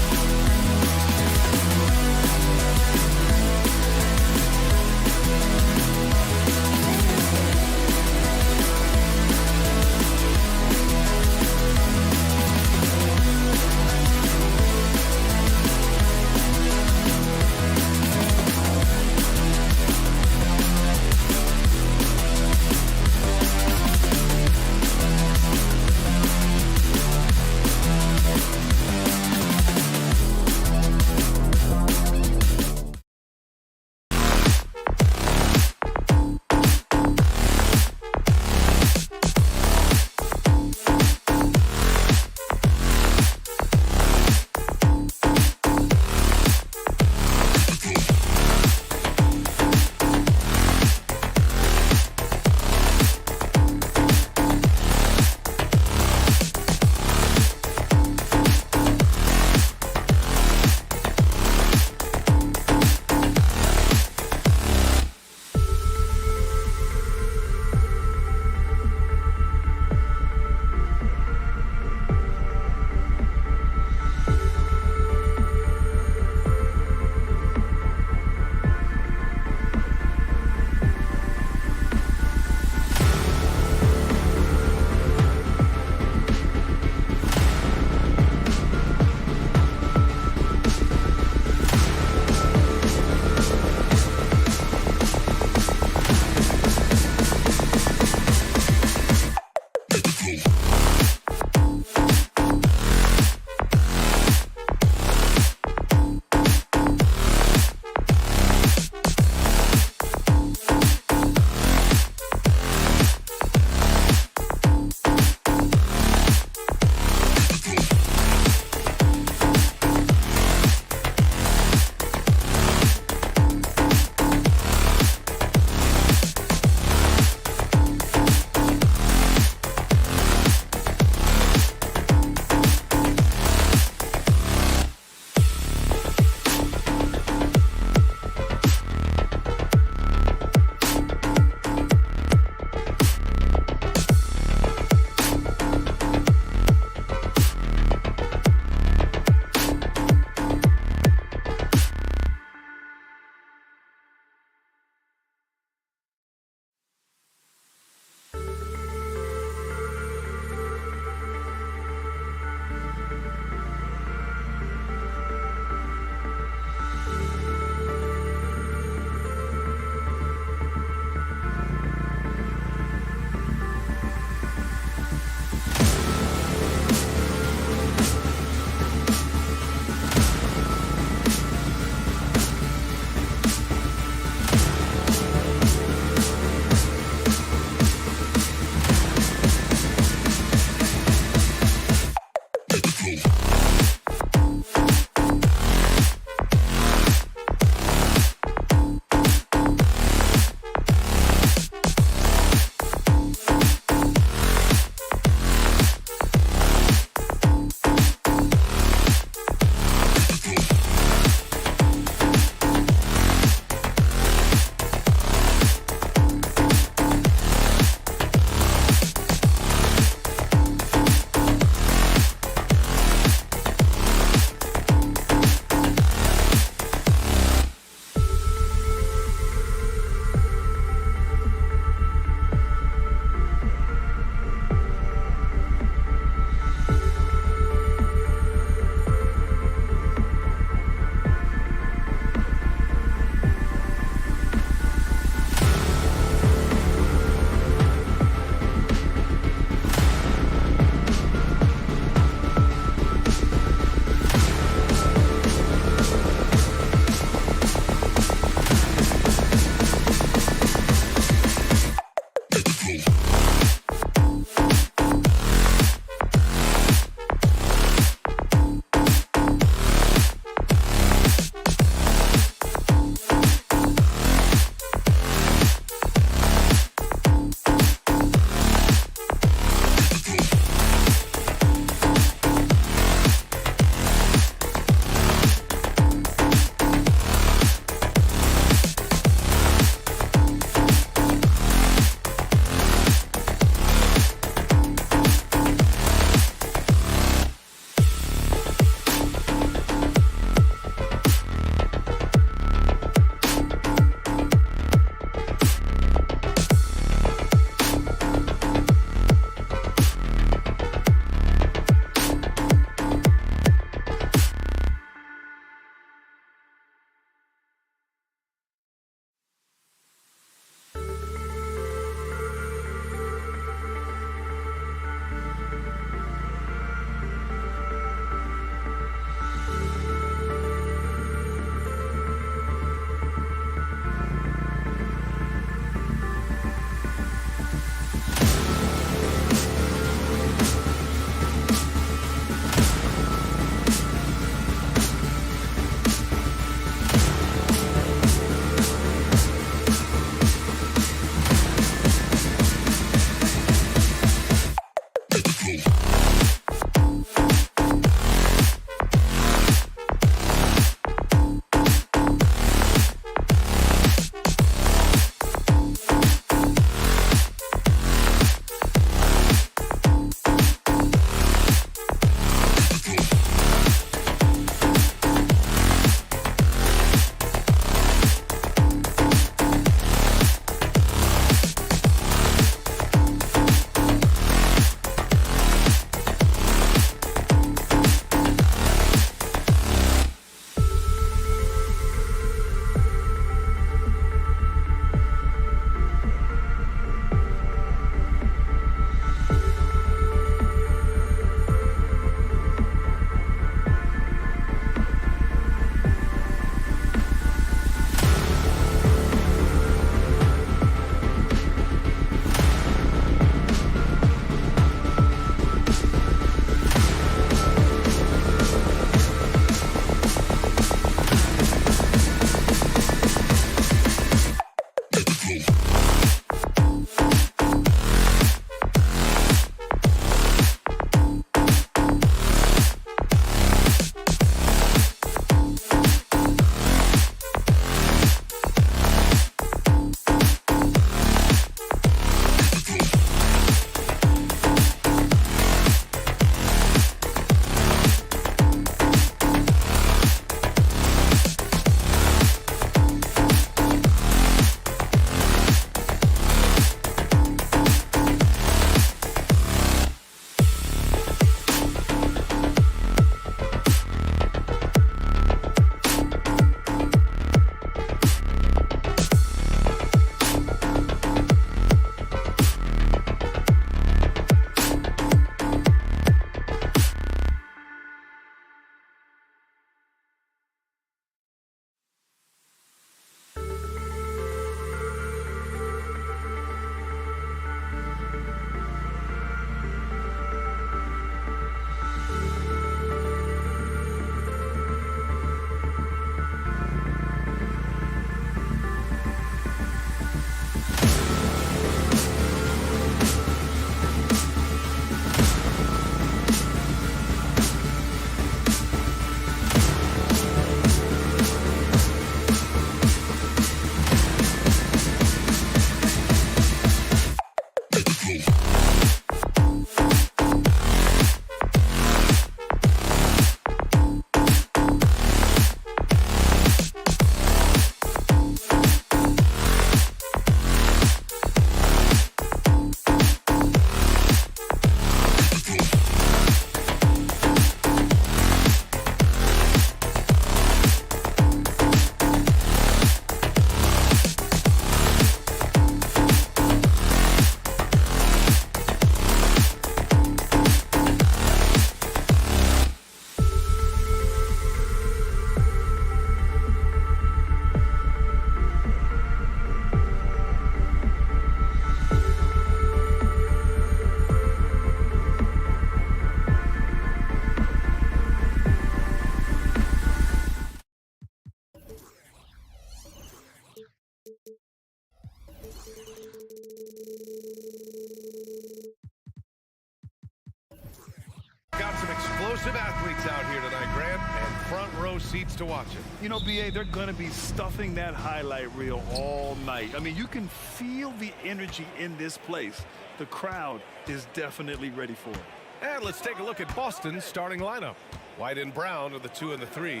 explosive athletes out here tonight, Grant, and front row seats to watch it. You know, B.A., they're going to be stuffing that highlight reel all night. I mean, you can feel the energy in this place. The crowd is definitely ready for it. And let's take a look at Boston's starting lineup. White and Brown are the 2 and the 3.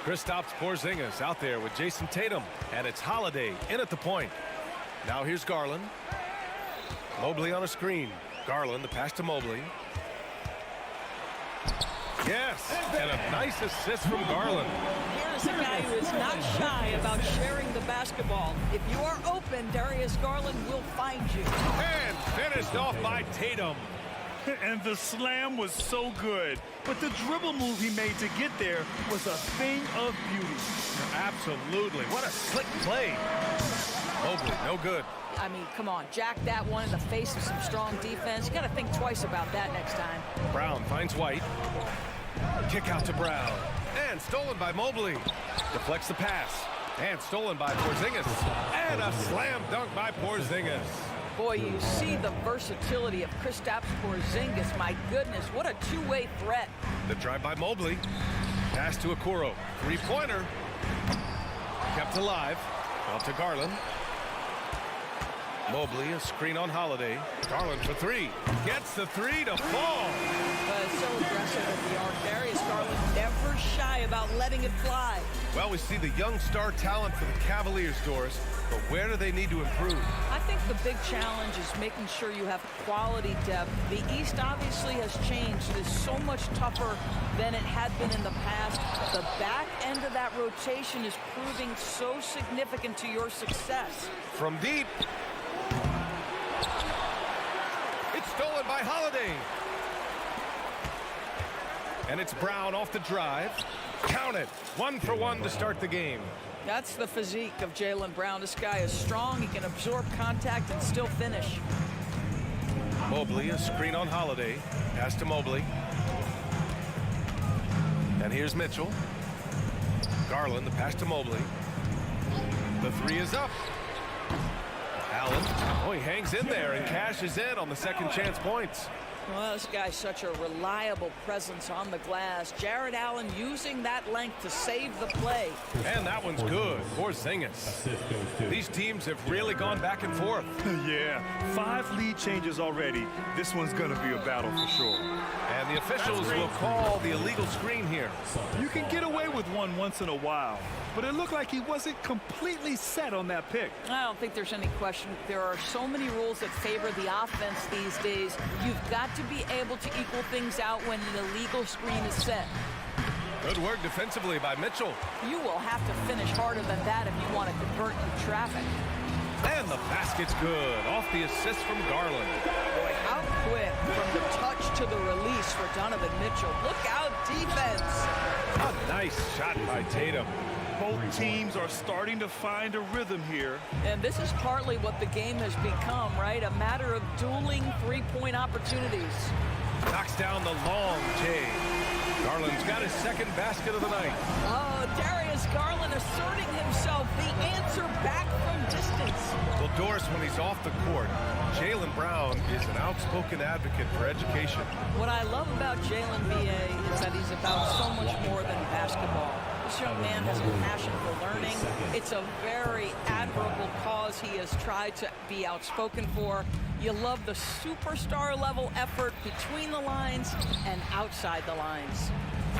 Kristaps Porzingis out there with Jason Tatum. And it's Holiday in at the point. Now here's Garland. Mobley on a screen. Garland, the pass to Mobley. Yes, and a nice assist from Garland. Here's a guy who is not shy about sharing the basketball. If you are open, Darius Garland will find you. And finished off by Tatum. And the slam was so good. But the dribble move he made to get there was a thing of beauty. Absolutely. What a slick play. Mobley, no good. I mean, come on. Jack that one in the face of some strong defense. You got to think twice about that next time. Brown finds White. Kick out to Brown. And stolen by Mobley. Deflects the pass. And stolen by Porzingis. And a slam dunk by Porzingis. Boy, you see the versatility of Kristaps Porzingis. My goodness, what a two-way threat. The drive by Mobley. Pass to Okoro. Three-pointer. Kept alive. Out to Garland. Mobley, a screen on Holiday. Garland for 3. Gets the 3 to fall. So aggressive at the arc. Darius Garland never shy about letting it fly. Well, we see the young star talent for the Cavaliers, Doris. But where do they need to improve? I think the big challenge is making sure you have quality depth. The East obviously has changed. It is so much tougher than it had been in the past. The back end of that rotation is proving so significant to your success. From deep. It's stolen by Holiday. And it's Brown off the drive. Count it. 1 for 1 to start the game. That's the physique of Jaylen Brown. This guy is strong. He can absorb contact and still finish. Mobley, a screen on Holiday. Pass to Mobley. And here's Mitchell. Garland, the pass to Mobley. The 3 is up. Allen. Oh, he hangs in there and cashes in on the second chance points. Well, this guy's such a reliable presence on the glass. Jared Allen using that length to save the play. And that one's good. Porzingis. These teams have really gone back and forth. Yeah, 5 lead changes already. This one's going to be a battle for sure. And the officials will call the illegal screen here. You can get away with one once in a while, but it looked like he wasn't completely set on that pick. I don't think there's any question. There are so many rules that favor the offense these days. You've got to be able to equal things out when an illegal screen is set. Good work defensively by Mitchell. You will have to finish harder than that if you want to convert in traffic. And the basket's good. Off the assist from Garland. Boy, how quick from the touch to the release for Donovan Mitchell. Look out, defense. A nice shot by Tatum. Both teams are starting to find a rhythm here. And this is partly what the game has become, right? A matter of dueling three-point opportunities. Knocks down the long J. Garland's got his second basket of the night. Oh, Darius Garland asserting himself, the answer back from distance. Well, Doris, when he's off the court, Jaylen Brown is an outspoken advocate for education. What I love about Jaylen, B.A., is that he's about so much more than basketball. This young man has a passion for learning. It's a very admirable cause he has tried to be outspoken for. You love the superstar level effort between the lines and outside the lines.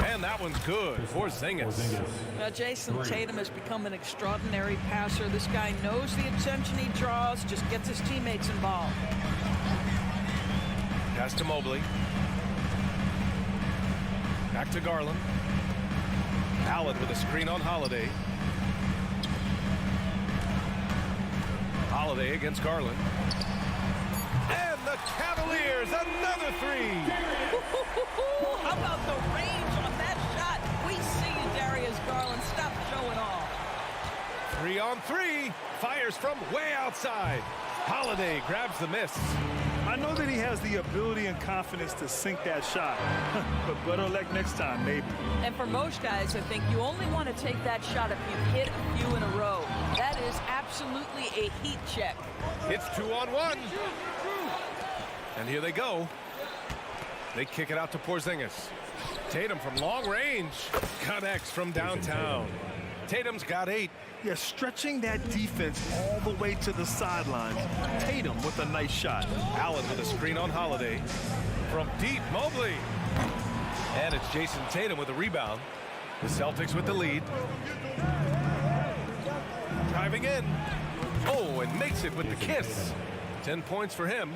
And that one's good. Porzingis. Now, Jason Tatum has become an extraordinary passer. This guy knows the attention he draws, just gets his teammates involved. Pass to Mobley. Back to Garland. Allen with a screen on Holiday. Holiday against Garland. And the Cavaliers, another 3. How about the range on that shot? We see you, Darius Garland. Stop showing off. 3 on 3. Fires from way outside. Holiday grabs the miss. I know that he has the ability and confidence to sink that shot, but better luck next time, maybe. And for most guys, I think you only want to take that shot if you hit a few in a row. That is absolutely a heat check. It's 2 on 1. And here they go. They kick it out to Porzingis. Tatum from long range connects from downtown. Tatum's got 8. Yeah, stretching that defense all the way to the sidelines. Tatum with a nice shot. Allen with a screen on Holiday. From deep, Mobley. And it's Jason Tatum with a rebound. The Celtics with the lead. Driving in. Oh, and makes it with the kiss. 10 points for him.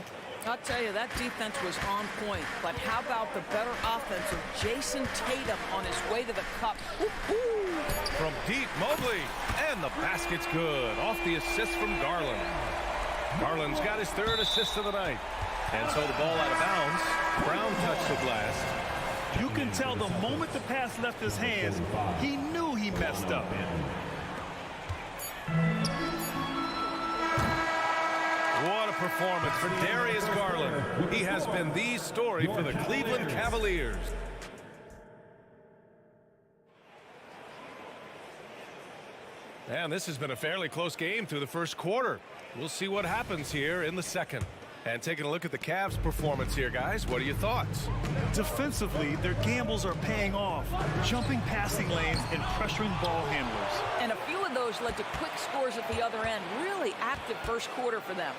I'll tell you, that defense was on point. But how about the better offense of Jason Tatum on his way to the cup? Woo-hoo. From deep, Mobley. And the basket's good. Off the assist from Garland. Garland's got his 3rd assist of the night. And so the ball out of bounds. Brown touched the glass. You can tell the moment the pass left his hands, he knew he messed up. What a performance for Darius Garland. He has been the story for the Cleveland Cavaliers. And this has been a fairly close game through the first quarter. We'll see what happens here in the second. And taking a look at the Cavs' performance here, guys, what are your thoughts? Defensively, their gambles are paying off, jumping passing lanes and pressuring ball handlers. And a few of those led to quick scores at the other end. Really active first quarter for them.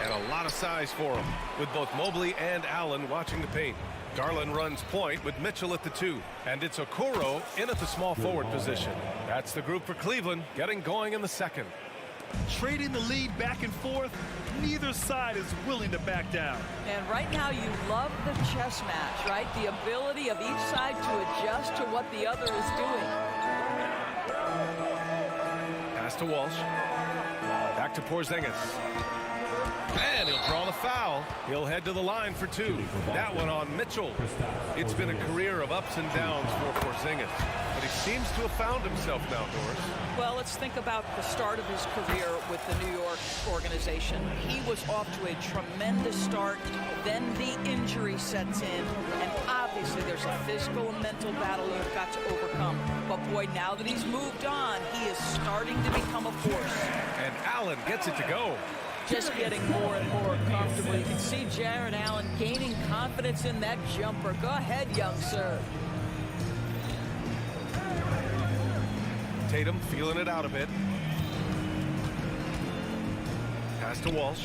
And a lot of size for them, with both Mobley and Allen watching the paint. Garland runs point with Mitchell at the 2. And it's Okoro in at the small forward position. That's the group for Cleveland, getting going in the second. Trading the lead back and forth, neither side is willing to back down. And right now you love the chess match, right? The ability of each side to adjust to what the other is doing. Pass to Walsh. Back to Porzingis. And he'll draw the foul. He'll head to the line for 2. That one on Mitchell. It's been a career of ups and downs for Porzingis, but he seems to have found himself now, Doris. Well, let's think about the start of his career with the New York organization. He was off to a tremendous start. Then the injury sets in, and obviously there's a physical and mental battle he's got to overcome. But boy, now that he's moved on, he is starting to become a force. And Allen gets it to go. Just getting more and more comfortable. You can see Jarrett Allen gaining confidence in that jumper. Go ahead, young sir. Tatum feeling it out a bit. Pass to Walsh.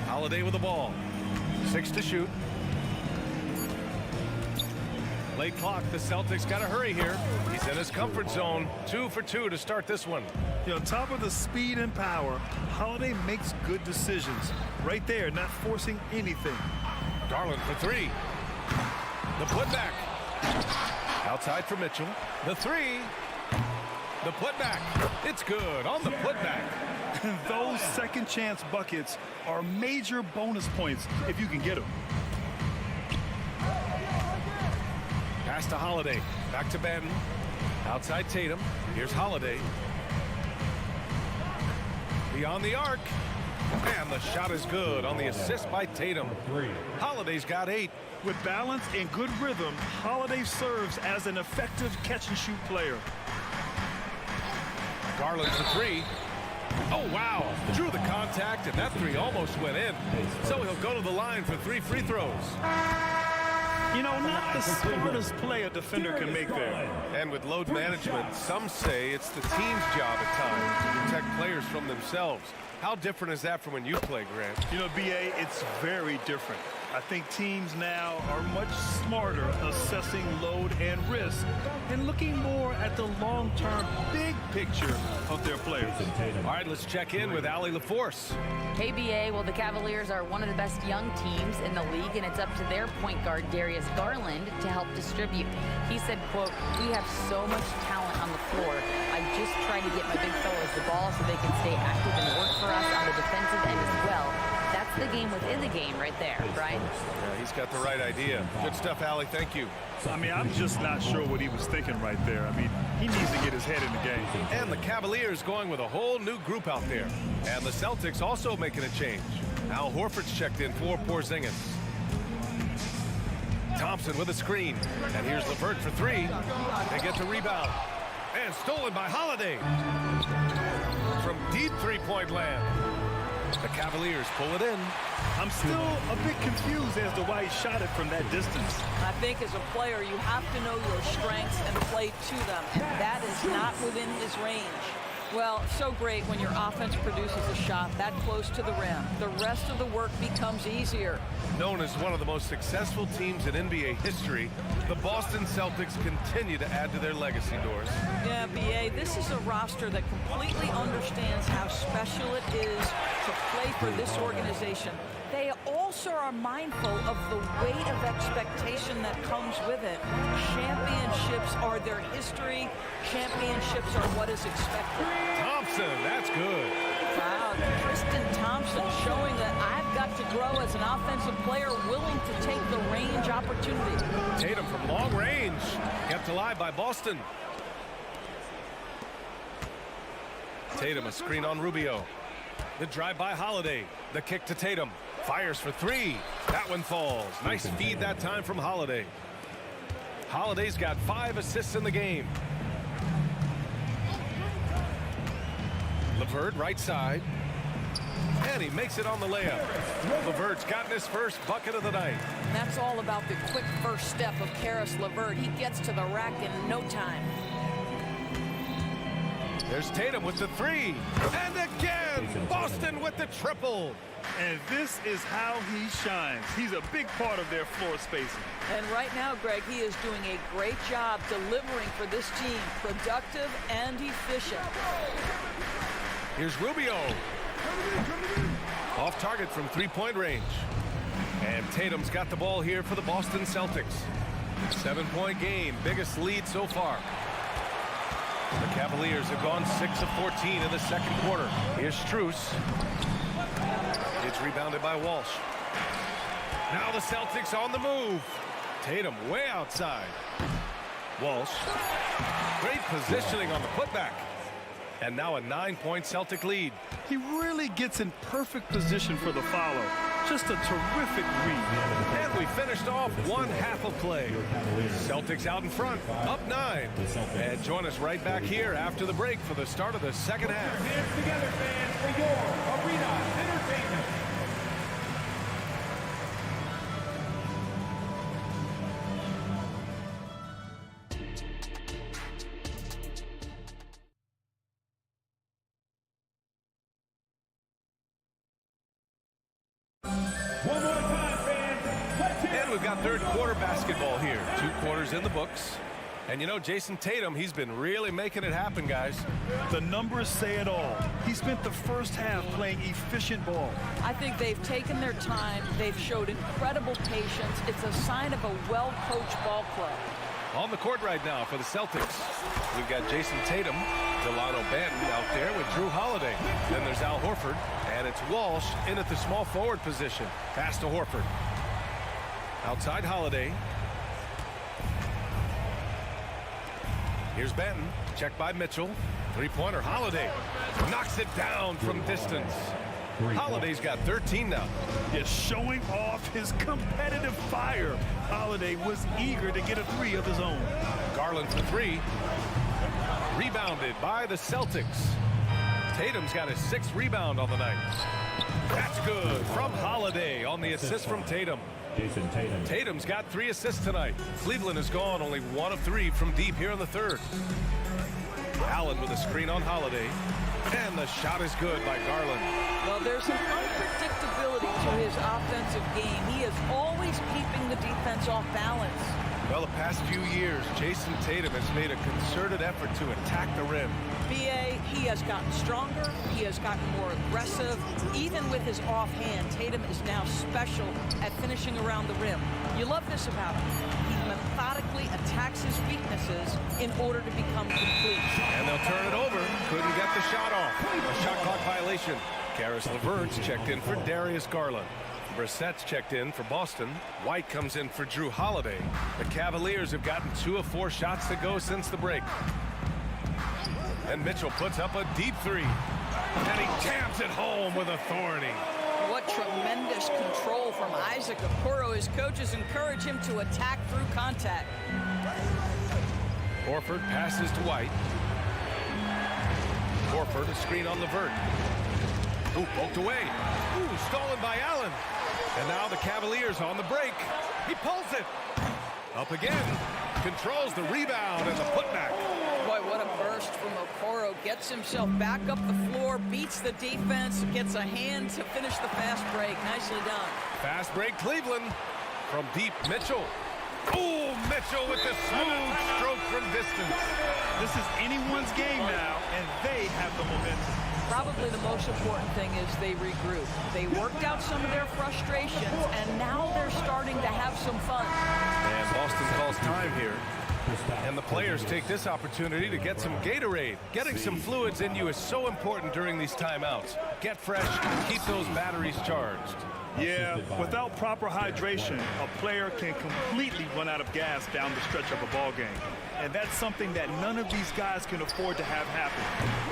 Holiday with the ball. 6 to shoot. Late clock. The Celtics got to hurry here. He's in his comfort zone. 2 for 2 to start this one. You know, on top of the speed and power, Holiday makes good decisions. Right there, not forcing anything. Garland for 3. The putback. Outside for Mitchell. The 3. The putback. It's good on the putback. Those second chance buckets are major bonus points if you can get them. Pass to Holiday. Back to Banton. Outside Tatum. Here's Holiday. Beyond the arc. And the shot is good on the assist by Tatum. Holiday's got 8. With balance and good rhythm, Holiday serves as an effective catch-and-shoot player. Garland for 3. Oh, wow. Drew the contact, and that 3 almost went in. So he'll go to the line for 3 free throws. You know, not the smartest play a defender can make there. And with load management, some say it's the team's job at times to protect players from themselves. How different is that from when you play, Grant? You know, B.A., it's very different. I think teams now are much smarter assessing load and risk and looking more at the long-term big picture of their players. All right, let's check in with Allie LaForce. Hey, BA, well, the Cavaliers are one of the best young teams in the league, and it's up to their point guard, Darius Garland, to help distribute. He said, quote, "We have so much talent on the floor. I just try to get my big fellas the ball so they can stay active and work for us on the defensive end as well." That's the game within the game right there, Brian. Yeah, he's got the right idea. Good stuff, Allie. Thank you. I mean, I'm just not sure what he was thinking right there. I mean, he needs to get his head in the game. And the Cavaliers going with a whole new group out there. And the Celtics also making a change. Al Horford's checked in for Porzingis. Thompson with a screen. And here's LeVert for 3. They get the rebound. And stolen by Holiday. From deep three-point land. The Cavaliers pull it in. I'm still a bit confused as to why he shot it from that distance. I think as a player, you have to know your strengths and play to them. That is not within his range. Well, so great when your offense produces a shot that close to the rim. The rest of the work becomes easier. Known as one of the most successful teams in NBA history, the Boston Celtics continue to add to their legacy, Doris. Yeah, B.A., this is a roster that completely understands how special it is to play for this organization. They also are mindful of the weight of expectation that comes with it. Championships are their history. Championships are what is expected. Thompson, that's good. Wow, Tristan Thompson showing that I've got to grow as an offensive player willing to take the range opportunity. Tatum from long range, kept alive by Boston. Tatum, a screen on Rubio. The drive by Holiday. The kick to Tatum. Fires for three. That one falls. Nice feed that time from Holiday. Holiday's got 5 assists in the game. LeVert right side. And he makes it on the layup. LeVert's gotten his first bucket of the night. And that's all about the quick first step of Caris LeVert. He gets to the rack in no time. There's Tatum with the 3. And again, Boston with the triple. And this is how he shines. He's a big part of their floor spacing. And right now, Greg, he is doing a great job delivering for this team. Productive and efficient. Here's Rubio. Off target from 3-point range. And Tatum's got the ball here for the Boston Celtics. 7-point game, biggest lead so far. The Cavaliers have gone 6 of 14 in the second quarter. Here's Strus. It's rebounded by Walsh. Now the Celtics on the move. Tatum way outside. Walsh. Great positioning on the putback. And now a 9-point Celtic lead. He really gets in perfect position for the follow. Just a terrific read. And we finished off one half of play. Celtics out in front, up 9. And join us right back here after the break for the start of the second half. Hands together, fans, for your arena entertainment. One more time, fans. And we've got third quarter basketball here. 2 quarters in the books. And you know, Jason Tatum, he's been really making it happen, guys. The numbers say it all. He spent the first half playing efficient ball. I think they've taken their time. They've showed incredible patience. It's a sign of a well-coached ball club. On the court right now for the Celtics, we've got Jason Tatum, Delano Banton out there with Drew Holiday. Then there's Al Horford, and it's Walsh in at the small forward position. Pass to Horford. Outside Holiday. Here's Banton, checked by Mitchell. 3-pointer, Holiday. Knocks it down from distance. Holiday's got 13 now. Is showing off his competitive fire. Holiday was eager to get a 3 of his own. Garland for 3. Rebounded by the Celtics. Tatum's got his 6th rebound on the night. That's good from Holiday on the assist from Tatum. Jason Tatum. Tatum's got 3 assists tonight. Cleveland has gone only 1 of 3 from deep here in the third. Allen with a screen on Holiday. And the shot is good by Garland. Well, there's an unpredictability to his offensive game. He is always keeping the defense off balance. Well, the past few years, Jason Tatum has made a concerted effort to attack the rim. B.A., he has gotten stronger. He has gotten more aggressive. Even with his offhand, Tatum is now special at finishing around the rim. You love this about him. He methodically attacks his weaknesses in order to become complete. And they'll turn it over. Couldn't get the shot off. A shot clock violation. Caris LeVert's checked in for Darius Garland. Brissett's checked in for Boston. White comes in for Drew Holiday. The Cavaliers have gotten 2 of 4 shots to go since the break. And Mitchell puts up a deep 3. And he jams it home with authority. What tremendous control from Isaac Okoro. His coaches encourage him to attack through contact. Horford passes to White. Horford, a screen on LeVert. Ooh, poked away. Ooh, stolen by Allen. And now the Cavaliers on the break. He pulls it. Up again. Controls the rebound and the putback. Boy, what a burst from Okoro. Gets himself back up the floor, beats the defense, gets a hand to finish the fast break. Nicely done. Fast break Cleveland. From deep, Mitchell. Oh, Mitchell with the smooth stroke from distance. This is anyone's game now, and they have the momentum. Probably the most important thing is they regroup. They worked out some of their frustrations, and now they're starting to have some fun. And Boston calls time here. And the players take this opportunity to get some Gatorade. Getting some fluids in you is so important during these timeouts. Get fresh, keep those batteries charged. Yeah, without proper hydration, a player can completely run out of gas down the stretch of a ball game. And that's something that none of these guys can afford to have happen.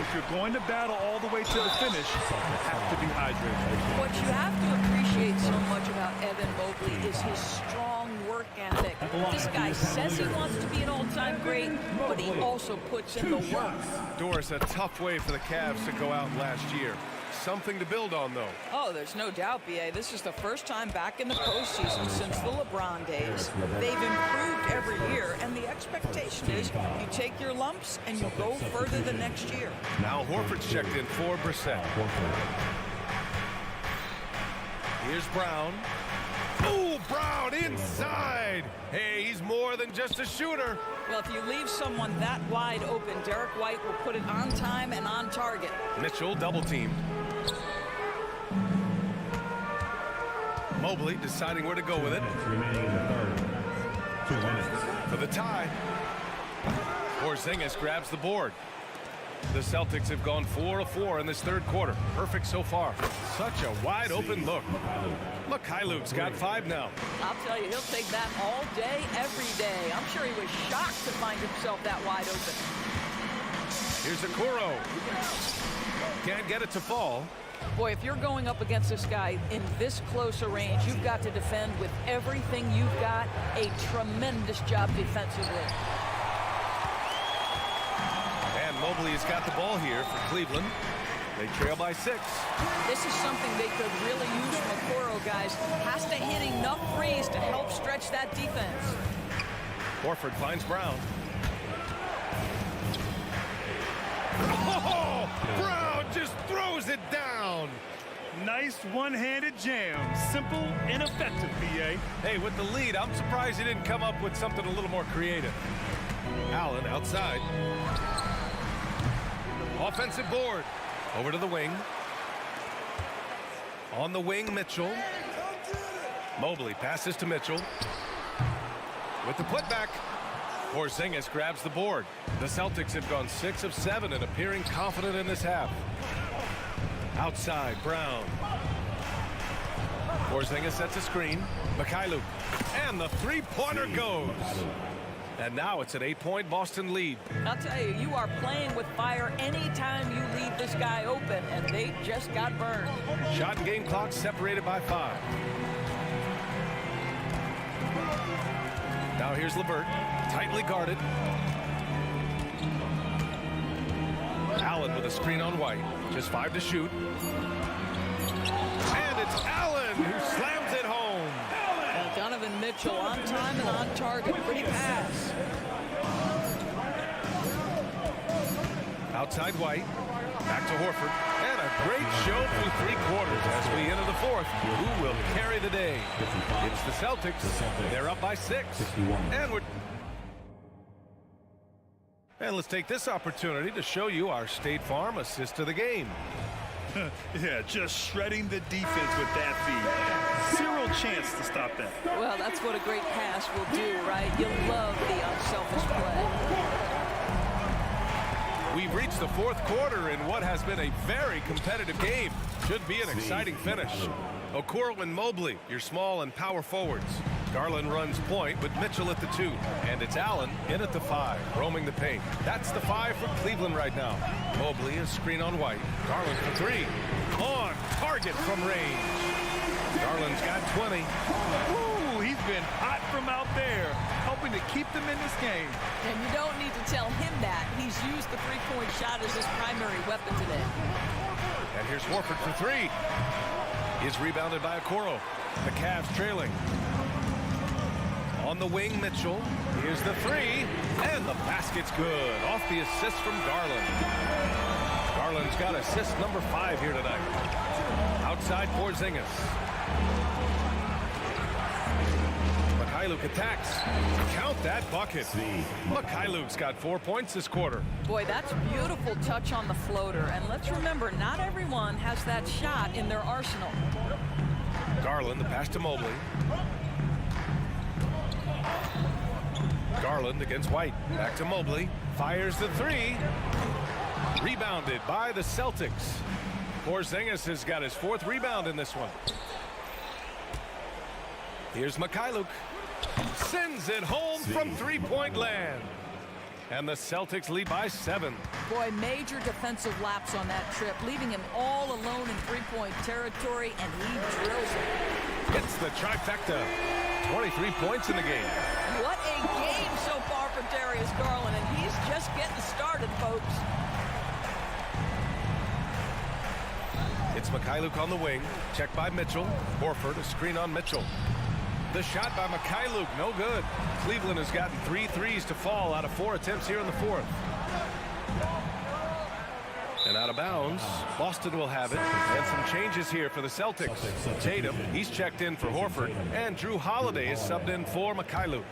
If you're going to battle all the way to the finish, you have to be hydrated. What you have to appreciate so much about Evan Mobley is his strong work ethic. This guy says he wants to be an all-time great, but he also puts in the work. Doris, a tough way for the Cavs to go out last year. Something to build on, though. Oh, there's no doubt, B.A. This is the first time back in the postseason since the LeBron days. They've improved every year, and the expectation is you take your lumps and you go further the next year. Now Horford's checked in for Brissett. Here's Brown. Oh, Brown inside. Hey, he's more than just a shooter. Well, if you leave someone that wide open, Derek White will put it on time and on target. Mitchell double teamed. Mobley deciding where to go with it. Remaining in the third. 2 minutes. For the tie. Porzingis grabs the board. The Celtics have gone 4 of 4 in this third quarter. Perfect so far. Such a wide open look. Look, Hyluk's got 5 now. I'll tell you, he'll take that all day, every day. I'm sure he was shocked to find himself that wide open. Here's Okoro. Can't get it to fall. Boy, if you're going up against this guy in this close a range, you've got to defend with everything you've got. A tremendous job defensively. And Mobley has got the ball here for Cleveland. They trail by 6. This is something they could really use from Okoro, guys. Has to hit enough threes to help stretch that defense. Horford finds Brown. Oh, Brown just throws it down. Nice one-handed jam. Simple and effective, B.A. Hey, with the lead, I'm surprised he didn't come up with something a little more creative. Allen outside. Offensive board. Over to the wing. On the wing, Mitchell. Mobley passes to Mitchell. With the putback. Porzingis grabs the board. The Celtics have gone 6 of 7 and appearing confident in this half. Outside, Brown. Porzingis sets a screen. Mikhailuk. And the three-pointer goes. And now it's an 8-point Boston lead. I'll tell you, you are playing with fire anytime you leave this guy open, and they just got burned. Shot and game clock separated by 5. Now here's LeVert, tightly guarded. Allen with a screen on White, just 5 to shoot. And it's Allen who slams it home. Well, Donovan Mitchell on time and on target. Pretty pass. Outside White, back to Horford. And a great show through 3 quarters as we enter the 4th. Who will carry the day? It's the Celtics. They're up by 6. And let's take this opportunity to show you our State Farm assist to the game. Yeah, just shredding the defense with that feed. 0 chance to stop that. Well, that's what a great pass will do, right? You love the unselfish play. We've reached the 4th quarter in what has been a very competitive game. Should be an exciting finish. Okoro and Mobley, your small and power forwards. Garland runs point with Mitchell at the 2. And it's Allen in at the 5, roaming the paint. That's the 5 for Cleveland right now. Mobley is screen on White. Garland for 3. On target from range. Garland's got 20. Ooh, he's been hot from out there, helping to keep them in this game. And you don't need to tell him that. He's used the three-point shot as his primary weapon today. And here's Horford for 3. He's rebounded by Okoro. The Cavs trailing. On the wing, Mitchell. Here's the three. And the basket's good. Off the assist from Garland. Garland's got assist number 5 here tonight. Outside Porzingis. Mikhailuk attacks. Count that bucket. Mikhailuk's got 4 points this quarter. Boy, that's beautiful touch on the floater. And let's remember, not everyone has that shot in their arsenal. Garland, the pass to Mobley. Garland against White. Back to Mobley. Fires the three. Rebounded by the Celtics. Porzingis has got his 4th rebound in this one. Here's Mikhailuk. Sends it home from three-point land. And the Celtics lead by 7. Boy, major defensive lapse on that trip, leaving him all alone in three-point territory, and he drills it. Gets the trifecta. 23 points in the game. What a game so far for Darius Garland, and he's just getting started, folks. It's Mikhailuk on the wing. Check by Mitchell. Horford, a screen on Mitchell. The shot by Mikhailuk, no good. Cleveland has gotten 3 threes to fall out of 4 attempts here in the 4th. And out of bounds, Boston will have it. And some changes here for the Celtics. Tatum, he's checked in for Horford. And Drew Holiday is subbed in for Mikhailuk.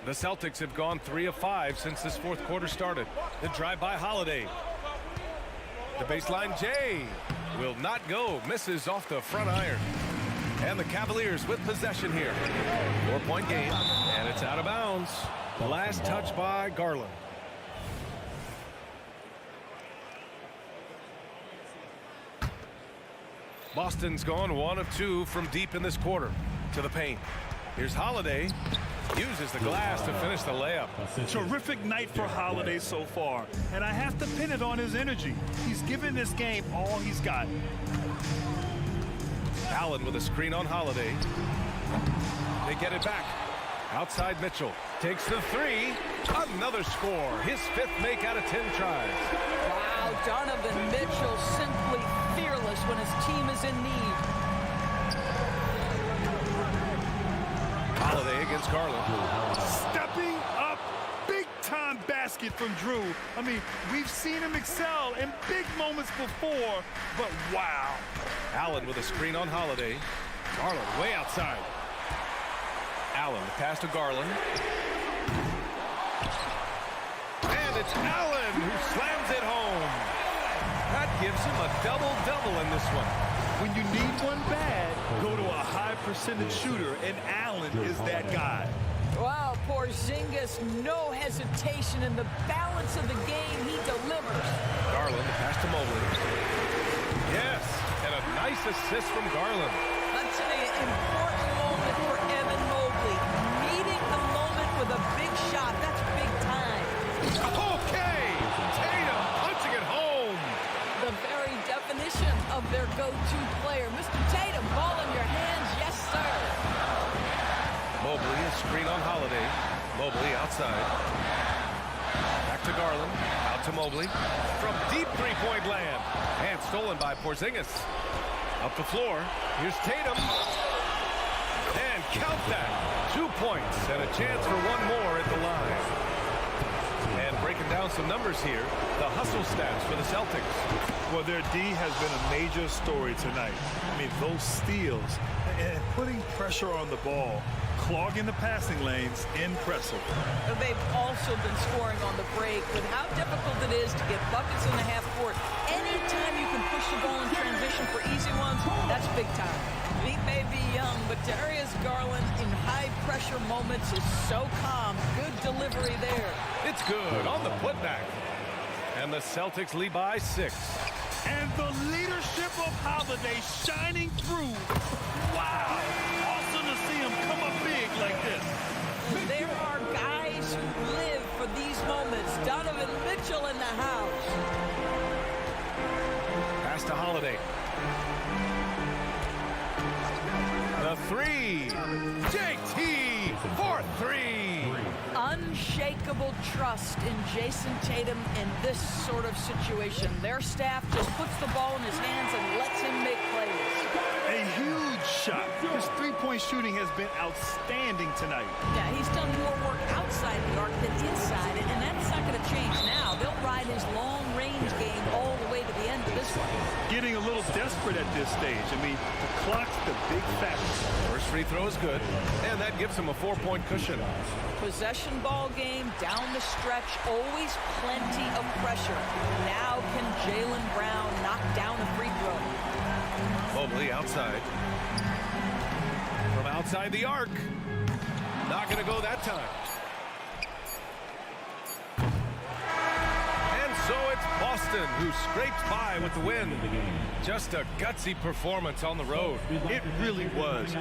The Celtics have gone 3 of 5 since this 4th quarter started. The drive by Holiday. The baseline Jay will not go. Misses off the front iron. And the Cavaliers with possession here. 4-point game, and it's out of bounds. The last touch by Garland. Boston's gone 1 of 2 from deep in this quarter. To the paint. Here's Holiday. Uses the glass to finish the layup. Terrific night for Holiday so far, and I have to pin it on his energy. He's given this game all he's got. Allen with a screen on Holiday. They get it back. Outside Mitchell. Takes the three. Another score. His 5th make out of 10 tries. Wow, Donovan Mitchell simply fearless when his team is in need. Holiday against Garland. Stepping up, big-time basket from Drew. I mean, we've seen him excel in big moments before, but wow. Allen with a screen on Holiday. Garland way outside. Allen, the pass to Garland. And it's Allen who slams it home. That gives him a double-double in this one. When you need one bad, go to a high-percentage shooter, and Allen is that guy. Wow, Porzingis, no hesitation in the balance of the game. He delivers. Garland, the pass to Mobley. Yes, and a nice assist from Garland. That's an important moment for Evan Mobley. Meeting the moment with a big shot. That's big time. Okay! Tatum punching it home. The very definition of their go-to player. Mr. Tatum, ball in your hands. Yes, sir. Mobley, a screen on Holiday. Mobley outside. Back to Garland. Out to Mobley. From deep three-point land. And stolen by Porzingis. Up the floor. Here's Tatum. And count that. 2 points and a chance for one more at the line. And breaking down some numbers here. The hustle stats for the Celtics. Well, their D has been a major story tonight. I mean, those steals and putting pressure on the ball, clogging the passing lanes, impressive. They've also been scoring on the break, with how difficult it is to get buckets in the half court. Anytime you can push the ball in transition for easy ones, that's big time. He may be young, but Darius Garland in high-pressure moments is so calm. Good delivery there. It's good on the putback. And the Celtics lead by 6. And the leadership of Holiday shining through. Wow. Awesome to see him come up big like this. There are guys who live for these moments. Donovan Mitchell in the house. Pass to Holiday. The three. JT for 3. Unshakable trust in Jason Tatum in this sort of situation. Their staff just puts the ball in his hands and lets him make plays. A huge shot. His three-point shooting has been outstanding tonight. Yeah, he's done more work outside the arc than inside it, and that's not going to change now. They'll ride his long-range game all the way to the end of this one. Getting a little desperate at this stage. I mean, the clock's the big factor. First free throw is good, and that gives him a 4-point cushion. Possession ball game down the stretch, always plenty of pressure. Now can Jaylen Brown knock down a free throw? Mobley outside. From outside the arc. Not going to go that time. And so it's Boston who scrapes by with the win. Just a gutsy performance on the road. It really was.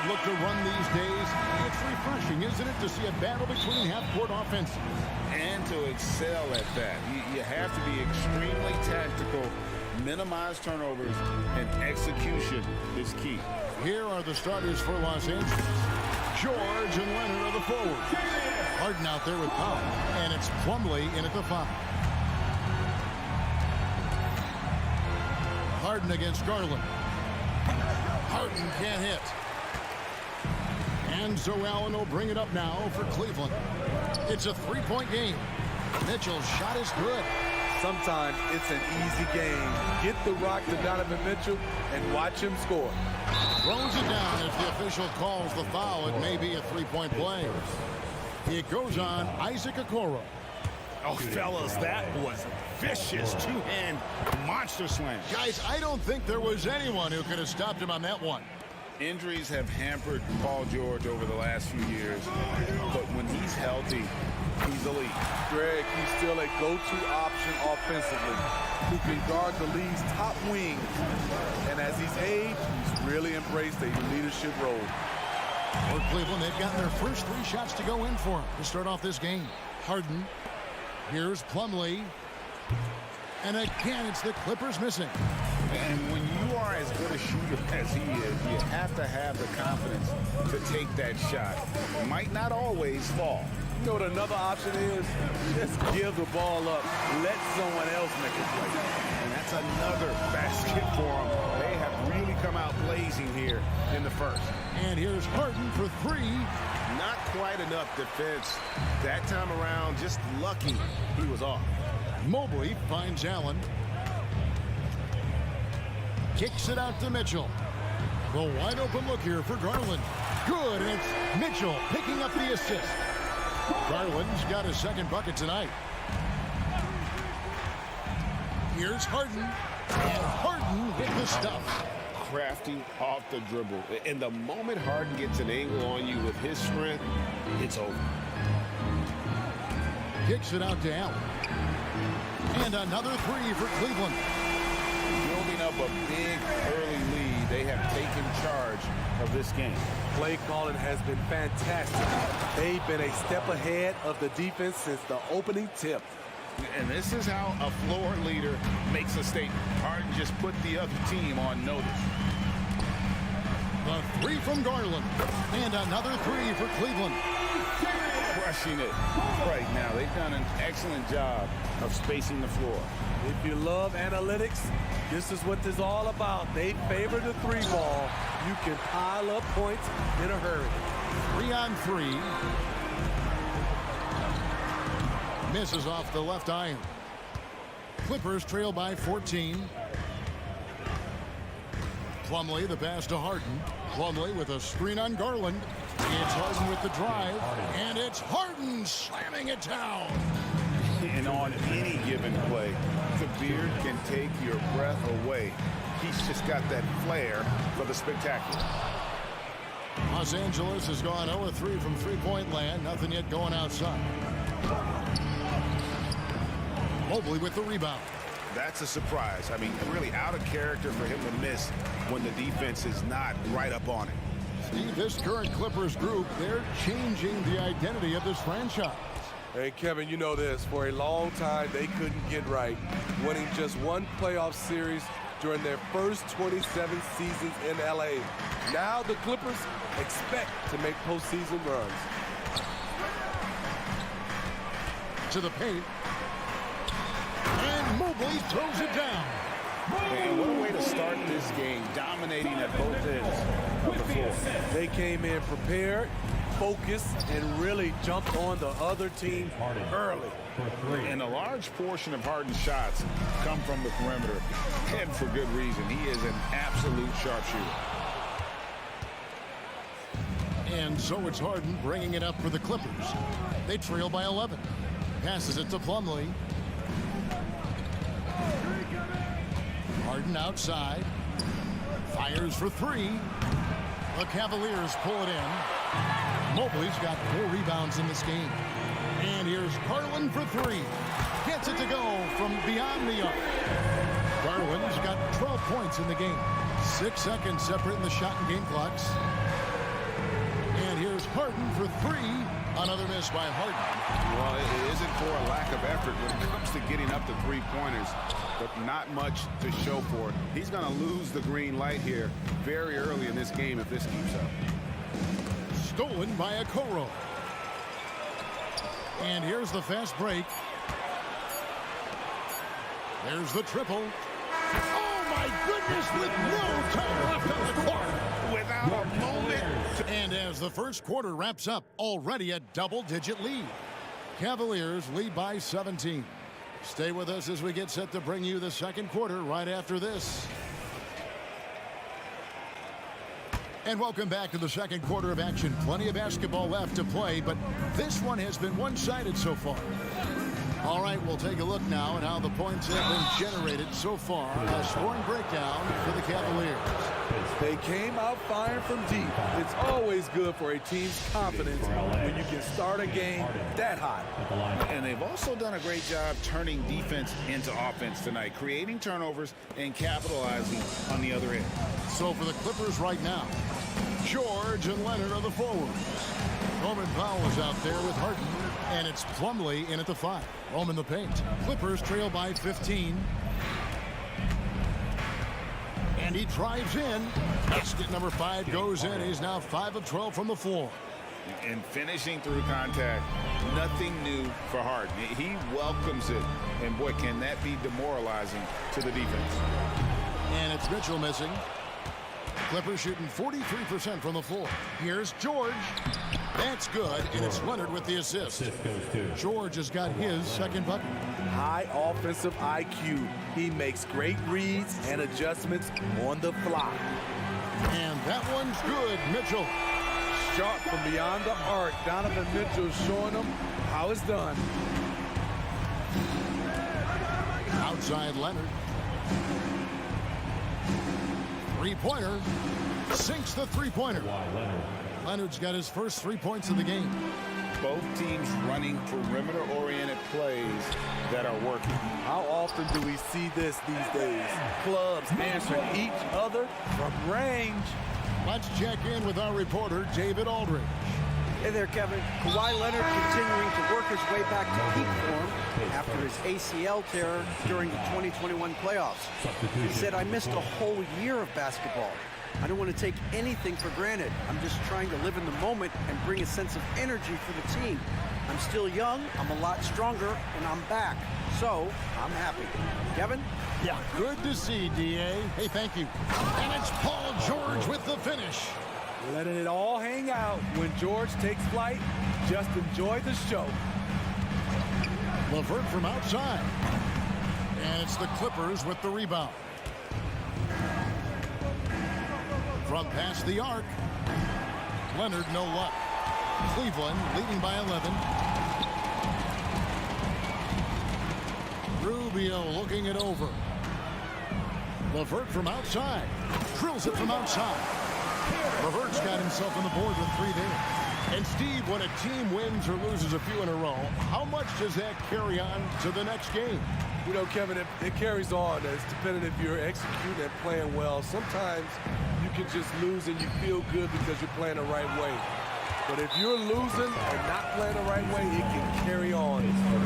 look to run these days, it's refreshing, isn't it, to see a battle between half-court offenses? And to excel at that. You have to be extremely tactical, minimize turnovers, and execution is key. Here are the starters for Los Angeles. George and Leonard are the forwards. Harden out there with Powell, and it's Plumlee in at the 5. Harden against Garland. Harden can't hit. And so Allen will bring it up now for Cleveland. It's a 3-point game. Mitchell's shot is good. Sometimes it's an easy game. Get the rock to Donovan Mitchell and watch him score. Throws it down. If the official calls the foul, it may be a 3-point play. It goes on Isaac Okoro. Oh, fellas, that was vicious two-hand monster slam. Guys, I don't think there was anyone who could have stopped him on that one. Injuries have hampered Paul George over the last few years, but when he's healthy, he's elite. Greg, he's still a go-to option offensively who can guard the league's top wings. And as he's aged, he's really embraced a leadership role. For Cleveland, they've gotten their first 3 shots to go in for him to start off this game. Harden. Here's Plumlee. And again, it's the Clippers missing. And when you are as good a shooter as he is, you have to have the confidence to take that shot. It might not always fall. You know what another option is? Just give the ball up. Let someone else make a play. And that's another basket for them. They have really come out blazing here in the first. And here's Harden for 3. Not quite enough defense that time around. Just lucky he was off. Mobley finds Allen. Kicks it out to Mitchell. The wide open look here for Garland. Good, and it's Mitchell picking up the assist. Garland's got his second bucket tonight. Here's Harden. And Harden with the stuff. Crafty off the dribble. And the moment Harden gets an angle on you with his strength, it's over. Kicks it out to Allen. And another 3 for Cleveland. Building up a big early lead, they have taken charge of this game. Play calling has been fantastic. They've been a step ahead of the defense since the opening tip. And this is how a floor leader makes a statement. Harden just put the other team on notice. The 3 from Garland. And another 3 for Cleveland. Crushing it right now. They've done an excellent job of spacing the floor. If you love analytics, this is what this is all about. They favor the 3 ball. You can pile up points in a hurry. 3 on 3. Misses off the left iron. Clippers trail by 14. Plumlee the pass to Harden. Plumlee with a screen on Garland. It's Harden with the drive. And it's Harden slamming it down. And on any given play, the beard can take your breath away. He's just got that flair for the spectacular. Los Angeles has gone 0-3 from 3-point land. Nothing yet going outside. Mobley with the rebound. That's a surprise. I mean, really out of character for him to miss when the defense is not right up on it. Steve, this current Clippers group, they're changing the identity of this franchise. Hey, Kevin, you know this. For a long time, they couldn't get right, winning just 1 playoff series during their first 27 seasons in L.A. Now the Clippers expect to make postseason runs. To the paint. And Mobley throws it down. And what a way to start this game, dominating at both ends of the floor. They came in prepared, focused, and really jumped on the other team early. And a large portion of Harden's shots come from the perimeter, and for good reason. He is an absolute sharpshooter. And so it's Harden bringing it up for the Clippers. They trail by 11. Passes it to Plumlee. Harden outside. Fires for 3. The Cavaliers pull it in. Mobley's got 4 rebounds in this game. And here's Garland for 3. Gets it to go from beyond the arc. Garland's got 12 points in the game. 6 seconds separating the shot and game clocks. And here's Harden for three. Another miss by Harden. Well, it isn't for a lack of effort when it comes to getting up to three-pointers, but not much to show for it. He's going to lose the green light here very early in this game if this keeps up. Stolen by Okoro. And here's the fast break. There's the triple. Oh, my goodness, with no time left on the clock. Without a moment. And as the first quarter wraps up, already a double-digit lead. Cavaliers lead by 17. Stay with us as we get set to bring you the second quarter right after this. And welcome back to the second quarter of action. Plenty of basketball left to play, but this one has been one-sided so far. All right, we'll take a look now at how the points have been generated so far. A scoring breakdown for the Cavaliers. They came out firing from deep. It's always good for a team's confidence when you can start a game that hot. And they've also done a great job turning defense into offense tonight, creating turnovers and capitalizing on the other end. So for the Clippers right now, George and Leonard are the forwards. Norman Powell is out there with Harden, and it's Plumlee in at the 5. Roman the paint. Clippers trail by 15. And he drives in. Basket number 5 goes in. He's now 5 of 12 from the floor. And finishing through contact, nothing new for Harden. He welcomes it. And boy, can that be demoralizing to the defense. And it's Mitchell missing. Clippers shooting 43% from the floor. Here's George. That's good, and it's Leonard with the assist. George has got his second bucket. High offensive IQ. He makes great reads and adjustments on the fly. And that one's good, Mitchell. Sharp from beyond the arc. Donovan Mitchell showing him how it's done. Outside Leonard. Three-pointer. Sinks the three-pointer. Leonard's got his first 3 points of the game. Both teams running perimeter-oriented plays that are working. How often do we see this these days? Clubs answering each other from range. Let's check in with our reporter, David Aldridge. Hey there, Kevin. Kawhi Leonard continuing to work his way back to peak form after his ACL tear during the 2021 playoffs. He said, "I missed a whole year of basketball. I don't want to take anything for granted. I'm just trying to live in the moment and bring a sense of energy for the team. I'm still young, I'm a lot stronger, and I'm back. So, I'm happy." Kevin? Yeah, good to see, D.A. Hey, thank you. And it's Paul George with the finish. Letting it all hang out when George takes flight. Just enjoy the show. LeVert from outside. And it's the Clippers with the rebound. From past the arc. Leonard, no luck. Cleveland leading by 11. Rubio looking it over. LeVert from outside. Drills it from outside. LeVert's got himself on the board with 3 there. And Steve, when a team wins or loses a few in a row, how much does that carry on to the next game? You know, Kevin, it carries on. It's dependent if you're executing and playing well. Sometimes you can just lose and you feel good because you're playing the right way. But if you're losing and not playing the right way, it can carry on.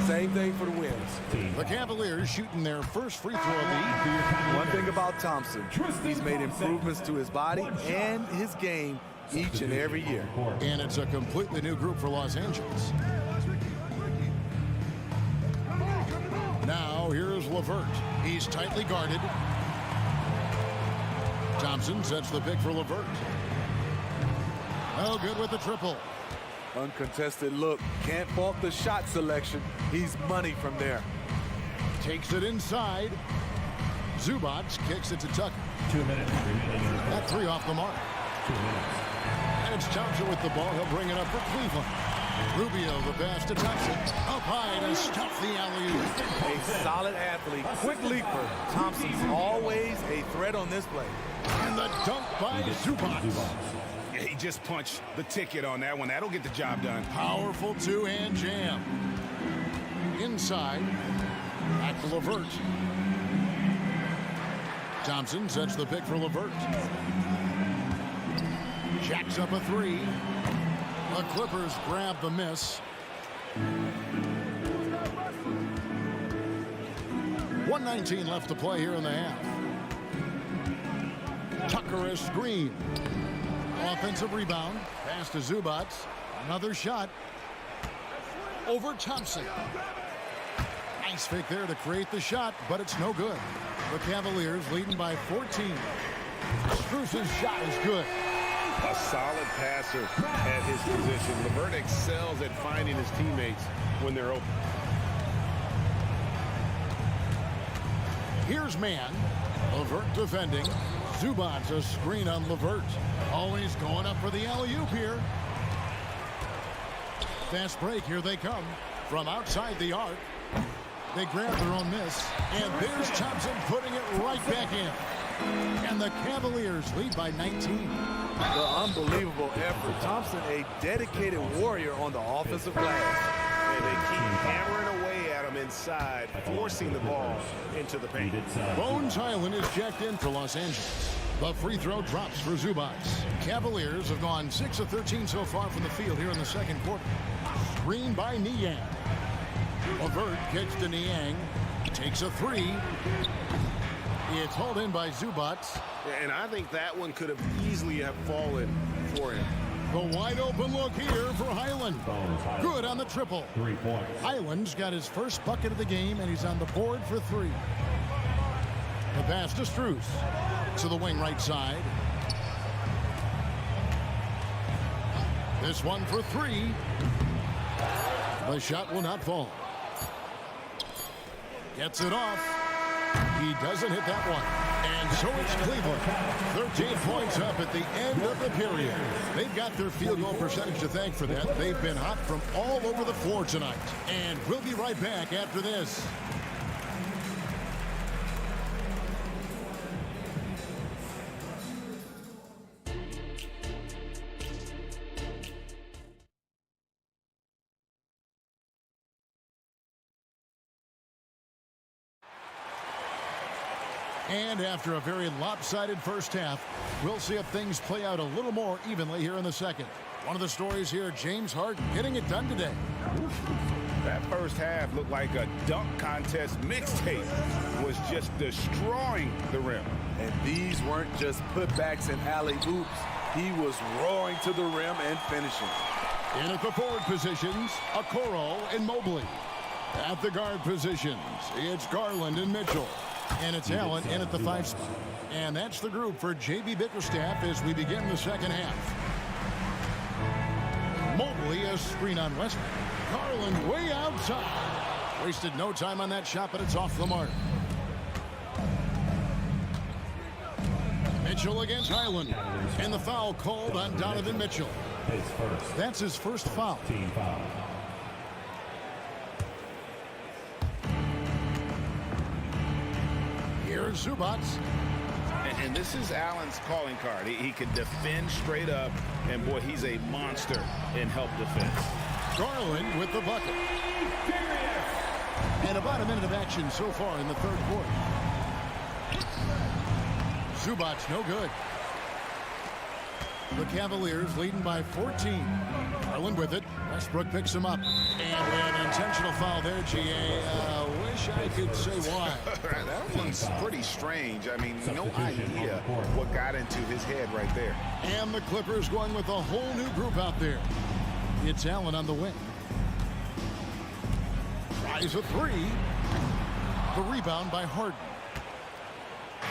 Same thing for the wins. The Cavaliers shooting their first free throw of the evening. One thing about Thompson, he's made improvements to his body and his game each and every year. And it's a completely new group for Los Angeles. Now here's LeVert. He's tightly guarded. Thompson sets the pick for LeVert. Oh, good with the triple. Uncontested look. Can't fault the shot selection. He's money from there. Takes it inside. Zubac kicks it to Tucker. 2 minutes remaining. That 3 off the mark. 2 minutes. And it's Thompson with the ball. He'll bring it up for Cleveland. Rubio the pass to Thompson. Up high to stuff the alley-oop. A solid athlete. Quick leaper. Thompson's always a threat on this play. And the dunk by Zubac. Yeah, he just punched the ticket on that one. That'll get the job done. Powerful two-hand jam. Inside. Back to LeVert. Thompson sets the pick for LeVert. Jacks up a three. The Clippers grab the miss. 1:19 left to play here in the half. Tucker a screen. Offensive rebound. Pass to Zubac. Another shot. Over Thompson. Nice fake there to create the shot, but it's no good. The Cavaliers leading by 14. Strus's shot is good. A solid passer at his position. LeVert excels at finding his teammates when they're open. Here's man. LeVert defending. Zubac a screen on LeVert. Always going up for the alley-oop here. Fast break. Here they come. From outside the arc. They grab their own miss. And there's Thompson putting it right back in. And the Cavaliers lead by 19. The unbelievable effort. Thompson, a dedicated warrior on the offensive glass. And they keep hammering away at him inside, forcing the ball into the paint. Bones Highland is jacked in for Los Angeles. The free throw drops for Zubac. Cavaliers have gone 6 of 13 so far from the field here in the second quarter. Screen by Niang. LeVert kicks to Niang. Takes a three. It's hauled in by Zubac. And I think that one could have easily have fallen for him. The wide open look here for Highland. Good on the triple. 3 points. Highland's got his first bucket of the game, and he's on the board for three. The pass to Strus. To the wing right side. This one for three. The shot will not fall. Gets it off. He doesn't hit that one. And so it's Cleveland. 13 points up at the end of the period. They've got their field goal percentage to thank for that. They've been hot from all over the floor tonight. And we'll be right back after this. And after a very lopsided first half, we'll see if things play out a little more evenly here in the second. One of the stories here, James Harden getting it done today. That first half looked like a dunk contest mixtape. Was just destroying the rim. And these weren't just putbacks and alley-oops. He was roaring to the rim and finishing. In at the forward positions, Okoro and Mobley. At the guard positions, it's Garland and Mitchell. And it's Allen in at the 5 spot. And that's the group for J.B. Bickerstaff as we begin the second half. Mobley a screen on Westbrook. Garland way outside. Wasted no time on that shot, but it's off the mark. Mitchell against Highland. And the foul called on Donovan Mitchell. That's his first foul. Team foul. Here's Zubac. And this is Allen's calling card. He can defend straight up, and boy, he's a monster in help defense. Garland with the bucket. And about a minute of action so far in the third quarter. Zubac no good. The Cavaliers leading by 14. Garland with it. Westbrook picks him up. And an intentional foul there, G.A. Wish I could say why. That one's pretty strange. I mean, no idea what got into his head right there. And the Clippers going with a whole new group out there. It's Allen on the wing. Tries a three. The rebound by Harden.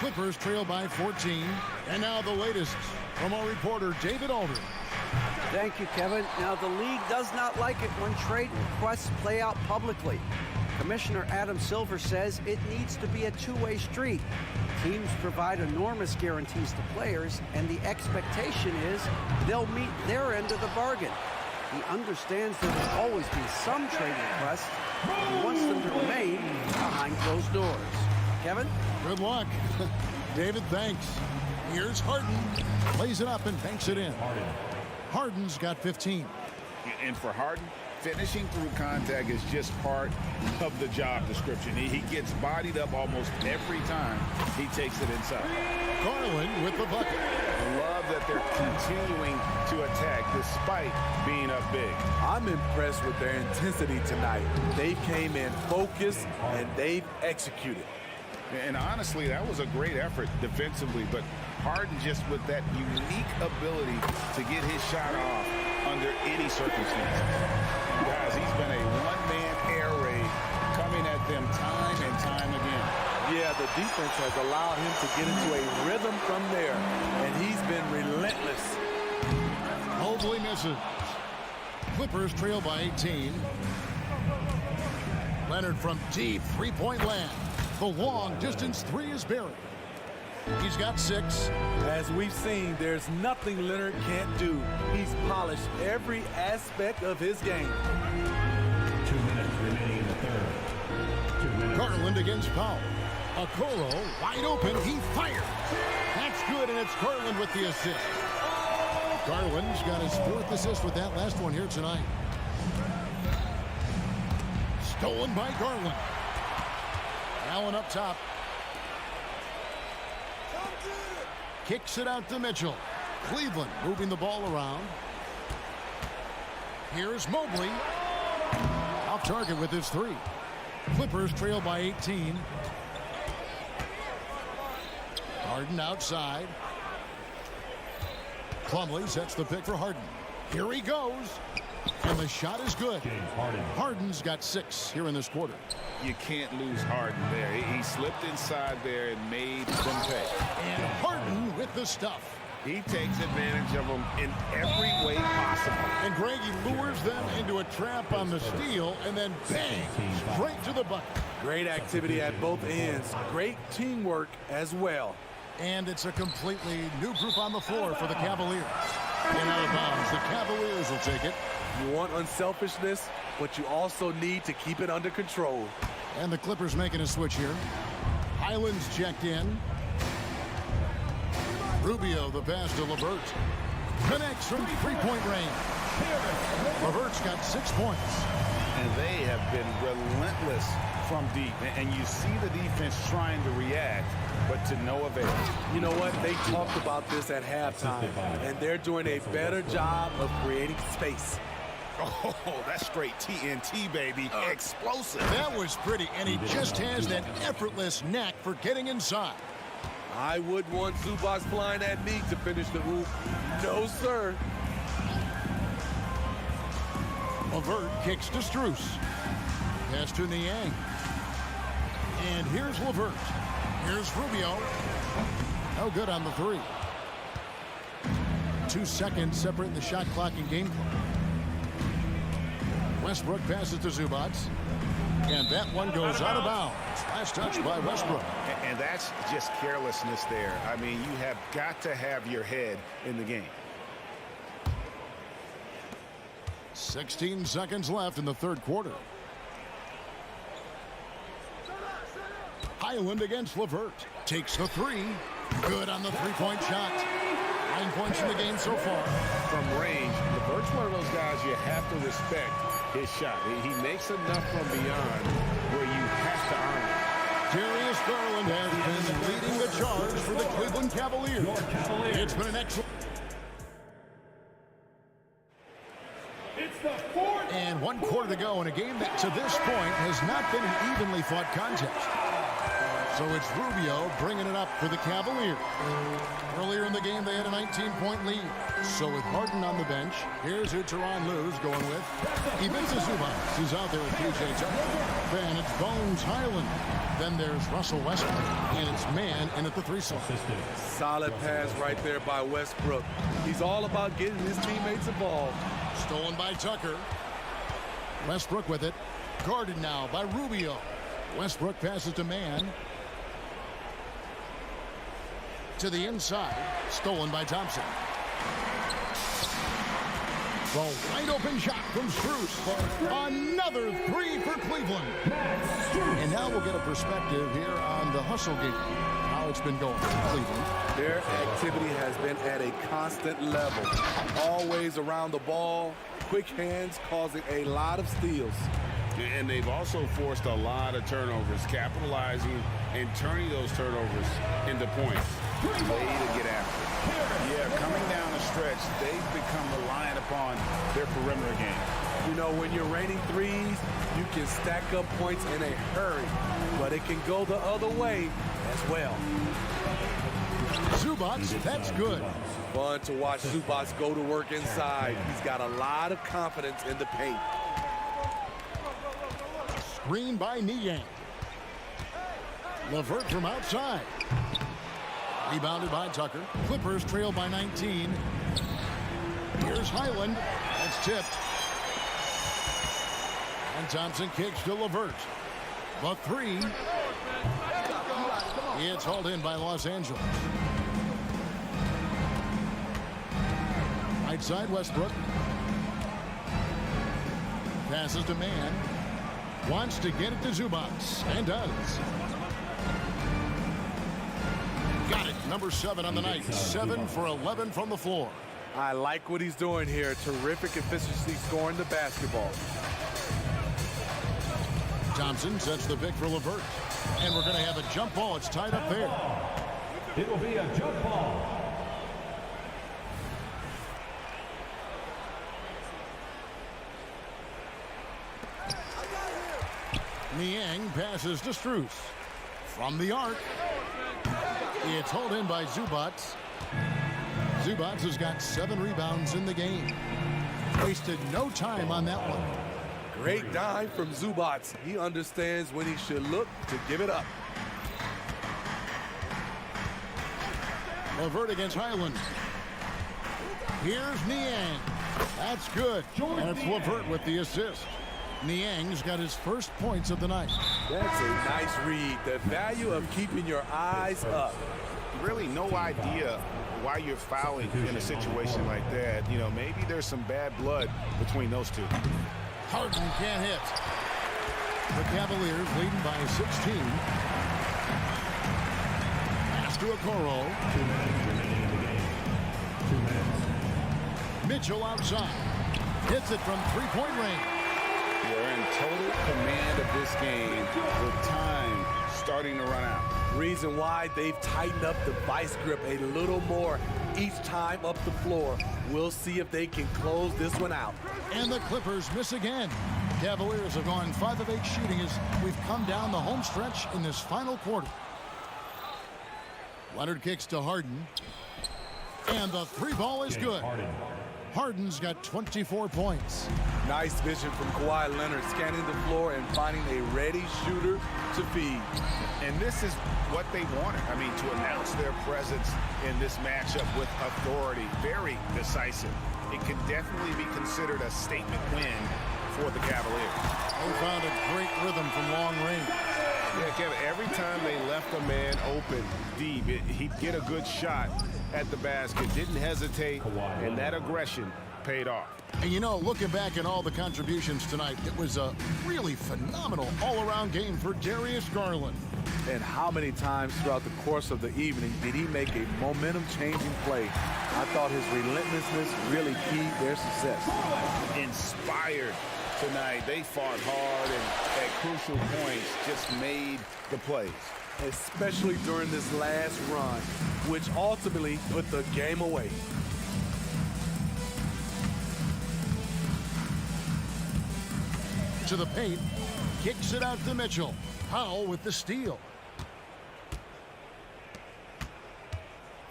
Clippers trail by 14. And now the latest from our reporter, David Aldridge. Thank you, Kevin. Now, the league does not like it when trade requests play out publicly. Commissioner Adam Silver says it needs to be a two-way street. Teams provide enormous guarantees to players, and the expectation is they'll meet their end of the bargain. He understands there will always be some trade requests. He wants them to remain behind closed doors. Kevin? Good luck. David, thanks. Here's Harden. Plays it up and banks it in. Harden's got 15. And for Harden, finishing through contact is just part of the job description. He gets bodied up almost every time he takes it inside. Garland with the bucket. Love that they're continuing to attack despite being up big. I'm impressed with their intensity tonight. They came in focused and they've executed. And honestly, that was a great effort defensively, but Harden just with that unique ability to get his shot off under any circumstances. And guys, he's been a one-man air raid coming at them time and time again. Yeah, the defense has allowed him to get into a rhythm from there, and he's been relentless. Mobley misses. Clippers trail by 18. Leonard from deep three-point land. The long-distance three is buried. He's got 6. As we've seen, there's nothing Leonard can't do. He's polished every aspect of his game. 2 minutes remaining in the third. 2 minutes. Garland against Powell. Okoro wide open. He fired. That's good, and it's Garland with the assist. Garland's got his 4th assist with that last one here tonight. Stolen by Garland. Allen up top. Kicks it out to Mitchell. Cleveland moving the ball around. Here's Mobley. Off target with his 3. Clippers trail by 18. Harden outside. Plumlee sets the pick for Harden. Here he goes. And the shot is good. Harden's got 6 here in this quarter. You can't lose Harden there. He slipped inside there and made them pay. And Harden with the stuff. He takes advantage of them in every way possible. And Greg, he lures them into a trap on the steal and then bang, straight to the bucket. Great activity at both ends. Great teamwork as well. And it's a completely new group on the floor for the Cavaliers. And out of bounds, the Cavaliers will take it. You want unselfishness, but you also need to keep it under control. And the Clippers making a switch here. Highland's checked in. Rubio, the pass to LeVert. Connects from three-point range. LeVert's got 6 points. And they have been relentless from deep. And you see the defense trying to react, but to no avail. You know what? They talked about this at halftime, and they're doing a better job of creating space. Oh, that's straight TNT, baby. Explosive. That was pretty, and he just has that effortless knack for getting inside. I would want Zubac flying at me to finish the hoop. No, sir. LeVert kicks to Strus. Pass to Niang. And here's LeVert. Here's Rubio. No good on the 3. 2 seconds separating the shot clock and game clock. Westbrook passes to Zubac. And that one goes out of bounds. Last touch by Westbrook. And that's just carelessness there. I mean, you have got to have your head in the game. 16 seconds left in the third quarter. Highland against LeVert. Takes the 3. Good on the 3-point shot. 9 points in the game so far. From range, LeVert's one of those guys you have to respect his shot. He makes enough from beyond where you have to honor it. Darius Garland has been leading the charge for the Cleveland Cavaliers. It's been an excellent... And 1 quarter to go in a game that to this point has not been an evenly fought contest. So it's Rubio bringing it up for the Cavaliers. Earlier in the game, they had a 19-point lead. So with Harden on the bench, here's who Tyronn Lue's going with. Ivica Zubac is out there with PJ Tucker. Then it's Bones Highland. Then there's Russell Westbrook. And it's man in at the 3 slot. Solid pass right there by Westbrook. He's all about getting his teammates involved. Stolen by Tucker. Westbrook with it. Guarded now by Rubio. Westbrook passes to Man. To the inside. Stolen by Thompson. The wide open shot from Strus. Another 3 for Cleveland. And now we'll get a perspective here on the hustle game. How it's been going for Cleveland. Their activity has been at a constant level. Always around the ball. Quick hands causing a lot of steals. And they've also forced a lot of turnovers, capitalizing and turning those turnovers into points. Way to get after it. Yeah, coming down the stretch, they've become reliant upon their perimeter game. You know, when you're raining threes, you can stack up points in a hurry, but it can go the other way as well. Zubac, that's good. Fun to watch Zubac go to work inside. He's got a lot of confidence in the paint. Screen by Niang. LeVert from outside. Rebounded by Tucker. Clippers trail by 19. Here's Highland. That's tipped. And Thompson kicks to LeVert. The three. It's hauled in by Los Angeles. Right side, Westbrook. Passes to Mann. Wants to get it to Zubac. And does. Got it. Number 7 on the night. 7 for 11 from the floor. I like what he's doing here. Terrific efficiency scoring the basketball. Thompson sets the pick for LeVert. And we're going to have a jump ball. It's tied up there. It will be a jump ball. Niang passes to Strus. From the arc. It's hauled in by Zubac. Zubac has got 7 rebounds in the game. Wasted no time on that one. Great dive from Zubac. He understands when he should look to give it up. LeVert against Highland. Here's Niang. That's good. And it's LeVert with the assist. Niang's got his first points of the night. That's a nice read. The value of keeping your eyes up. Really no idea why you're fouling in a situation like that. You know, maybe there's some bad blood between those two. Harden can't hit. The Cavaliers leading by 16. Pass to Okoro. 2 minutes remaining in the game. 2 minutes. Mitchell outside. Hits it from three-point range. They're in total command of this game with time starting to run out. Reason why they've tightened up the vice grip a little more each time up the floor. We'll see if they can close this one out. And the Clippers miss again. Cavaliers have gone 5 of 8 shooting as we've come down the home stretch in this final quarter. Leonard kicks to Harden. And the 3 ball is good. Harden's got 24 points. Nice vision from Kawhi Leonard, scanning the floor and finding a ready shooter to feed. And this is what they wanted. I mean, to announce their presence in this matchup with authority, very decisive. It can definitely be considered a statement win for the Cavaliers. They found a great rhythm from long range. Yeah, Kevin, every time they left a man open deep, he'd get a good shot at the basket, didn't hesitate, and that aggression paid off. And you know, looking back at all the contributions tonight, it was a really phenomenal all-around game for Darius Garland. And how many times throughout the course of the evening did he make a momentum-changing play? I thought his relentlessness really keyed their success. Inspired tonight. They fought hard and at crucial points just made the plays. Especially during this last run, which ultimately put the game away. To the paint, kicks it out to Mitchell. Powell with the steal.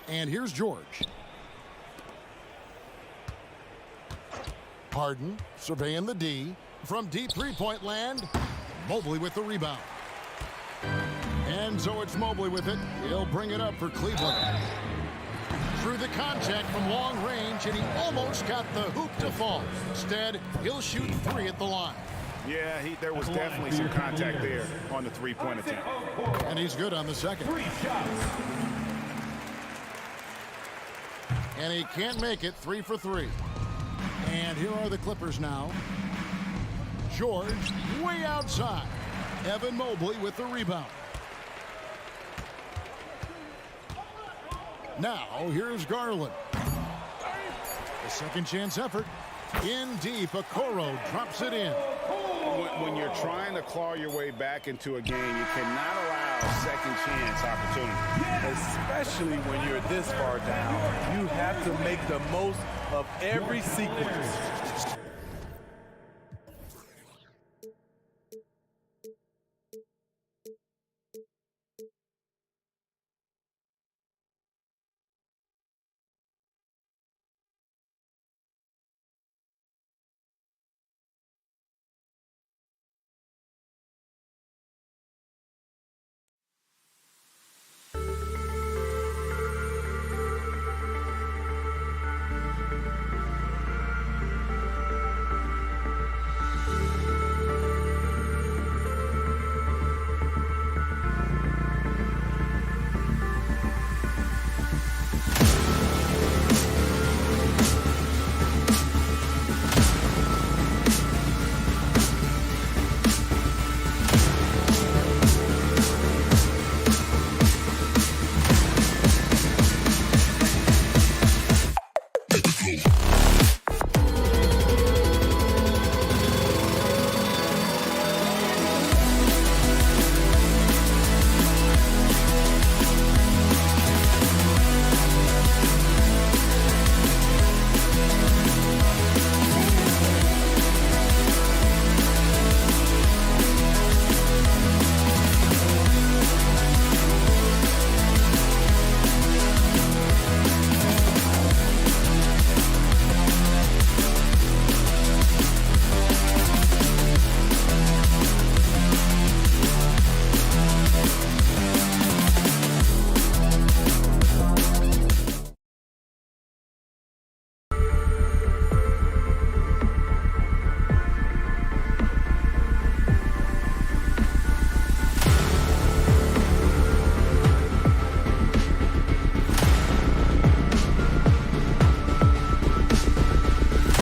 And here's George. Harden surveying the D. From deep three-point land, Mobley with the rebound. And so it's Mobley with it. He'll bring it up for Cleveland. Through the contact from long range, and he almost got the hoop to fall. Instead, he'll shoot 3 at the line. Yeah, there was definitely some contact there on the three-point attempt. And he's good on the second. And he can't make it. 3 for 3. And here are the Clippers now. George way outside. Evan Mobley with the rebound. Now here's Garland. A second chance effort. In deep, Okoro drops it in. When you're trying to claw your way back into a game, you cannot allow second chance opportunity. Especially when you're this far down. You have to make the most of every sequence.